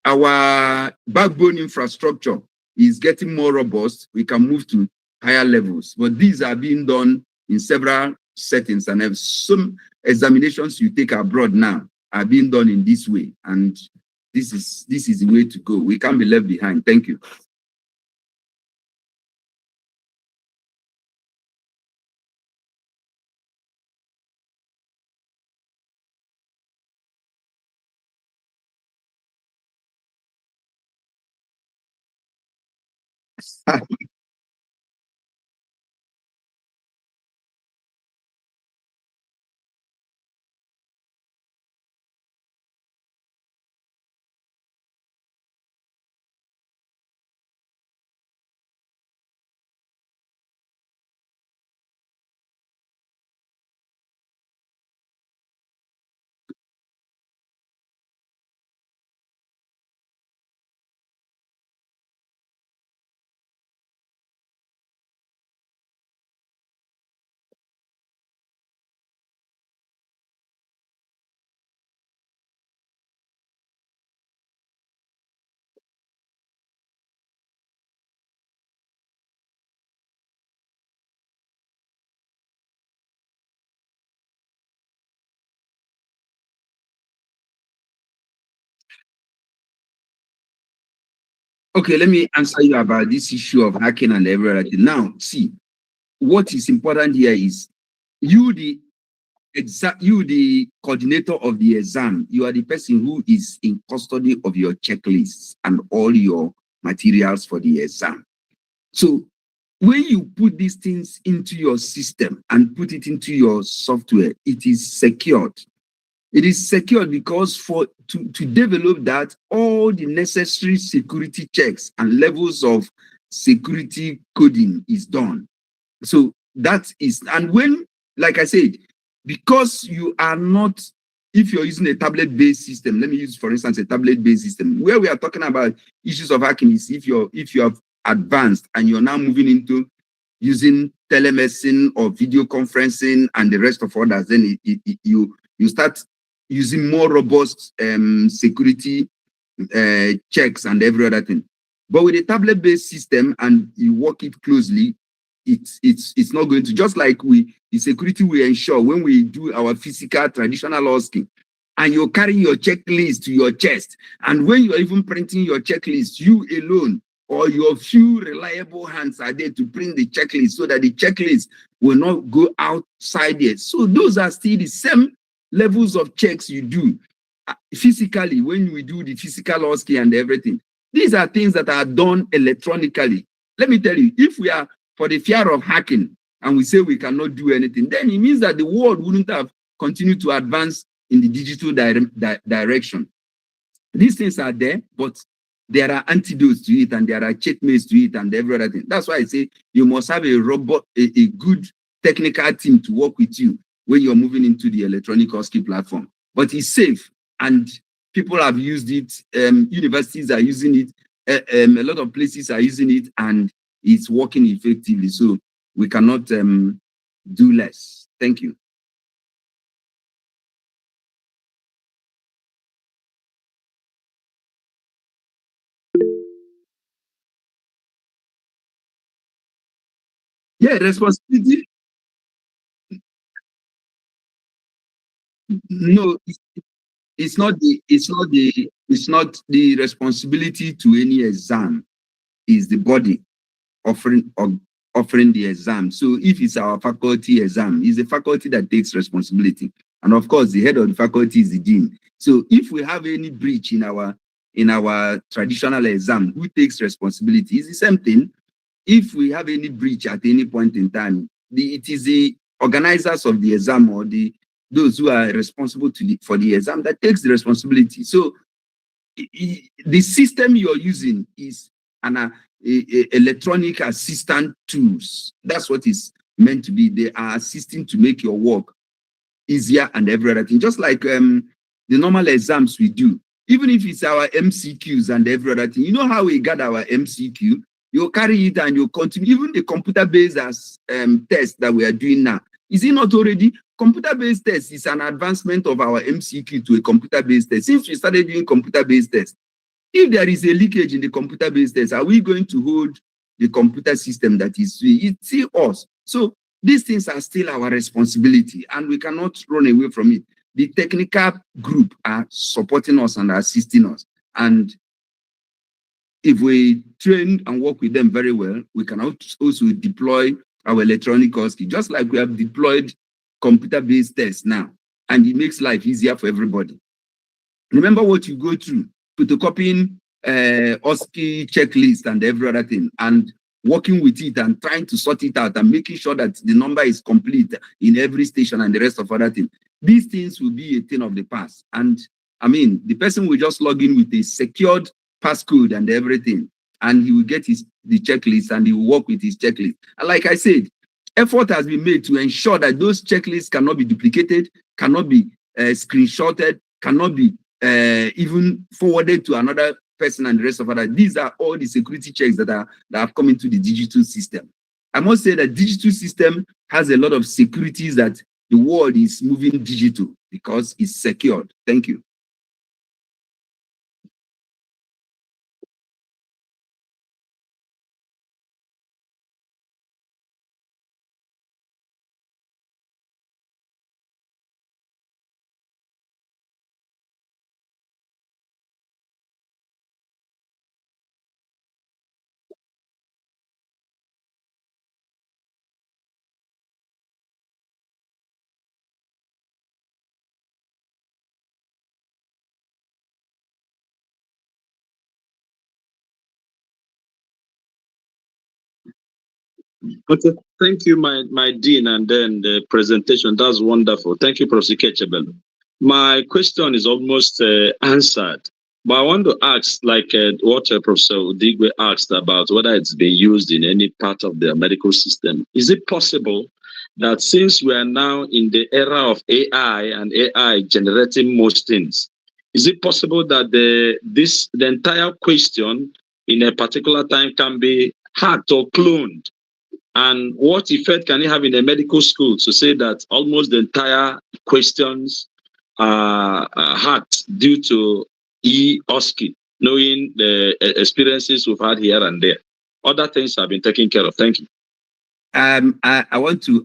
our backbone infrastructure is getting more robust, we can move to higher levels. But these are being done in several settings, and some examinations you take abroad now are being done in this way. And this is the way to go. We can't be left behind. Thank you. Okay, let me answer you about this issue of hacking and everything. Now, see, what is important here is you, the coordinator of the exam, you are the person who is in custody of your checklists and all your materials for the exam. So when you put these things into your system and put it into your software, it is secured. It is secured because to develop that, all the necessary security checks and levels of security coding is done. So that is, and when, like I said, because you are not, if you're using a tablet-based system, let me use, for instance, a tablet-based system, where we are talking about issues of hacking is if you have advanced and you're now moving into using telemedicine or video conferencing and the rest of others, then you start using more robust security checks and every other thing. But with a tablet-based system and you work it closely, it's not going to, just like the security we ensure when we do our physical traditional asking, and you're carrying your checklist to your chest, and when you're even printing your checklist, you alone or your few reliable hands are there to print the checklist so that the checklist will not go outside it. So those are still the same levels of checks you do physically when we do the physical OSCE and everything. These are things that are done electronically. Let me tell you, if we are for the fear of hacking and we say we cannot do anything, then it means that the world wouldn't have continued to advance in the digital direction. These things are there, but there are antidotes to it and there are checkmates to it and every other thing. That's why I say you must have a good technical team to work with you when you're moving into the electronic OSCE platform. But it's safe and people have used it. Universities are using it. A lot of places are using it and it's working effectively. So we cannot do less. Thank you. Yeah, responsibility. No, it's not the responsibility to any exam. Is the body offering the exam. So if it's our faculty exam, it's the faculty that takes responsibility. And of course, the head of the faculty is the dean. So if we have any breach in our traditional exam, who takes responsibility? It's the same thing. If we have any breach at any point in time, it is the organizers of the exam or those who are responsible for the exam that takes the responsibility. So the system you're using is an electronic assistant tools. That's what it's meant to be. They are assisting to make your work easier and every other thing. Just like the normal exams we do, even if it's our MCQs and every other thing. You know how we got our MCQ? You carry it and you continue. Even the computer-based test that we are doing now, is it not already? Computer-based test is an advancement of our MCQ to a computer-based test. Since we started doing computer-based tests, if there is a leakage in the computer-based test, are we going to hold the computer system that is it's us? So these things are still our responsibility and we cannot run away from it. The technical group are supporting us and assisting us. And if we train and work with them very well, we can also deploy our electronic OSCE, just like we have deployed computer-based tests now. And it makes life easier for everybody. Remember what you go through, photocopying OSCE checklist and every other thing, and working with it and trying to sort it out and making sure that the number is complete in every station and the rest of other things. These things will be a thing of the past. And I mean, the person will just log in with a secured passcode and everything, and he will get the checklist and he will work with his checklist. And like I said, effort has been made to ensure that those checklists cannot be duplicated, cannot be screenshotted, cannot be even forwarded to another person and the rest of other. These are all the security checks that have come into the digital system. I must say that digital system has a lot of securities that the world is moving digital because it's secured. Thank you. Okay, thank you, my dean, and then the presentation. That's wonderful. Thank you, Professor Ketchebel. My question is almost answered, but I want to ask, like what Professor Udigwe asked about whether it's been used in any part of the medical system. Is it possible that since we are now in the era of AI and AI generating most things, is it possible that the entire question in a particular time can be hacked or cloned? And what effect can it have in a medical school to say that almost the entire questions are hacked due to e-OSCE, knowing the experiences we've had here and there? Other things have been taken care of. Thank you. I want to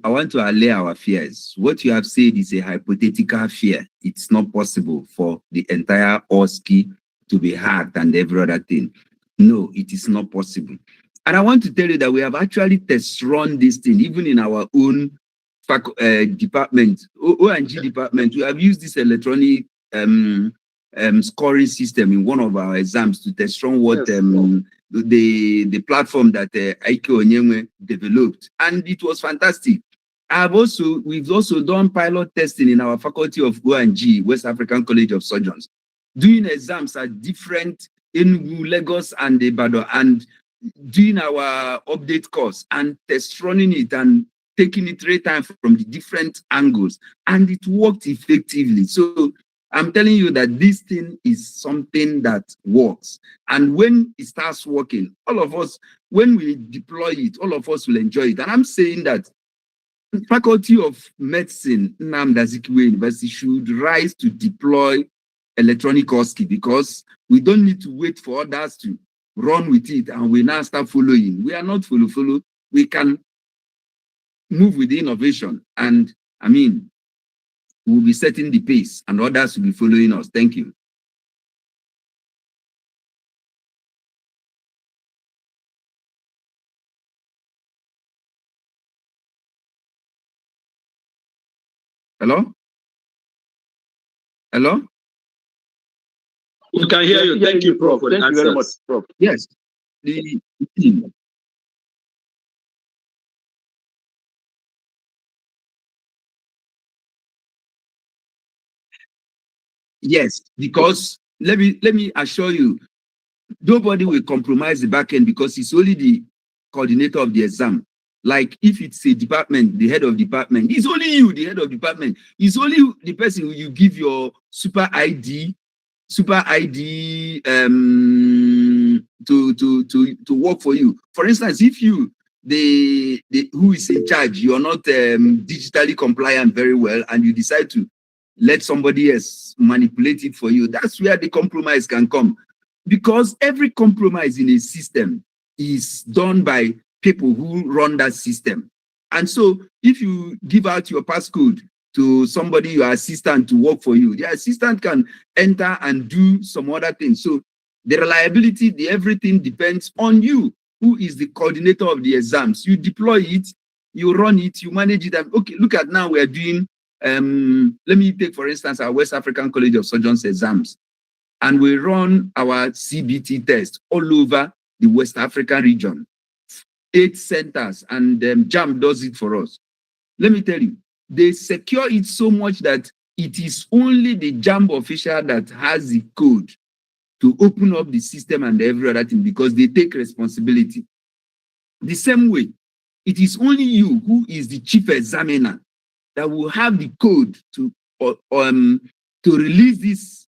allay our fears. What you have said is a hypothetical fear. It's not possible for the entire OSCE to be hacked and every other thing. No, it is not possible. And I want to tell you that we have actually test run this thing, even in our own department, O&G department. We have used this electronic scoring system in one of our exams to test run what the platform that Ike Onyenwe developed, and it was fantastic. We've also done pilot testing in our faculty of O&G, West African College of Surgeons, doing exams at different in Lagos and Ibadan, and doing our update course and test running it and taking it 3 times from the different angles, and it worked effectively. So I'm telling you that this thing is something that works. And when it starts working, all of us, when we deploy it, all of us will enjoy it. And I'm saying that the Faculty of Medicine, Nnamdi Azikiwe University, should rise to deploy electronic OSCE, because we don't need to wait for others to run with it and we now start following. We are not follow. We can move with the innovation. And I mean, we'll be setting the pace and others will be following us. Thank you. Hello? Hello? We can hear you. Thank you, Prof. Thank you very much, Prof. Yes. Yes, because let me assure you, nobody will compromise the back end because it's only the coordinator of the exam. Like if it's a department, the head of department, it's only you, the head of department. It's only the person who you give your super ID to work for you. For instance, if you the who is in charge, you're not digitally compliant very well, and you decide to let somebody else manipulate it for you, that's where the compromise can come. Because every compromise in a system is done by people who run that system. And so if you give out your passcode to somebody, your assistant, to work for you, the assistant can enter and do some other things. So the reliability, the everything depends on you, who is the coordinator of the exams. You deploy it, you run it, you manage it. And okay, look at now we're doing, let me take, for instance, our West African College of Surgeons exams. And we run our CBT test all over the West African region, 8 centers, and JAM does it for us. Let me tell you, they secure it so much that it is only the JAM official that has the code to open up the system and every other thing, because they take responsibility. The same way, it is only you who is the chief examiner that will have the code to release this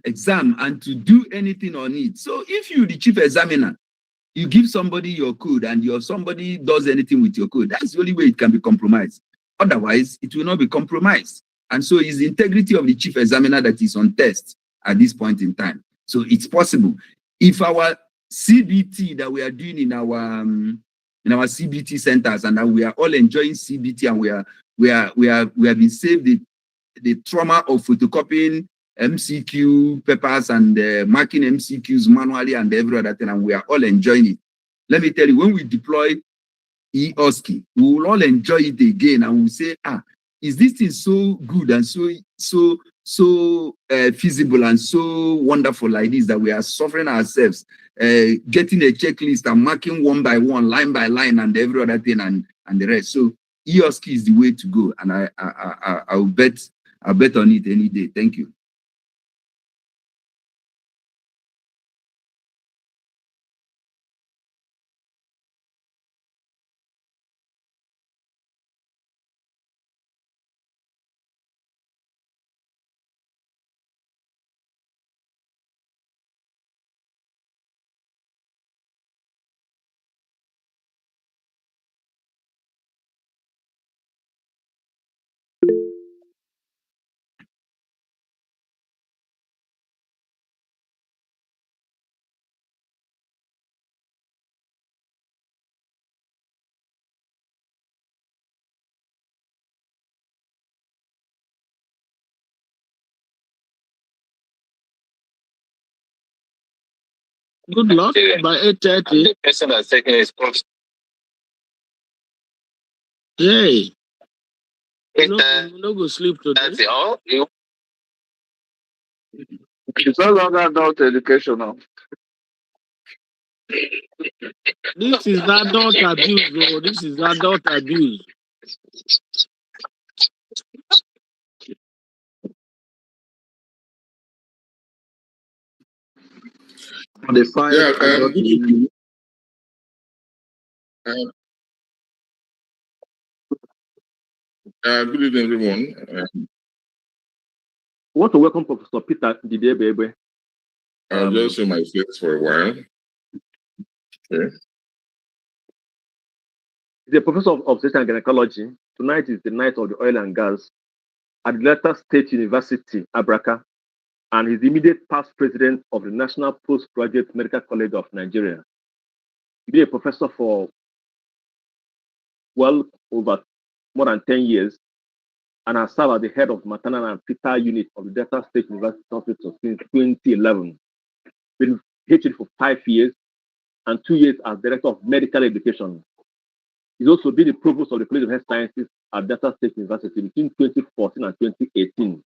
exam and to do anything on it. So if you, the chief examiner, you give somebody your code and somebody does anything with your code, that's the only way it can be compromised. Otherwise, it will not be compromised. And so it's the integrity of the chief examiner that is on test at this point in time. So it's possible. If our CBT that we are doing in our CBT centers, and we are all enjoying CBT, and we have been saved the trauma of photocopying MCQ papers and marking MCQs manually and every other thing, and we are all enjoying it. Let me tell you, when we deploy e-OSCE, we will all enjoy it again, and we'll say, is this thing so good and so so feasible and so wonderful like this that we are suffering ourselves, getting a checklist and marking one by one, line by line, and every other thing and the rest. So EOSCI is the way to go, and I'll bet on it any day. Thank you. Good luck by 8:30. The person that's taking his course. Hey. You no go sleep today. That's it all. It's no longer adult education now. This is adult abuse, bro. This is adult abuse. The five. Good evening, everyone. I want to welcome Professor Peter Didebebe. I'll just see my face for a while. Okay. He's a professor of obstetrics and gynecology. Tonight is the night of the oil and gas at Delta State University, Abraka, and he's the immediate past president of the National Postgraduate Medical College of Nigeria. He's been a professor for well over more than 10 years and has served as the head of maternal and fetal unit of the Delta State University Hospital since 2011. Been PhD for 5 years and 2 years as director of medical education. He's also been the provost of the College of Health Sciences at Delta State University between 2014 and 2018.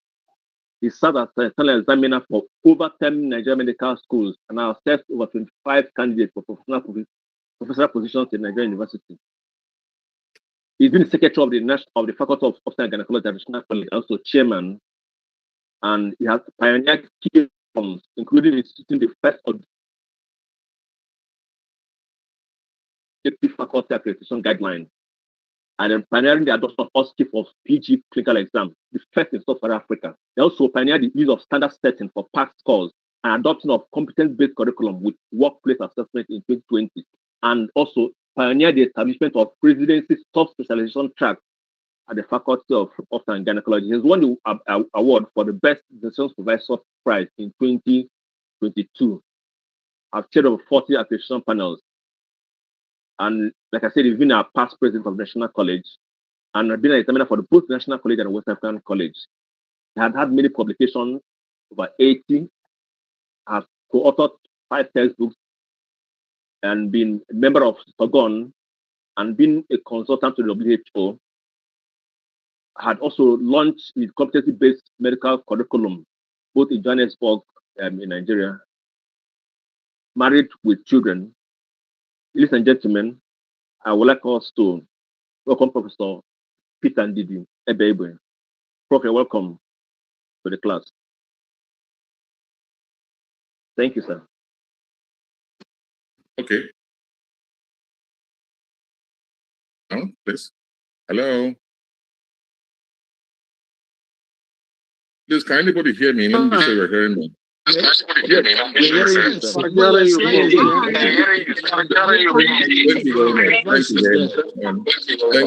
He served as an external examiner for over 10 Nigerian medical schools and has assessed over 25 candidates for professional positions in Nigerian university. He's been secretary of the Faculty of Obstetrics and Gynecology at the National College, also chairman, and he has pioneered key reforms, including instituting the first faculty accreditation guidelines, and then pioneering the adoption of OSCE for PG clinical exam, the first in South Africa. They also pioneered the use of standard setting for PACS scores and adoption of competence-based curriculum with workplace assessment in 2020, and also pioneered the establishment of residency sub-specialization tracks at the Faculty of Obstetrics and Gynecology. He's won the award for the Best Decision Supervisor Prize in 2022. I've chaired over 40 accreditation panels. And like I said, he's been a past president of the National College and has been an examiner for both National College and West African College. He had many publications, over 80, has co-authored 5 textbooks, and been a member of SOGON and been a consultant to the WHO. Had also launched his competency-based medical curriculum, both in Johannesburg and in Nigeria. Married with children. Ladies and gentlemen, I would like us to welcome Professor Peter Ndidi Ebebe. Prof, you're welcome to the class. Thank you, sir. Okay. No, please. Hello. Please, can anybody hear me? Let me just say you're hearing me. Thank you very much.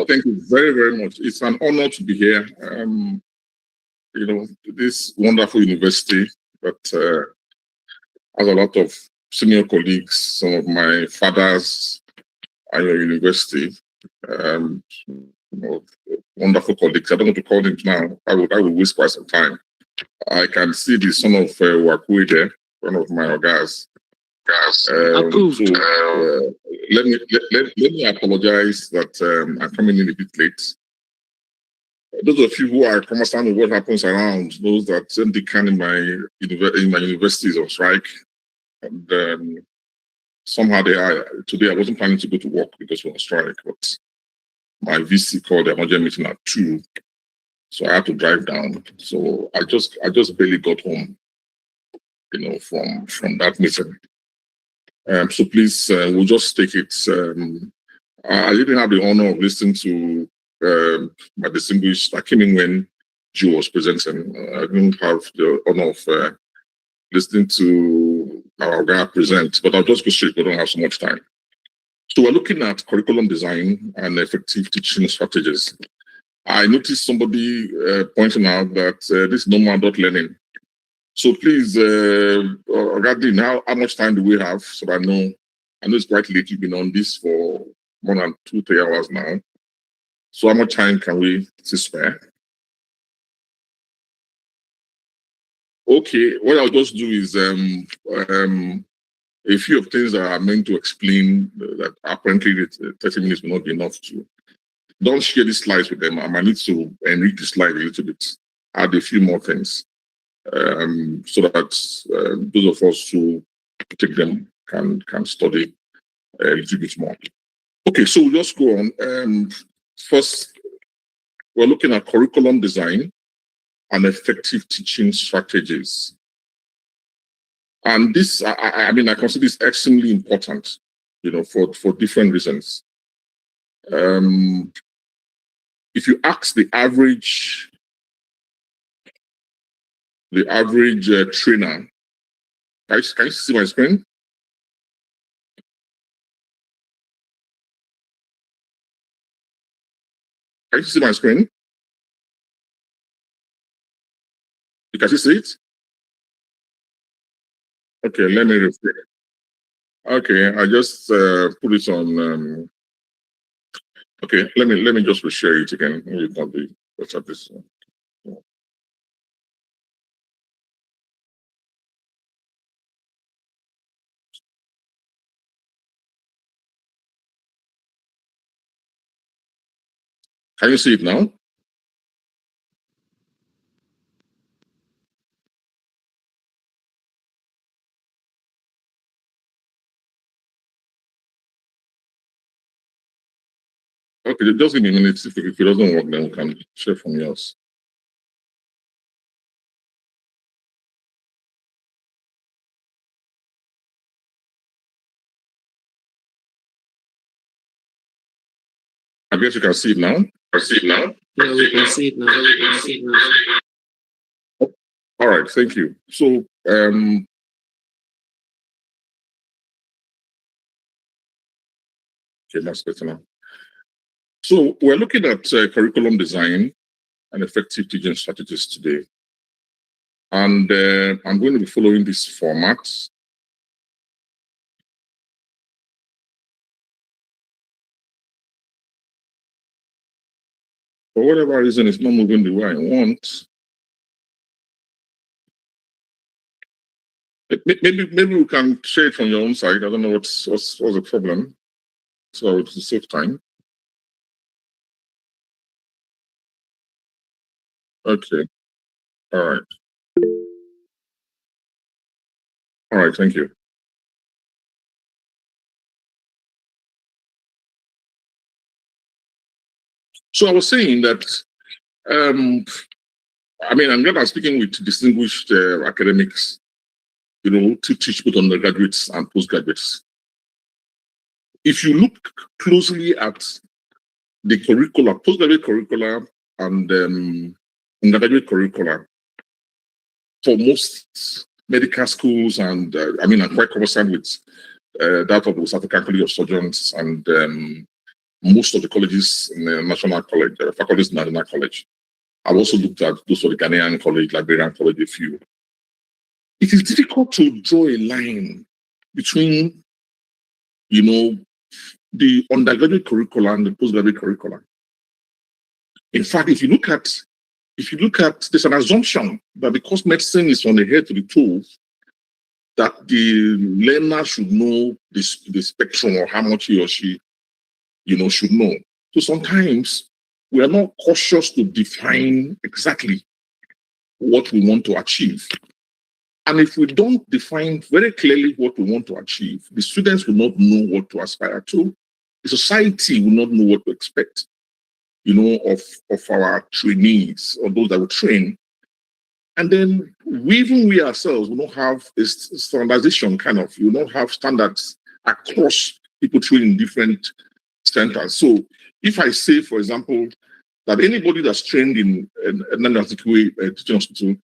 Thank you very, very much. It's an honor to be here. You know, this wonderful university that has a lot of senior colleagues, some of my fathers at your university. You know, wonderful colleagues. I don't want to call them now. I would waste quite some time. I can see the son of Wakui there, one of my guys. Approved. So, let me apologize that I'm coming in a bit late. those of you who are conversant with what happens around, those that same deccan in my universities on strike, and somehow today I wasn't planning to go to work because we're on strike, but my VC called the emergency meeting at 2, so I had to drive down. So I just barely got home, from that meeting. So please, we'll just take it. I didn't have the honor of listening to my distinguished. I came in when Joe was presenting. I didn't have the honor of listening to our guy present, but I'll just go straight. We don't have so much time. So we're looking at curriculum design and effective teaching strategies. I noticed somebody pointing out that this is normal.learning. So please, regarding how much time do we have? So I know it's quite late. You've been on this for more than 2-3 hours now. So how much time can we spare? Okay, what I'll just do is a few of things that are meant to explain that apparently 30 minutes will not be enough to. Don't share these slides with them. I might need to enrich the slide a little bit, add a few more things, so that those of us who take them can study a little bit more. Okay, so we'll just go on. First, we're looking at curriculum design and effective teaching strategies. And this, I consider this extremely important, for different reasons. If you ask the average trainer, can you see my screen? Can you see my screen? You can see it? Okay, let me refresh. Okay, I just put it on. Okay, let me just reshare it again. Maybe it not be better this one. Can you see it now? Okay, just give me a minute. If it doesn't work, then we can share from yours. I guess you can see it now. Yeah, we can see it now. All right, thank you. So, okay, that's better now. So we're looking at curriculum design and effective teaching strategies today. And I'm going to be following this format. For whatever reason, it's not moving the way I want. Maybe we can share it from your own side. I don't know what's the problem. So it's a safe time. Okay. All right. All right. Thank you. So I was saying that, I'm glad I'm speaking with distinguished academics, to teach both undergraduates and postgraduates. If you look closely at the curricula, postgraduate curricula and undergraduate curricula for most medical schools, and I'm quite conversant with that of the South African College of Surgeons and most of the colleges in the National College, faculties in the National College. I've also looked at those of the Ghanaian College, Liberian College, a few. It is difficult to draw a line between, the undergraduate curriculum and the postgraduate curriculum. In fact, if you look at, there's an assumption that because medicine is on the head to the toe, that the learner should know the spectrum or how much he or she, should know. So sometimes we are not cautious to define exactly what we want to achieve. And if we don't define very clearly what we want to achieve, the students will not know what to aspire to. The society will not know what to expect, of our trainees or those that will train. And then we ourselves will not have a standardization we will not have standards across people training in different centers. So if I say, for example, that anybody that's trained in a non-teaching hospital,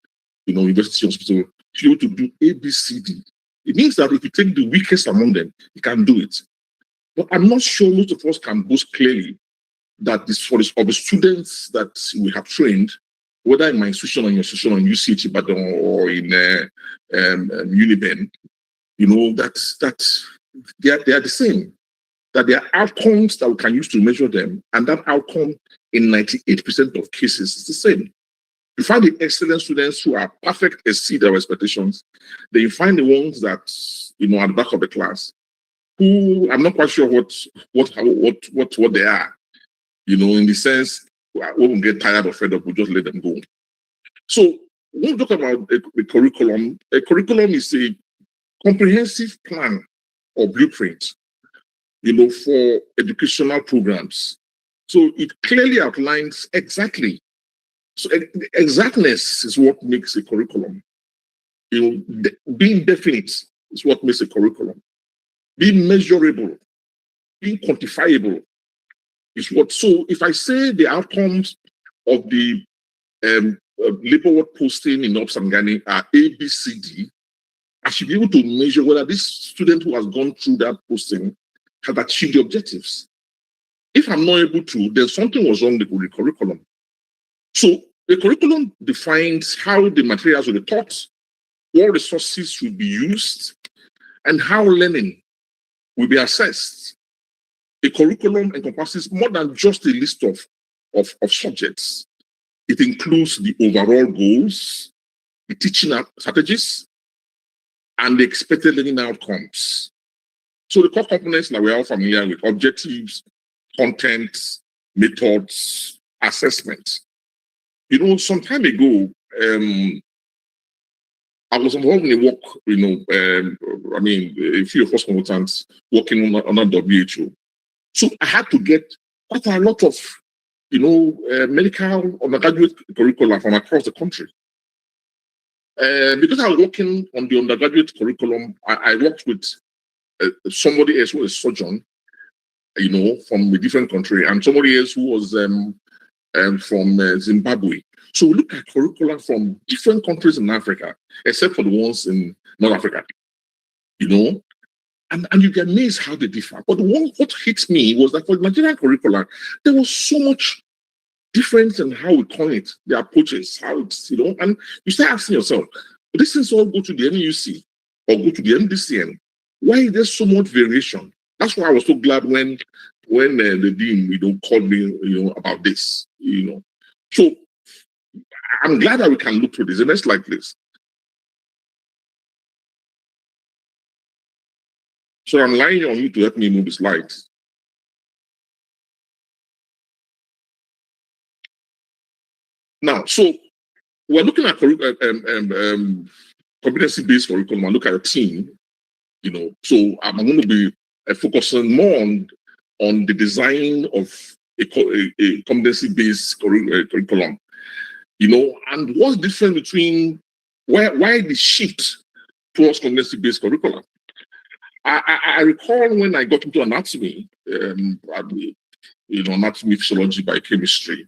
university hospital, should be able to do ABCD. It means that if you take the weakest among them, you can do it. But I'm not sure most of us can boast clearly that this for the students that we have trained, whether in my institution or in your institution, on UCH Ibadan or in Uniben, that they are the same. That there are outcomes that we can use to measure them, and that outcome in 98% of cases is the same. You find the excellent students who are perfect, exceed our expectations. Then you find the ones that at the back of the class, who I'm not quite sure what they are. In the sense, we won't get tired or fed up, we'll just let them go. So when we talk about a curriculum is a comprehensive plan or blueprint, for educational programs. So it clearly outlines exactly. So exactness is what makes a curriculum. Being definite is what makes a curriculum. Being measurable, being quantifiable is what. So if I say the outcomes of the labor work posting in Ops and Ghana are ABCD, I should be able to measure whether this student who has gone through that posting has achieved the objectives. If I'm not able to, then something was wrong with the curriculum. So the curriculum defines how the materials will be taught, what resources will be used, and how learning will be assessed. A curriculum encompasses more than just a list of subjects. It includes the overall goals, the teaching strategies, and the expected learning outcomes. So the core components that we're all familiar with: objectives, content, methods, assessment. Some time ago, I was involved in a work, a few of us consultants working on WHO. So I had to get quite a lot of, medical undergraduate curricula from across the country. Because I was working on the undergraduate curriculum, I worked with somebody else who was a surgeon, from a different country, and somebody else who was from Zimbabwe. So we look at curricula from different countries in Africa, except for the ones in North Africa, and you get amazed how they differ. But what hit me was that for the Nigerian curricula, there was so much difference in how we call it, the approaches, how it's, and you start asking yourself, this is all go to the NUC or go to the MDCN. Why is there so much variation? That's why I was so glad when the dean, called me, about this, So I'm glad that we can look through this. And let's like this. So I'm relying on you to help me move the slides. Now, so we're looking at competency-based curriculum. I look at a team, So I'm going to be focusing more on the design of a competency-based curriculum, and what's different between why the shift towards competency-based curriculum. I recall when I got into anatomy, anatomy, physiology, biochemistry.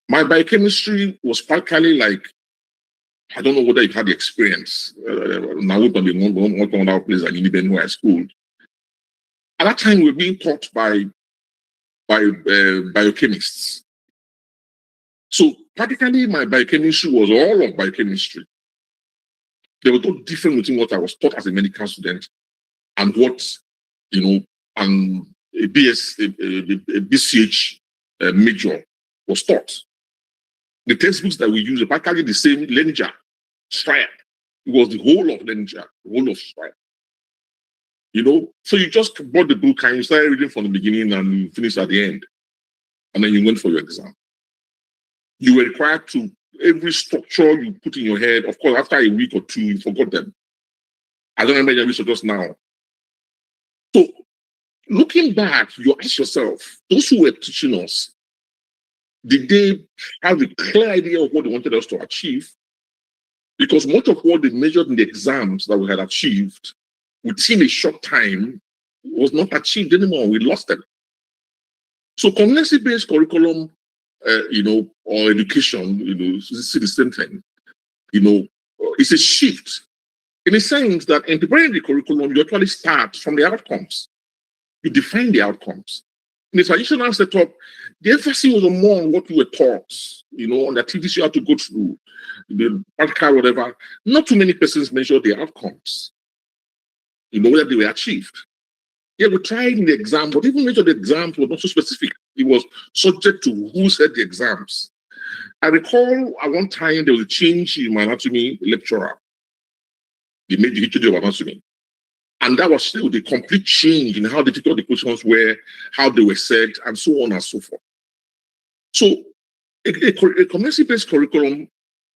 My biochemistry was practically like, I don't know whether you've had the experience. Now we're going to be one other place like Uniben where I schooled. At that time, we were being taught by biochemists. So practically, my biochemistry was all of biochemistry. There was no difference between what I was taught as a medical student and what, and a BCH major was taught. The textbooks that we use are practically the same Leninger, Stryer. It was the whole of Leninger, the whole of Stryer. So you just bought the book and you started reading from the beginning and you finished at the end. and then you went for your exam. You were required to, every structure you put in your head, of course, after a week or two, you forgot them. I don't remember your research just now. So, looking back, you ask yourself, those who were teaching us, did they have a clear idea of what they wanted us to achieve? Because much of what they measured in the exams that we had achieved within a short time was not achieved anymore. We lost them. So competency-based curriculum, or education, it's the same thing. It's a shift in a sense that in preparing the curriculum, you actually start from the outcomes. You define the outcomes. In the traditional setup, the emphasis was more on what you were taught, on the activities you had to go through, the practical, whatever. Not too many persons measure the outcomes, whether they were achieved. Yeah, we tried in the exam, but even measure the exams was not so specific. It was subject to who said the exams. I recall at one time there was a change in my anatomy lecturer. They made the history of anatomy. And that was still the complete change in how difficult the questions were, how they were said, and so on and so forth. So a competency-based curriculum,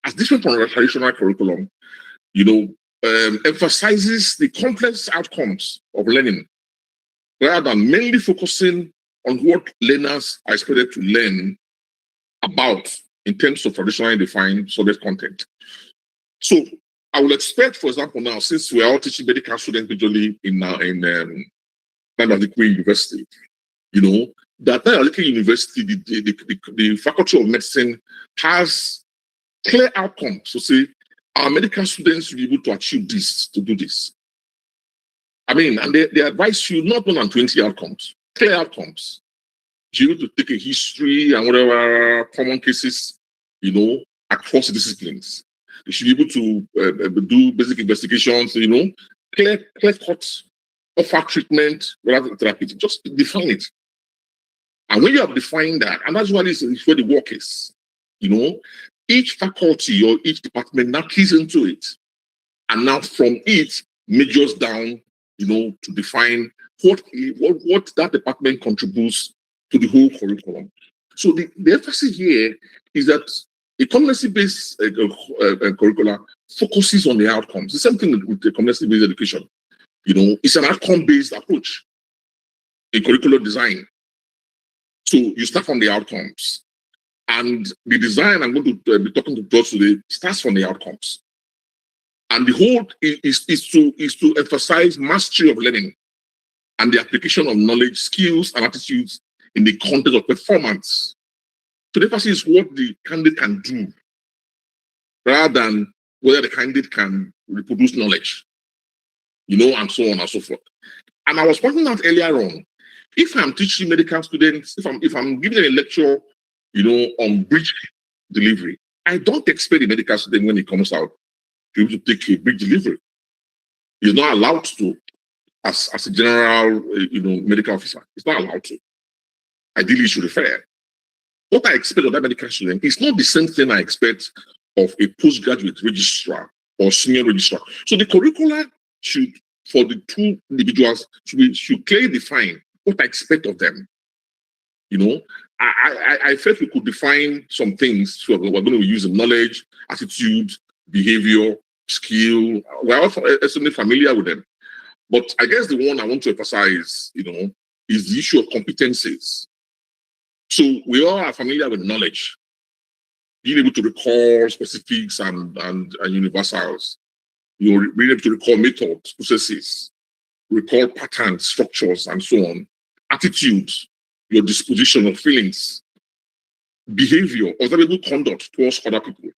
as different from a traditional curriculum, emphasizes the complex outcomes of learning, rather than mainly focusing on what learners are expected to learn about in terms of traditionally defined subject content. So I will expect, for example, now, since we are all teaching medical students individually in University, that Nanyuka University, the Faculty of Medicine has clear outcomes to say our medical students will be able to achieve this, to do this. I mean, and they advise you not more than 20 outcomes, clear outcomes. You need to take a history and whatever common cases, across disciplines. You should be able to do basic investigations, clear cuts, offer treatment, rather than therapy. Just define it. And when you have defined that, and that's where the work is, each faculty or each department now keys into it. And now from it, measures down, to define what that department contributes to the whole curriculum. So the emphasis here is that a competency-based curriculum focuses on the outcomes. The same thing with the competency-based education. It's an outcome-based approach in curricular design. So you start from the outcomes. And the design I'm going to be talking to George today starts from the outcomes. And the whole is to emphasize mastery of learning and the application of knowledge, skills, and attitudes in the context of performance. So the emphasis is what the candidate can do, rather than whether the candidate can reproduce knowledge, and so on and so forth. And I was pointing out earlier on, if I'm teaching medical students, if I'm giving a lecture, on bridge delivery, I don't expect the medical student when he comes out to be able to take a bridge delivery. He's not allowed to, as a general, medical officer. He's not allowed to. Ideally, he should refer. What I expect of that medical student is not the same thing I expect of a postgraduate registrar or senior registrar. So the curricula should, for the two individuals, should clearly define what I expect of them. I felt we could define some things. So we're going to be using knowledge, attitude, behavior, skill. We're all extremely familiar with them. But I guess the one I want to emphasize, is the issue of competencies. So we all are familiar with knowledge, being able to recall specifics and universals, being able to recall methods, processes, recall patterns, structures, and so on. Attitudes, your disposition of feelings, behavior, observable conduct towards other people,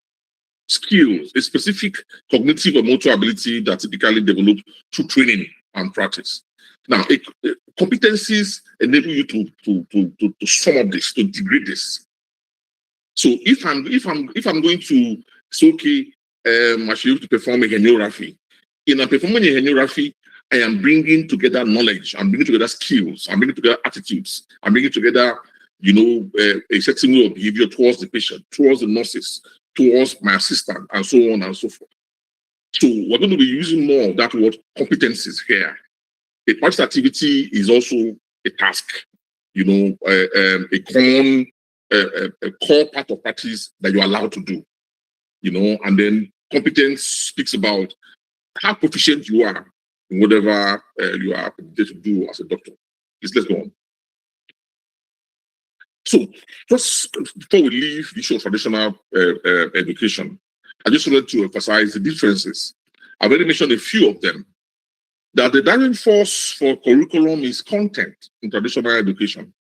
skills, a specific cognitive or motor ability that typically developed through training and practice. Now, competencies enable you to sum up this, to integrate this. So if I'm going to say, okay, I should be able to perform a heniography. In performing a heniography, I am bringing together knowledge, I'm bringing together skills, I'm bringing together attitudes, I'm bringing together, a certain way of behavior towards the patient, towards the nurses, towards my assistant, and so on and so forth. So we're going to be using more of that word competencies here. A practice activity is also a task. a core part of practice that you're allowed to do, and then competence speaks about how proficient you are in whatever you are permitted to do as a doctor. Let's go on. So, just before we leave the issue of traditional education, I just wanted to emphasize the differences. I've already mentioned a few of them. That the driving force for curriculum is content in traditional education.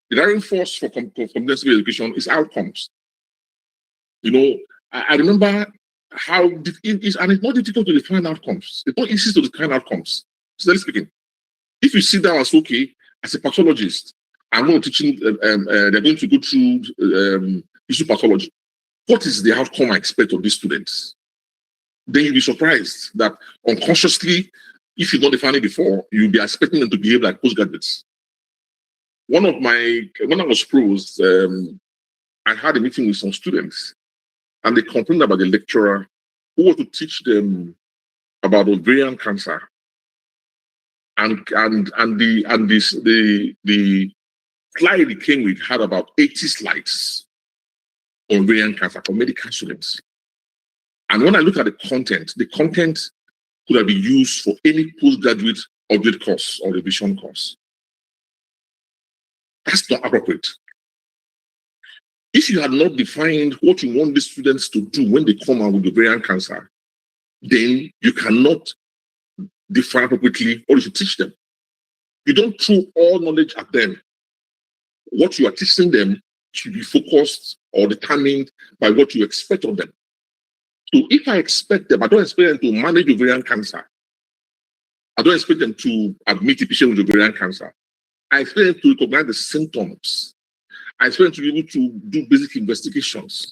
The driving force for competency education is outcomes. I remember how it is, and it's not difficult to define outcomes. It's not easy to define outcomes. Sincerely speaking, if you sit down and say, okay, as a pathologist, I'm going to teaching, they're going to go through issue pathology. What is the outcome I expect of these students? Then you'll be surprised that unconsciously, if you don't define it before, you'll be expecting them to behave like postgraduates. When I was pros, I had a meeting with some students, and they complained about the lecturer who was to teach them about ovarian cancer. And the slide he came with had about 80 slides on ovarian cancer for medical students. And when I look at the content could have been used for any postgraduate object course or revision course. That's not appropriate. If you had not defined what you want the students to do when they come out with ovarian cancer, then you cannot define appropriately what you should teach them. You don't throw all knowledge at them. What you are teaching them should be focused or determined by what you expect of them. So if I expect them, I don't expect them to manage ovarian cancer. I don't expect them to admit a patient with ovarian cancer. I expect them to recognize the symptoms. I expect them to be able to do basic investigations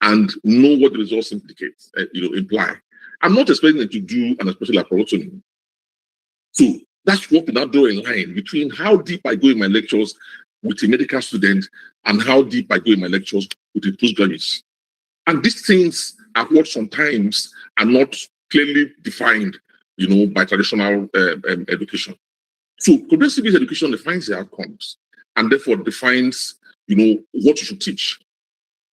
and know what the results imply. I'm not expecting them to do an especially laparotomy. So that's what we now draw a line between how deep I go in my lectures with a medical student and how deep I go in my lectures with a postgraduate. And these things are what sometimes are not clearly defined, by traditional education. So competency-based education defines the outcomes and therefore defines, what you should teach.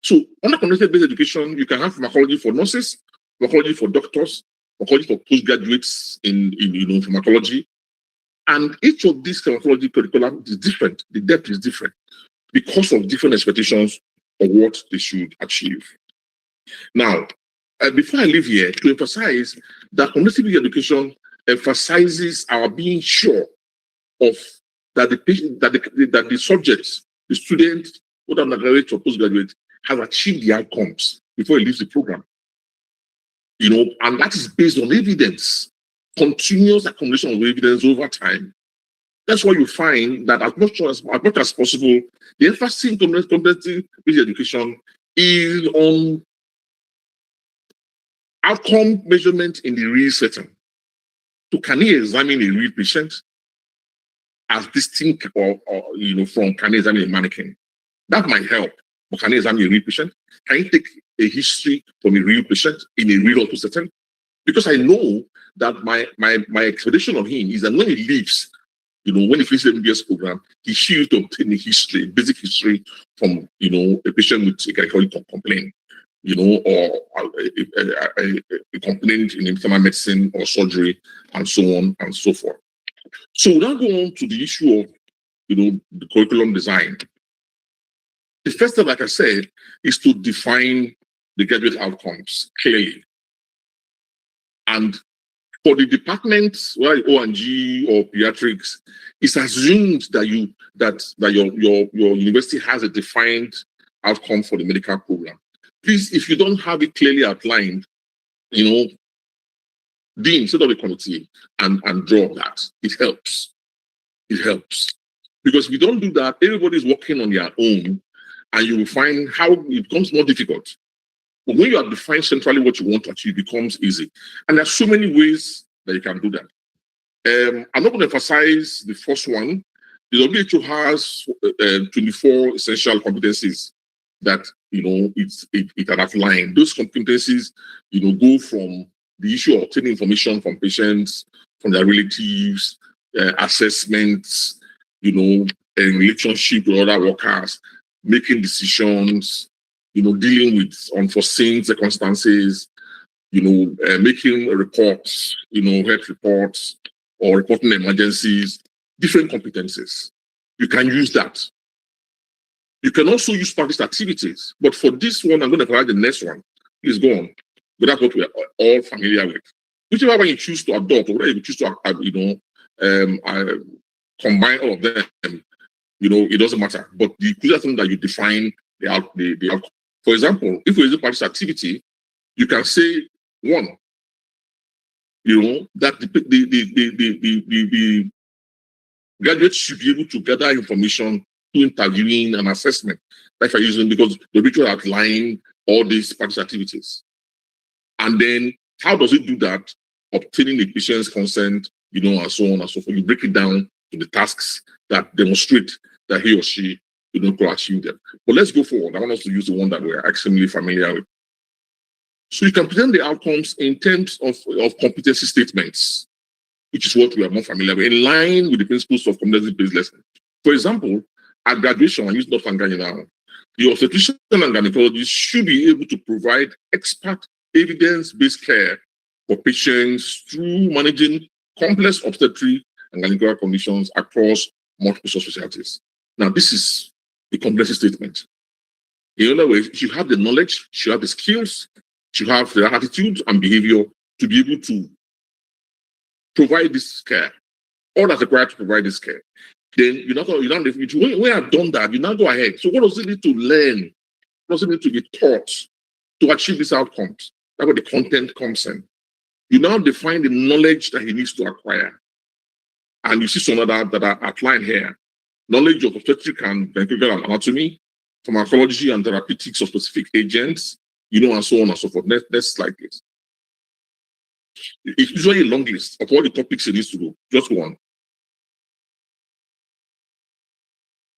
So under competency-based education, you can have pharmacology for nurses, pharmacology for doctors, pharmacology for postgraduates in pharmacology. And each of these pharmacology curriculum is different. The depth is different because of different expectations of what they should achieve. Now, before I leave here, to emphasize that competency-based education emphasizes our being sure of that the subjects, the student, whether undergraduate or postgraduate, has achieved the outcomes before he leaves the program. And that is based on evidence, continuous accumulation of evidence over time. That's why you find that as much as possible, the emphasis in competency-based education is on outcome measurement in the real setting. So can he examine a real patient as distinct from can he examine a mannequin? That might help, but can he examine a real patient? Can he take a history from a real patient in a real hospital setting? Because I know that my expectation of him is that when he leaves, when he finishes the MBS program, he should obtain a history, basic history from a patient with a gynecological complaint, or a complaint in internal medicine or surgery, and so on and so forth. So we'll now go on to the issue of the curriculum design. The first step, like I said, is to define the graduate outcomes clearly. And for the departments, whether O&G or pediatrics, it's assumed that your university has a defined outcome for the medical program. Please, if you don't have it clearly outlined, dean, set up a committee and draw that. It helps. It helps. Because if you don't do that, everybody's working on their own, and you will find how it becomes more difficult. But when you have defined centrally what you want to achieve, it becomes easy. And there are so many ways that you can do that. I'm not going to emphasize the first one. The WHO has 24 essential competencies that it can outline. Those competencies go from the issue of obtaining information from patients, from their relatives, assessments, relationship with other workers, making decisions, dealing with unforeseen circumstances, making reports, health reports, or reporting emergencies, different competencies. You can use that. You can also use practice activities. But for this one, I'm going to provide the next one. Please go on. But that's what we are all familiar with. Whichever one you choose to adopt, or whether you choose to, combine all of them, it doesn't matter. But the crucial thing that you define the outcome. For example, if we use a practice activity, you can say one, that the graduates should be able to gather information through interviewing and assessment. That's why using, because the ritual outline all these practice activities. And then how does it do that? Obtaining the patient's consent, and so on and so forth. You break it down to the tasks that demonstrate that he or she could achieve them. But let's go forward. I want us to use the one that we're extremely familiar with. So you can present the outcomes in terms of competency statements, which is what we are more familiar with, in line with the principles of competency-based lesson. For example, at graduation, I use North and Ghana now, the obstetrician and gynecologist should be able to provide expert evidence-based care for patients through managing complex obstetric and gynecological conditions across multiple subspecialties. Now, this is a competency statement. In other words, you have the knowledge, you have the skills, you have the attitude and behavior to be able to provide this care, all that's required to provide this care. Then when you have done that, you now go ahead. So what does it need to learn? What does it need to be taught to achieve these outcomes? That's where the content comes in. You now define the knowledge that he needs to acquire. And you see some of that are outlined here. Knowledge of obstetric and gynecological anatomy, pharmacology and therapeutics of specific agents, and so on and so forth. Next slide, please. It's usually a long list of all the topics he needs to do. Just one.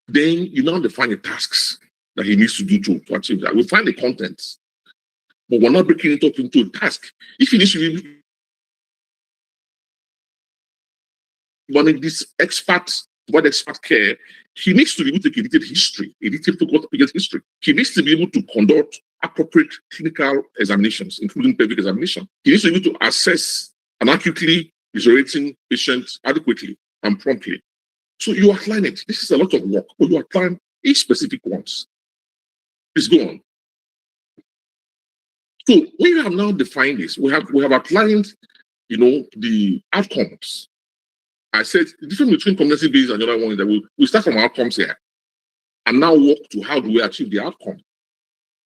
Then you now define the tasks that he needs to do to achieve that. We find the contents, but we're not breaking it up into a task. If he needs to be running this expert care, he needs to be able to create history, a detailed history. He needs to be able to conduct appropriate clinical examinations, including pelvic examination. He needs to be able to assess and accurately evaluating patients adequately and promptly. So you outline it. This is a lot of work, but you outline each specific ones. Please go on. So when you have now defined this, we have outlined, the outcomes. I said the difference between competency-based and the other one is that we start from outcomes here and now work to how do we achieve the outcome.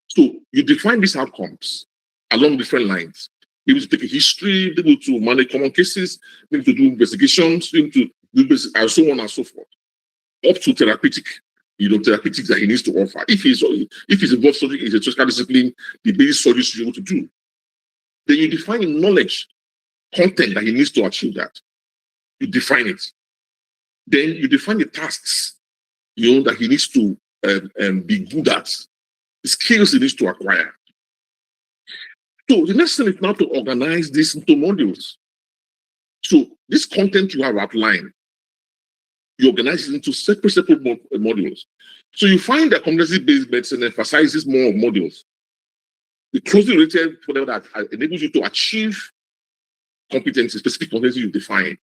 So you define these outcomes along different lines. Able to take a history, able to manage common cases, able to do investigations, able to do basic, and so on and so forth. Up to therapeutics that he needs to offer. If he's involved surgery, it's a surgical discipline, the basic surgery should be able to do. Then you define knowledge, content that he needs to achieve that. You define it. Then you define the tasks, that he needs to be good at, the skills he needs to acquire. So the next thing is now to organize this into modules. So this content you have outlined, you organize it into separate modules. So you find that competency-based medicine emphasizes more of modules. The closely related whatever that enables you to achieve competency, specific competency you define,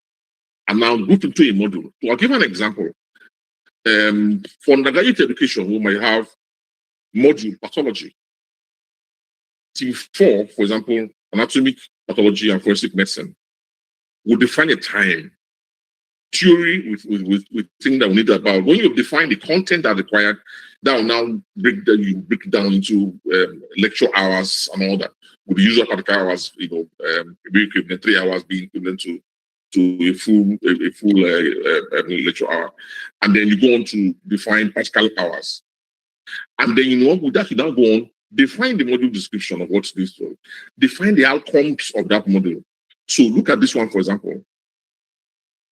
and now group into a module. So I'll give an example. For undergraduate education, we might have module pathology. Team 4, for example, anatomic pathology and forensic medicine, will define a time. Theory with things that we need about. When you define the content that's required, that will now break it down into lecture hours and all that. With the usual practical hours, be equivalent 3 hours being equivalent to a full lecture hour. And then you go on to define practical hours. And then with that you now go on, define the module description of what's this for. Define the outcomes of that module. So look at this one, for example.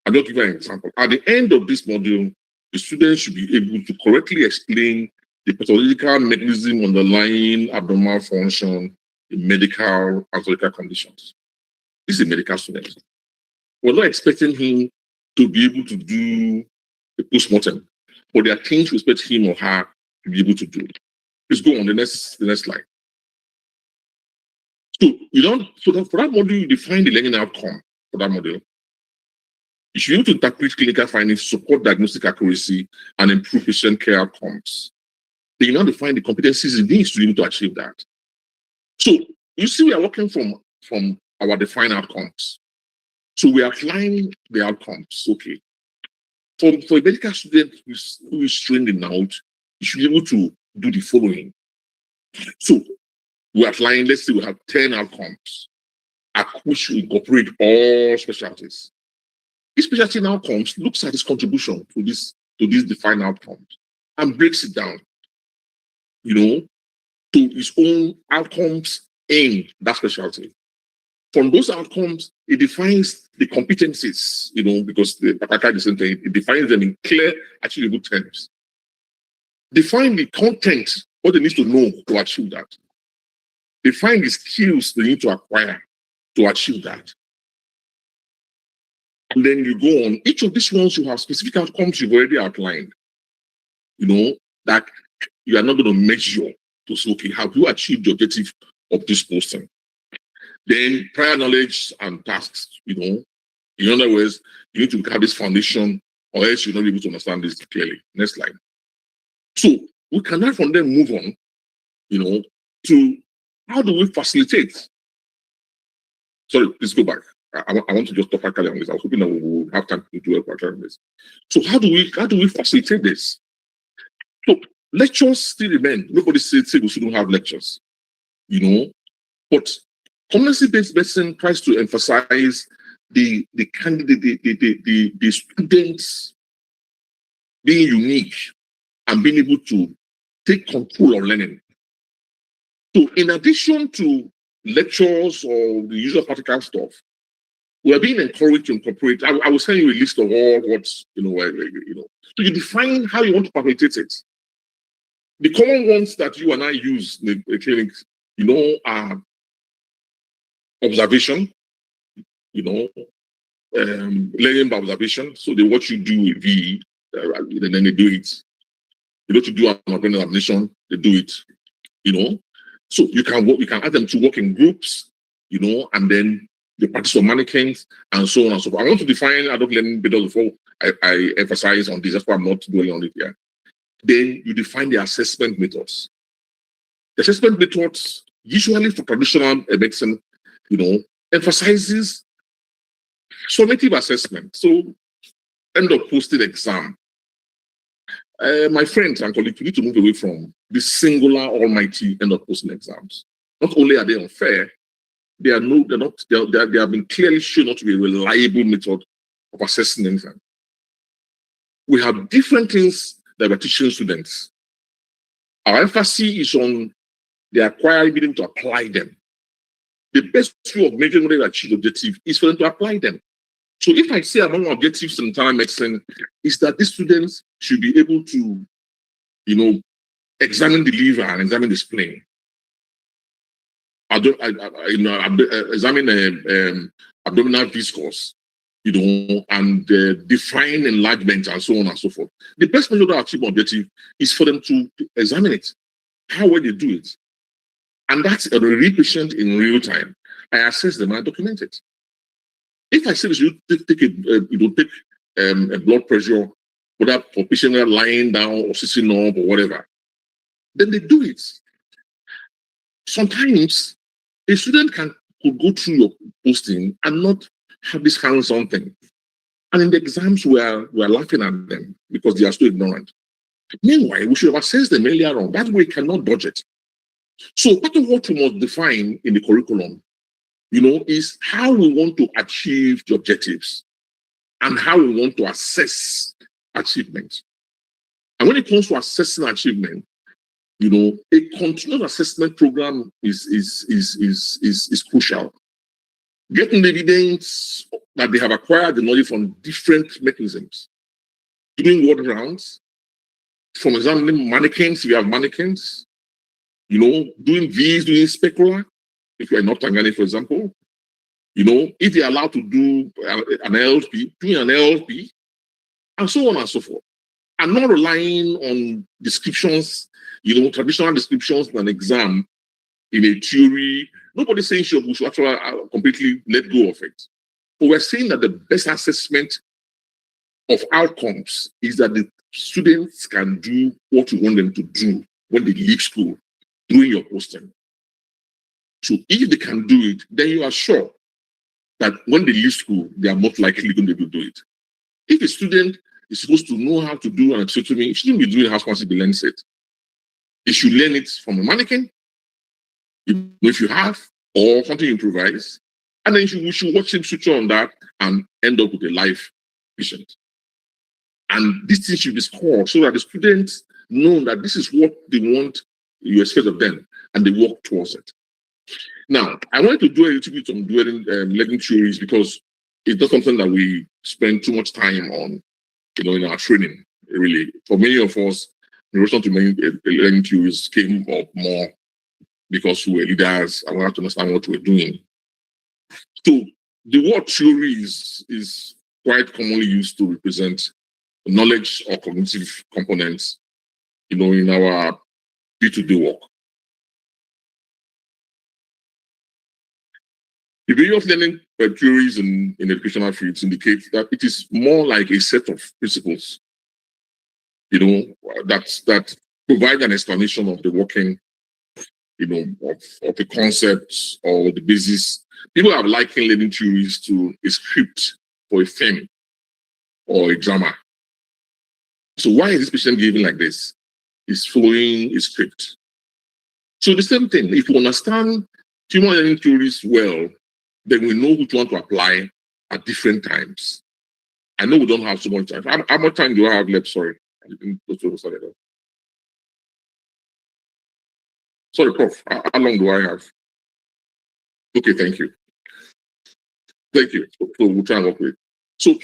I'll just give you an example. At the end of this module, the students should be able to correctly explain the pathological mechanism underlying abnormal function in medical and surgical conditions. This is a medical student. We're not expecting him to be able to do a postmortem. but there are things we expect him or her to be able to do. Let's go on the next slide. So for that module, you define the learning outcome for that module. You should be able to interpret clinical findings, support diagnostic accuracy, and improve patient care outcomes. Then you now define the competencies it needs to be able to achieve that. So you see, we are working from our defined outcomes. So we are applying the outcomes. Okay. For a medical student who is trained in out, you should be able to do the following. So we are applying, let's say we have 10 outcomes, at which we incorporate all specialties. Each specialty now looks at its contribution to these defined outcomes and breaks it down, to its own outcomes in that specialty. From those outcomes, it defines the competencies, because it defines them in clear, achievable terms. Define the content, what they need to know to achieve that. Define the skills they need to acquire to achieve that. And then you go on. Each of these ones, you have specific outcomes you've already outlined, that you are not going to measure to say, okay, have you achieved the objective of this posting? Then prior knowledge and tasks, in other words, you need to have this foundation or else you're not able to understand this clearly. Next slide. So we can now from there move on, to how do we facilitate? Sorry, please go back. I want to just stop quickly on this. I was hoping that we will have time to do a quick on this. So how do we facilitate this? So lectures still remain. Nobody says we shouldn't have lectures, but competency-based medicine tries to emphasize the candidate, the students being unique and being able to take control of learning. So in addition to lectures or the usual practical stuff, we are being encouraged to incorporate. I will send you a list of all what's, So you define how you want to facilitate it. The common ones that you and I use in the clinics, are observation, learning by observation. So they watch you do a V, and then they do it. You know, to do an examination, they do it. So you can ask them to work in groups, and then the practice of mannequins and so on and so forth. I want to define adult learning better before I emphasize on this. That's why I'm not dwelling on it here. Then you define the assessment methods. The assessment methods, usually for traditional medicine, emphasizes summative assessment. So end of posted exam. My friends and colleagues, we need to move away from this singular almighty end of posting exams. Not only are they unfair, they have been clearly shown not to be a reliable method of assessing anything. We have different things that we're teaching students. Our emphasis is on the acquired ability to apply them. The best way of making them achieve the objective is for them to apply them. So if I say among objectives in internal medicine is that these students should be able to, examine the liver and examine the spleen. Examine abdominal viscous, and define enlargement and so on and so forth. The best method to achieve objective is for them to examine it, how well they do it. And that's a real patient in real time. I assess them and I document it. If I say you take a blood pressure, whether for patient lying down or sitting up or whatever, then they do it. Sometimes a student could go through your posting and not have this hands-on thing. And in the exams, we're laughing at them because they are still ignorant. Meanwhile, we should have assessed them earlier on. That way, we cannot budget. So part of what we must define in the curriculum, is how we want to achieve the objectives and how we want to assess achievement. And when it comes to assessing achievement, a continuous assessment program is crucial. Getting the evidence that they have acquired the knowledge from different mechanisms. Doing word rounds, from examining mannequins, if you have mannequins, doing V's, doing specula, if you're not Tangani, for example, if you're allowed to do an LP, doing an LP, and so on and so forth. and not relying on descriptions, traditional descriptions in an exam, in a theory. Nobody's saying we should actually completely let go of it. But we're saying that the best assessment of outcomes is that the students can do what you want them to do when they leave school during your posting. So if they can do it, then you are sure that when they leave school, they are most likely going to be able to do it. If a student is supposed to know how to do an exotomy, it shouldn't be doing house once he learns it. He should learn it from a mannequin, if you have, or something you improvise, and then we should watch him switch on that and end up with a live patient. And this thing should be scored so that the students know that this is what they want you expect of them, and they work towards it. Now, I wanted to do a little bit on learning theories because it's not something that we spend too much time on, in our training. Really, for many of us, the relation to many learning theories came up more because we were leaders and we had to understand what we were doing. So the word theory is quite commonly used to represent knowledge or cognitive components, in our day-to-day work. The various learning theories in educational fields indicate that it is more like a set of principles, that provide an explanation of the working, of the concepts or the basis. People have likened learning theories to a script for a film or a drama. So why is this patient behaving like this? It's following a script. So the same thing, if you understand human learning theories well, then we know which one to apply at different times. I know we don't have so much time. How much time do I have left? Sorry. I didn't go through the Sorry, Prof. How long do I have? Okay, thank you. Thank you. So we'll try and work with it. So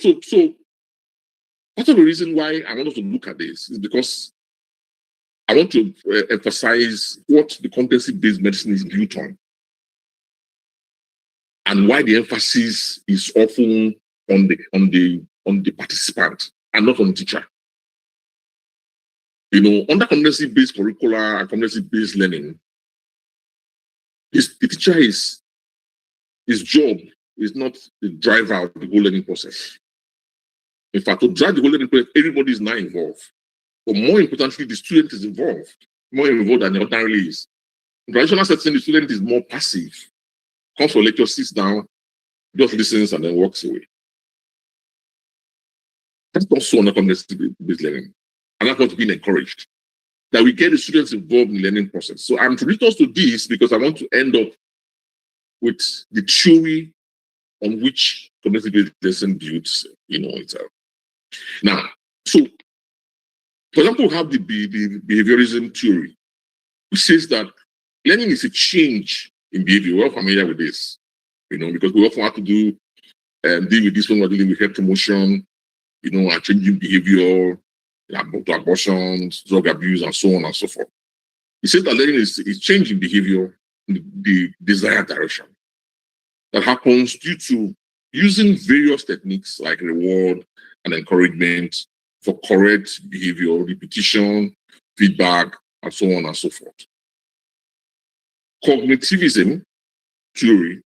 part of the reason why I want us to look at this is because I want to emphasize what the competency-based medicine is built on, and why the emphasis is often on the participant and not on the teacher. Under competency-based curricula and competency-based learning, the teacher his job is not the driver of the whole learning process. In fact, to drive the whole learning process, everybody is now involved. But more importantly, the student is involved, more involved than the ordinarily is. In traditional setting, the student is more passive. Comes for lecture, sits down, just listens, and then walks away. That's not so under competency-based learning. And that's what's being encouraged. That we get the students involved in the learning process. So I'm introducing us to this because I want to end up with the theory on which competency-based lesson builds, itself. Now, so for example, we have the behaviorism theory, which says that learning is a change in behavior. We're all familiar with this, because we often have to deal with this when we're dealing with health promotion, and changing behavior, abortions, drug abuse, and so on and so forth. It says that learning is changing behavior in the desired direction. That happens due to using various techniques like reward and encouragement for correct behavior, repetition, feedback, and so on and so forth. Cognitivism theory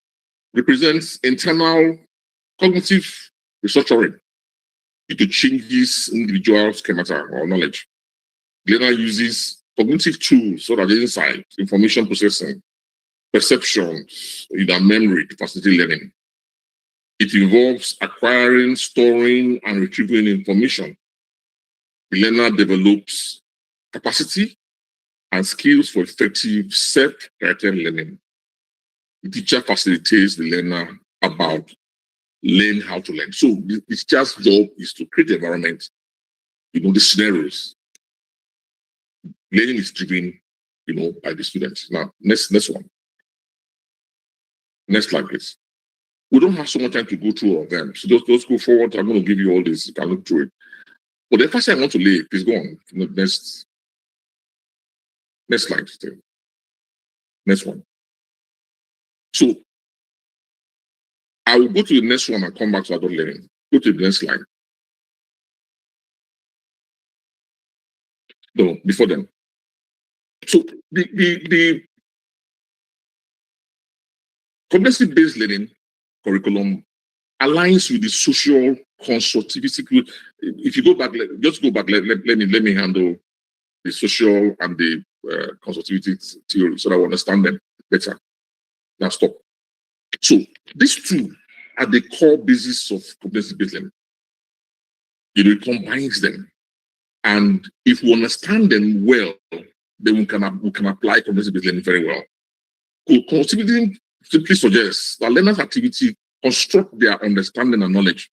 represents internal cognitive restructuring due to changes in individual schemata or knowledge. Learner uses cognitive tools such as insight, information processing, perceptions, memory to facilitate learning. It involves acquiring, storing, and retrieving information. The learner develops capacity and skills for effective self-directed learning. The teacher facilitates the learner about learn how to learn. So the teacher's job is to create the environment, the scenarios. Learning is driven, by the students. Now, next one. Next slide, please. We don't have so much time to go through all of them. So just go forward. I'm going to give you all this. You can look through it. But the first thing I want to lay, please go on. Next slide. Next one. So I will go to the next one and come back to adult learning. Go to the next slide. No, before then. So the competency-based learning curriculum aligns with the social constructivity. If you go back, just go back. Let me handle the social and the constructivity theory so that I understand them better. Now stop. So these two are the core basis of competency-based learning. It combines them, and if we understand them well, then we can apply competency-based learning very well. Constructivity simply suggests that learners' activity construct their understanding and knowledge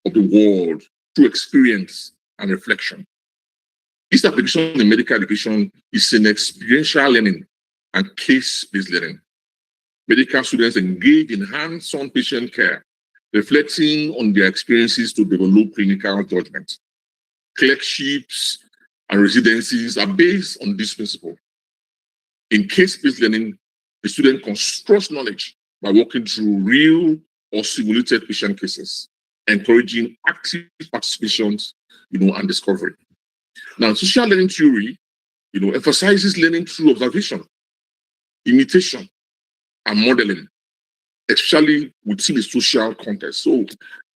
of the world through experience and reflection. This application in medical education is in experiential learning and case-based learning. Medical students engage in hands-on patient care, reflecting on their experiences to develop clinical judgment. Clerkships and residencies are based on this principle. In case-based learning, the student constructs knowledge by working through real or simulated patient cases, encouraging active participation, and discovery. Now, social learning theory, emphasizes learning through observation, imitation, and modeling, especially within a social context. So,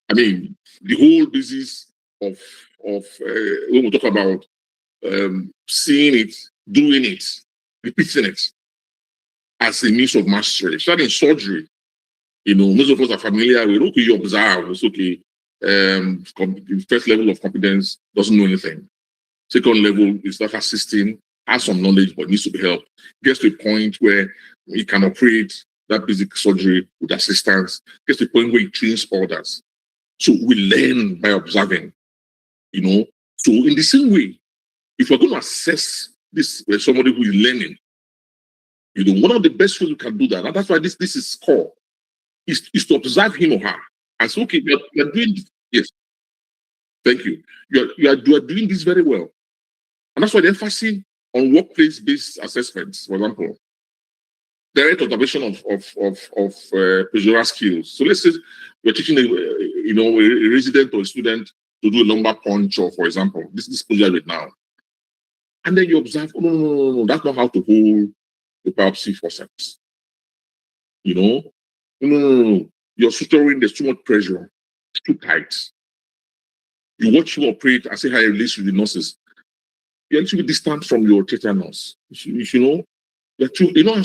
the whole basis of when we talk about seeing it, doing it, repeating it as a means of mastery, especially in surgery. Most of us are familiar with, okay, you observe, it's okay. First level of competence doesn't know anything. Second level is like assisting, has some knowledge, but needs to be helped. Gets to a point where he can operate that basic surgery with assistance. Gets to a point where he trains others. So we learn by observing, So in the same way, if we're going to assess this somebody who is learning, one of the best ways we can do that, and that's why this is core, is to observe him or her and say, okay, you're doing this. Yes. Thank you. You are doing this very well. And that's why the emphasis on workplace-based assessments, for example, direct observation of procedural skills. So let's say you're teaching a resident or a student to do a lumbar puncture, for example. This is procedure right now. And then you observe, oh, no, that's not how to hold the biopsy forceps. No, you're suturing, there's too much pressure, it's too tight. You watch him operate and see how he relates with the nurses. You're actually distant from your theater nurse. And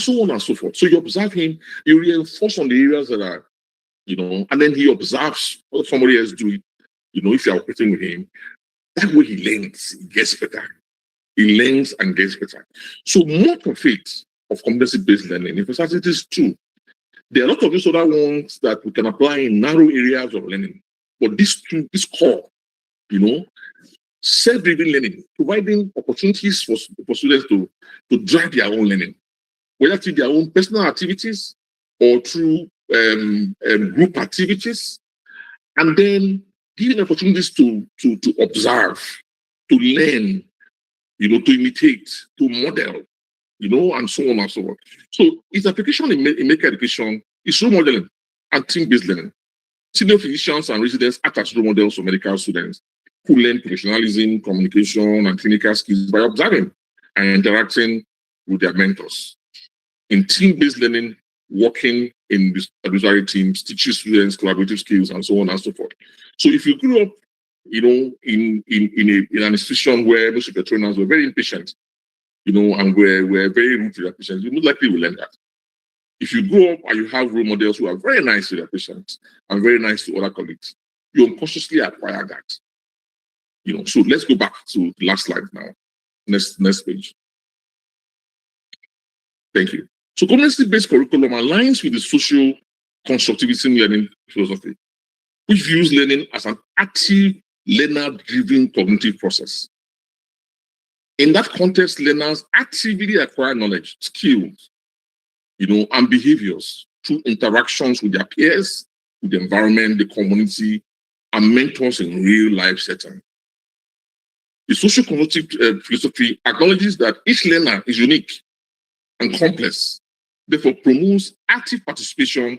so on and so forth. So you observe him, you reinforce on the areas that are, and then he observes what somebody else do it, if you're operating with him. That way he learns, he gets better. He learns and gets better. So more of it, of competency-based learning, emphasizes this too. There are a lot of these other ones that we can apply in narrow areas of learning. But this core, self-driven learning, providing opportunities for students to drive their own learning, whether through their own personal activities or through group activities, and then giving opportunities to observe, to learn, to imitate, to model, and so on and so on. So its application in medical education is role modeling and team-based learning. Senior physicians and residents act as role models for medical students who learn professionalism, communication, and clinical skills by observing and interacting with their mentors. In team-based learning, working in advisory teams, teaching students collaborative skills, and so on and so forth. So if you grew up, in an institution where most of the trainers were very impatient, and were very rude to their patients, you most likely will learn that. If you grow up and you have role models who are very nice to their patients and very nice to other colleagues, you unconsciously acquire that. So let's go back to the last slide now. Next page. Thank you. So competency-based curriculum aligns with the social constructivism learning philosophy, which views learning as an active, learner-driven cognitive process. In that context, learners actively acquire knowledge, skills, and behaviors through interactions with their peers, with the environment, the community, and mentors in real-life settings. The social cognitive philosophy acknowledges that each learner is unique and complex, therefore promotes active participation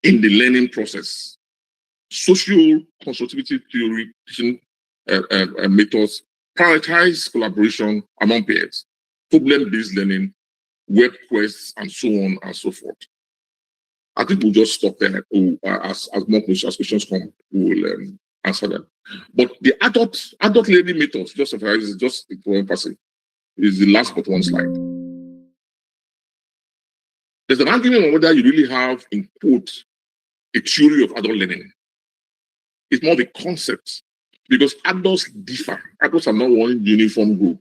in the learning process. Social constructivity theory methods prioritize collaboration among peers, problem-based learning, web quests, and so on and so forth. I think we'll just stop there. As more questions come, we will answer them. But the adult learning methods, just one person, is the last but one slide. There's an argument on whether you really have, in quote, a theory of adult learning. It's more the concept, because adults differ. Adults are not one uniform group.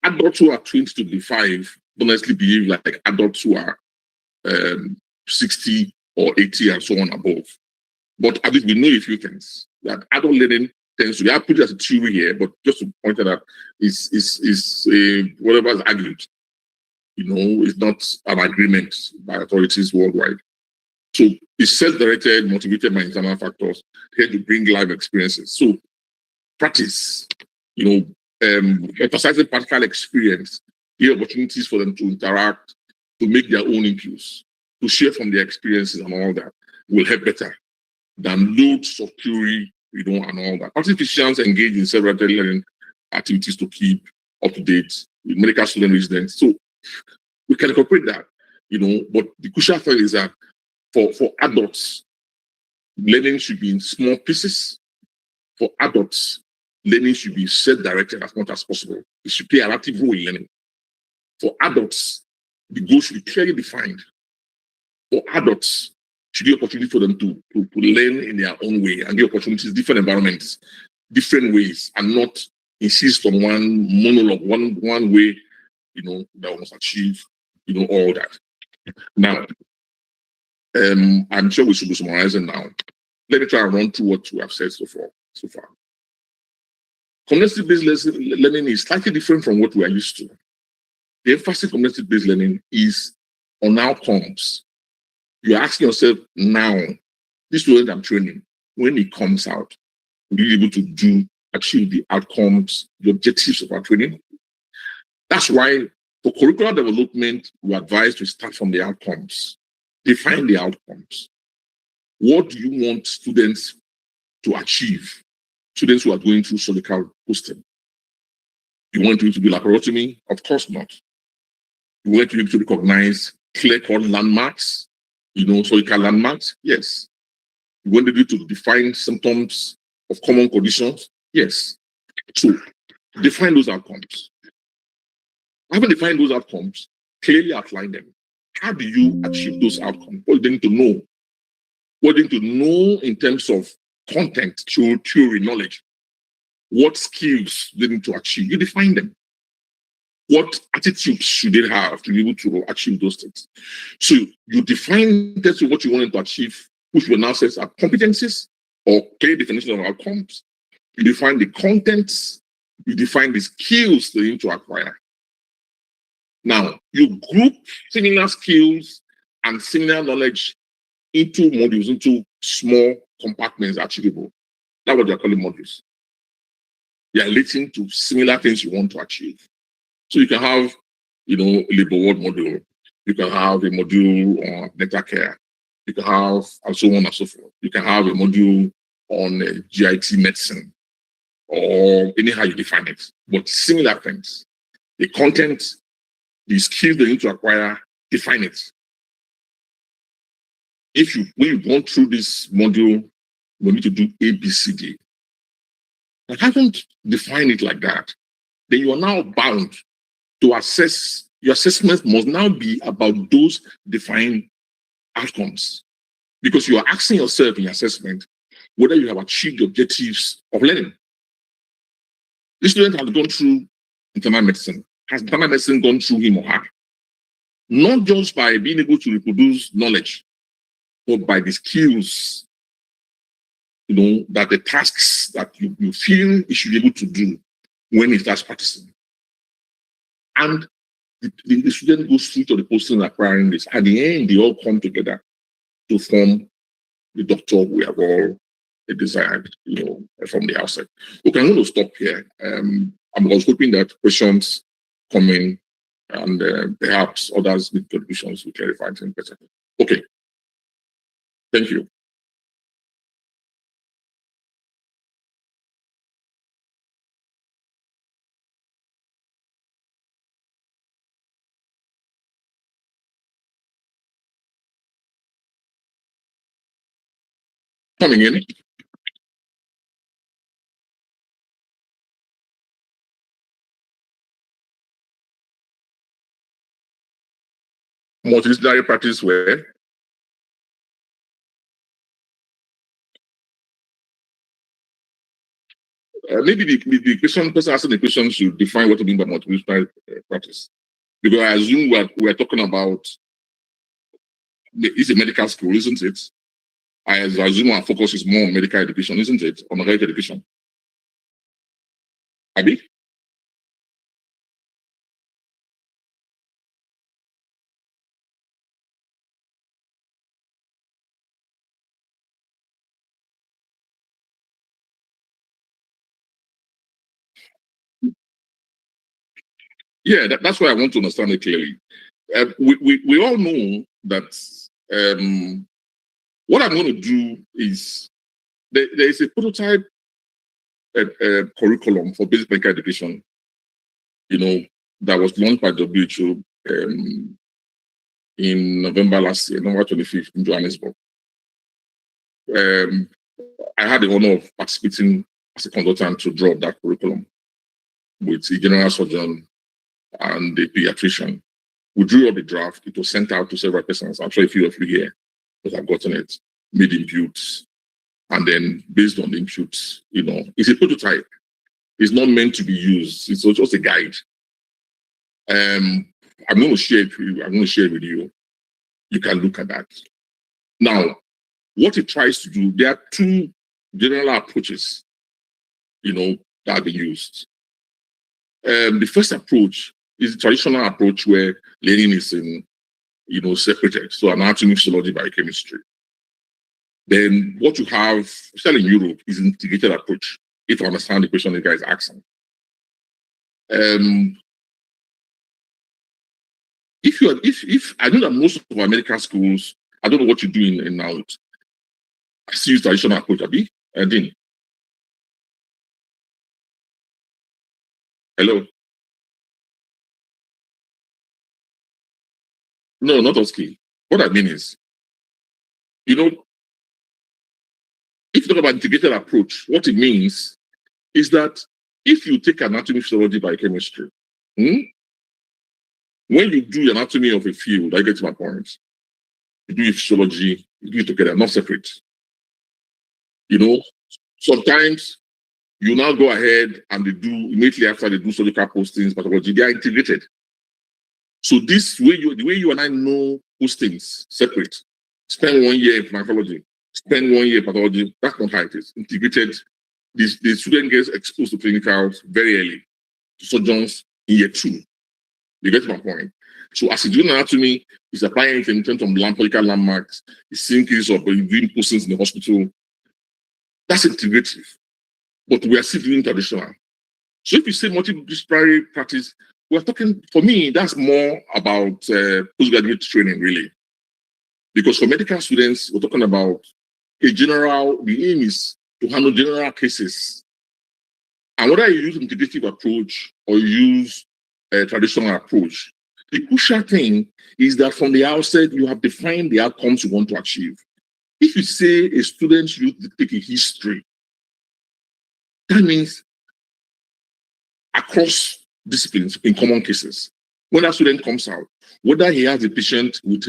Adults who are 20 to be 5 don't necessarily behave like adults who are 60 or 80 and so on above. But at least we know a few things. That adult learning tends to be, I put it as a theory here, but just to point out that is whatever is argued. It's not an agreement by authorities worldwide. So it's self-directed, motivated by internal factors, here to bring live experiences. So practice, emphasizing practical experience, the opportunities for them to interact, to make their own inputs, to share from their experiences and all that will help better than loads of theory, and all that. Practitioners engage in several learning activities to keep up to date with medical student residents. So we can incorporate that, but the crucial thing is that for adults, learning should be in small pieces. For adults, learning should be self-directed as much as possible. It should play an active role in learning. For adults, the goal should be clearly defined. For adults, should be opportunity for them to learn in their own way and give opportunities, different environments, different ways, and not insist on one monologue, one way, that must achieve, all that. Now, I'm sure we should be summarizing now. Let me try and run through what we have said so far. Competency-based learning is slightly different from what we are used to. The emphasis of competency-based learning is on outcomes. You're asking yourself now, this student I'm training, when he comes out, will you be able to achieve the outcomes, the objectives of our training? That's why for curricular development, we advise to start from the outcomes. Define the outcomes. What do you want students to achieve? Students who are going through surgical posting. You want them to do laparotomy? Of course not. You want them to recognize clear-cut landmarks, surgical landmarks? Yes. You want them to define symptoms of common conditions? Yes. So define those outcomes. Having defined those outcomes, clearly outline them. How do you achieve those outcomes? What do you need to know? What do you need to know in terms of content, theory, knowledge? What skills do they need to achieve? You define them. What attitudes should they have to be able to achieve those things? So you define that's what you want to achieve, which will now say are competencies or clear definition of outcomes. You define the contents, you define the skills they need to acquire. Now, you group similar skills and similar knowledge into modules, into small compartments achievable. That's what they're calling modules. They are relating to similar things you want to achieve. So you can have, a labor ward module. You can have a module on dental care. You can have, and so on and so forth. You can have a module on GIT medicine, or anyhow you define it. But similar things. The content, the skills they need to acquire, define it. When you've gone through this module, we need to do A, B, C, D. I haven't defined it like that. Then you are now bound to assess. Your assessment must now be about those defined outcomes. Because you are asking yourself in your assessment whether you have achieved the objectives of learning. This student has gone through internal medicine. Has internal medicine gone through him or her? Not just by being able to reproduce knowledge, but by the skills, that the tasks that you feel he should be able to do when he starts practicing. And the student goes through to the posting and acquiring this. At the end, they all come together to form the doctor we have all desired, from the outset. Okay, I'm going to stop here. I was hoping that questions come in and perhaps others with contributions will clarify things better. Okay. Thank you. Coming in. Multidisciplinary practice where maybe the person asking the question should define what to mean by multidisciplinary practice. Because I assume we're talking about, it's a medical school, isn't it? I assume our focus is more on medical education, isn't it? On health education. Abi? Yeah, that's why I want to understand it clearly. We all know that what I'm going to do is there is a prototype curriculum for basic medical education, that was launched by WHO in November last year, November 25th in Johannesburg. I had the honor of participating as a consultant to draw that curriculum with the general surgeon and the pediatrician. We drew up the draft. It was sent out to several persons. I'm sure a few of you here that have gotten it, made inputs, and then based on the inputs, it's a prototype. It's not meant to be used. It's just a guide. I'm going to share it with you. I'm going to share it with you. You can look at that. Now, what it tries to do, there are two general approaches, that have been used. The first approach is the traditional approach where learning is separated. So anatomy, physiology, biochemistry. Then what you have, especially in Europe, is an integrated approach. If I understand the question the guy is asking. If I know that most of our medical schools, I don't know what you do in now. I see traditional approach, Abi. Dean. Hello. No, not Oski. What I mean is, if you talk about integrated approach, what it means is that if you take anatomy, physiology, biochemistry, when you do anatomy of a field, I get to my point. You do physiology, you do it together, not separate. Sometimes you now go ahead and they do immediately after they do surgical postings, pathology, they are integrated. So the way you and I know postings separate, spend 1 year in pharmacology, spend 1 year in pathology, that's not how it is. Integrated, the student gets exposed to clinicals very early, to surgeons in year 2. You get my point? So as you do anatomy, he's applying it in terms of medical landmarks, he's seeing cases of doing postings in the hospital. That's integrative. But we are still doing traditional. So if you say multidisciplinary practice, we're talking, for me, that's more about postgraduate training, really. Because for medical students, we're talking about the aim is to handle general cases. And whether you use an integrative approach or you use a traditional approach, the crucial thing is that from the outset, you have defined the outcomes you want to achieve. If you say a student should take a history, that means across disciplines in common cases, when that student comes out, whether he has a patient with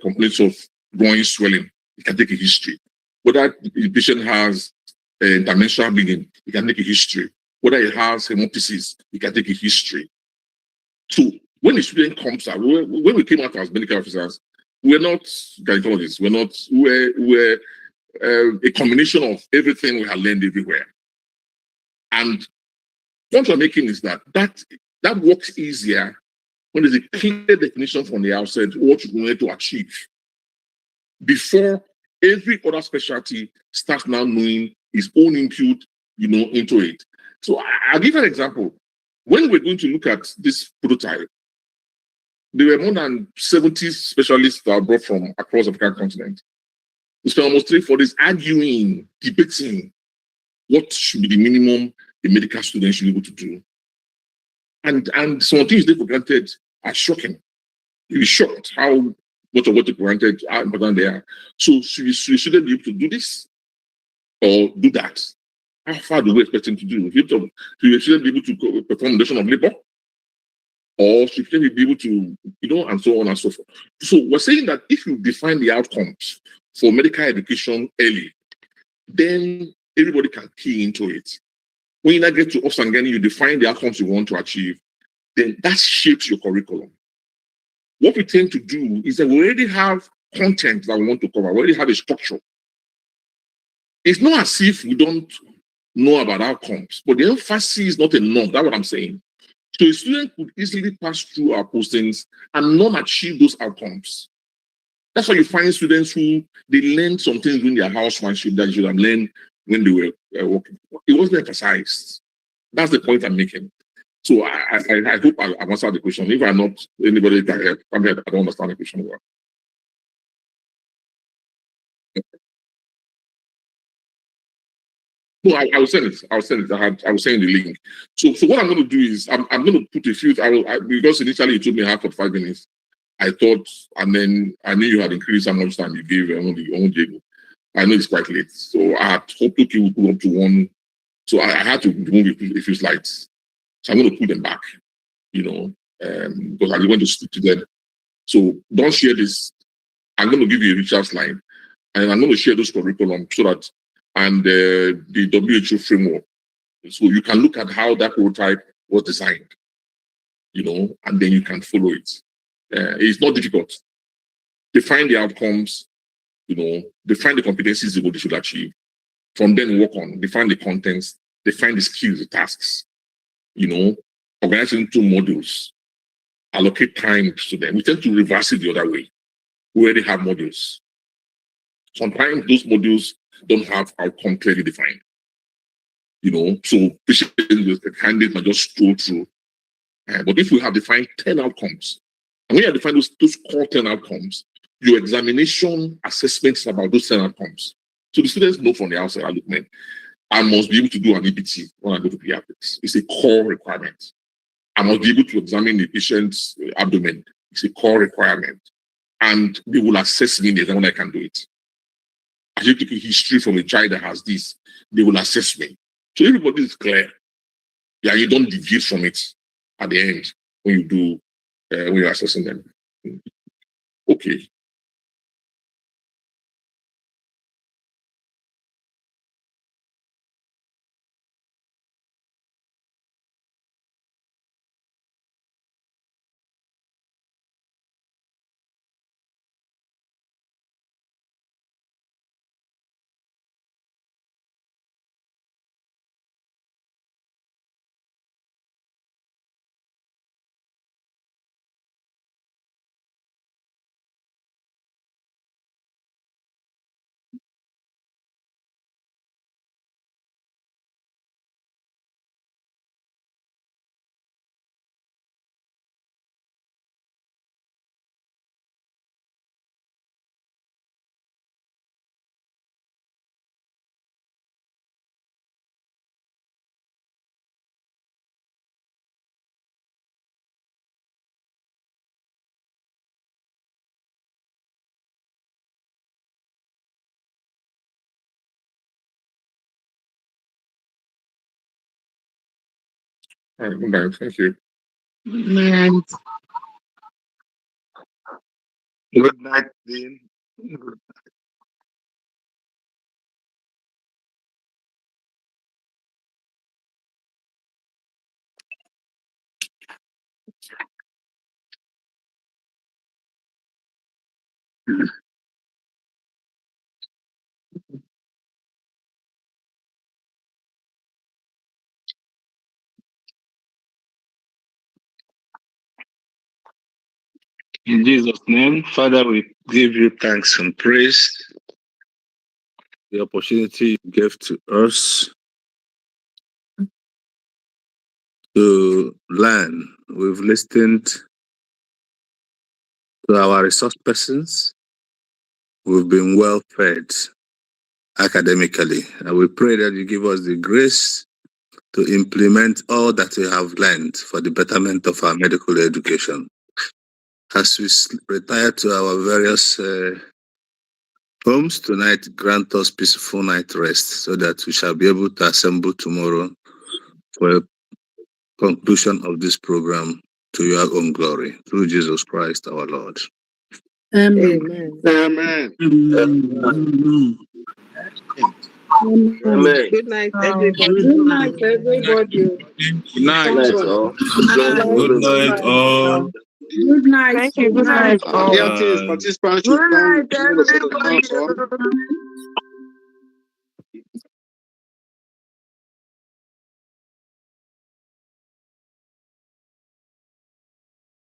complaints of groin swelling, he can take a history. Whether the patient has dimensional bleeding, he can take a history. Whether he has hemoptysis, he can take a history. So when the student comes out, when we came out as medical officers, we're not gynecologists. We're a combination of everything we have learned everywhere. And what we're making is that works easier when there's a clear definition from the outset what you're going to achieve. Before every other specialty starts now knowing its own input, into it. So I'll give an example. When we're going to look at this prototype, there were more than 70 specialists that are brought from across the African continent. We spent almost 3-4 days arguing, debating what should be the minimum a medical student should be able to do. And some things they for granted are shocking. You'll be shocked how much of what you granted, how important they are. So should the student be able to do this or do that? How far do we expect him to do? Should the student be able to perform the lesson of labor? Or should they be able to, and so on and so forth. So we're saying that if you define the outcomes for medical education early, then everybody can key into it. When you now get to Osangani, you define the outcomes you want to achieve, then that shapes your curriculum. What we tend to do is that we already have content that we want to cover, we already have a structure. It's not as if we don't know about outcomes, but the emphasis is not enough. That's what I'm saying. So a student could easily pass through our postings and not achieve those outcomes. That's why you find students who they learn some things in their housemanship that you should have learned when they were working. It wasn't emphasized. That's the point I'm making. So I hope I've answered the question. If I'm not, anybody can help. I don't understand the question well. No, I will send it. I will send it. I will send the link. So what I'm going to do is I'm going to put a few. Because initially you told me I have 45 minutes. I thought, and then I knew you had increased how much time you gave. I know it's quite late, so I had hoped you would go up to one. So I had to remove a few slides. So I'm going to put them back. Because I want to speak to them. So don't share this. I'm going to give you a Richard's line, and I'm going to share those curriculum so that. And the WHO framework. So you can look at how that prototype was designed, and then you can follow it. It's not difficult. Define the outcomes, define the competencies they should achieve. From then work on, define the contents, define the skills, the tasks, organize it into modules, allocate time to them. We tend to reverse it the other way. We already have modules. Sometimes those modules don't have outcome clearly defined. So the candidate might just stroll through. But if we have defined 10 outcomes, and when you define those core 10 outcomes, your examination assessments about those 10 outcomes. So the students know from the outside, I must be able to do an EBT when I go to pediatrics. It's a core requirement. I must be able to examine the patient's abdomen. It's a core requirement. And they will assess me in the exam when I can do it. As you take a history from a child that has this, they will assess me. So everybody is clear. Yeah, you don't deviate from it at the end when you're assessing them. Okay. All right, good night. Thank you. Good night. Good night, Dean. In Jesus' name, Father, we give you thanks and praise. The opportunity you gave to us to learn. We've listened to our resource persons. We've been well fed academically. And we pray that you give us the grace to implement all that we have learned for the betterment of our medical education. as we retire to our various homes tonight, grant us peaceful night rest so that we shall be able to assemble tomorrow for a conclusion of this program to your own glory. Through Jesus Christ our Lord. Amen. Amen. Amen. Amen. Good night, everybody. Good night, everybody. Good night. Good night, all. Good Good all. Good night. Thank you. Good Good night. night, all. participants should Good come night, with the everybody.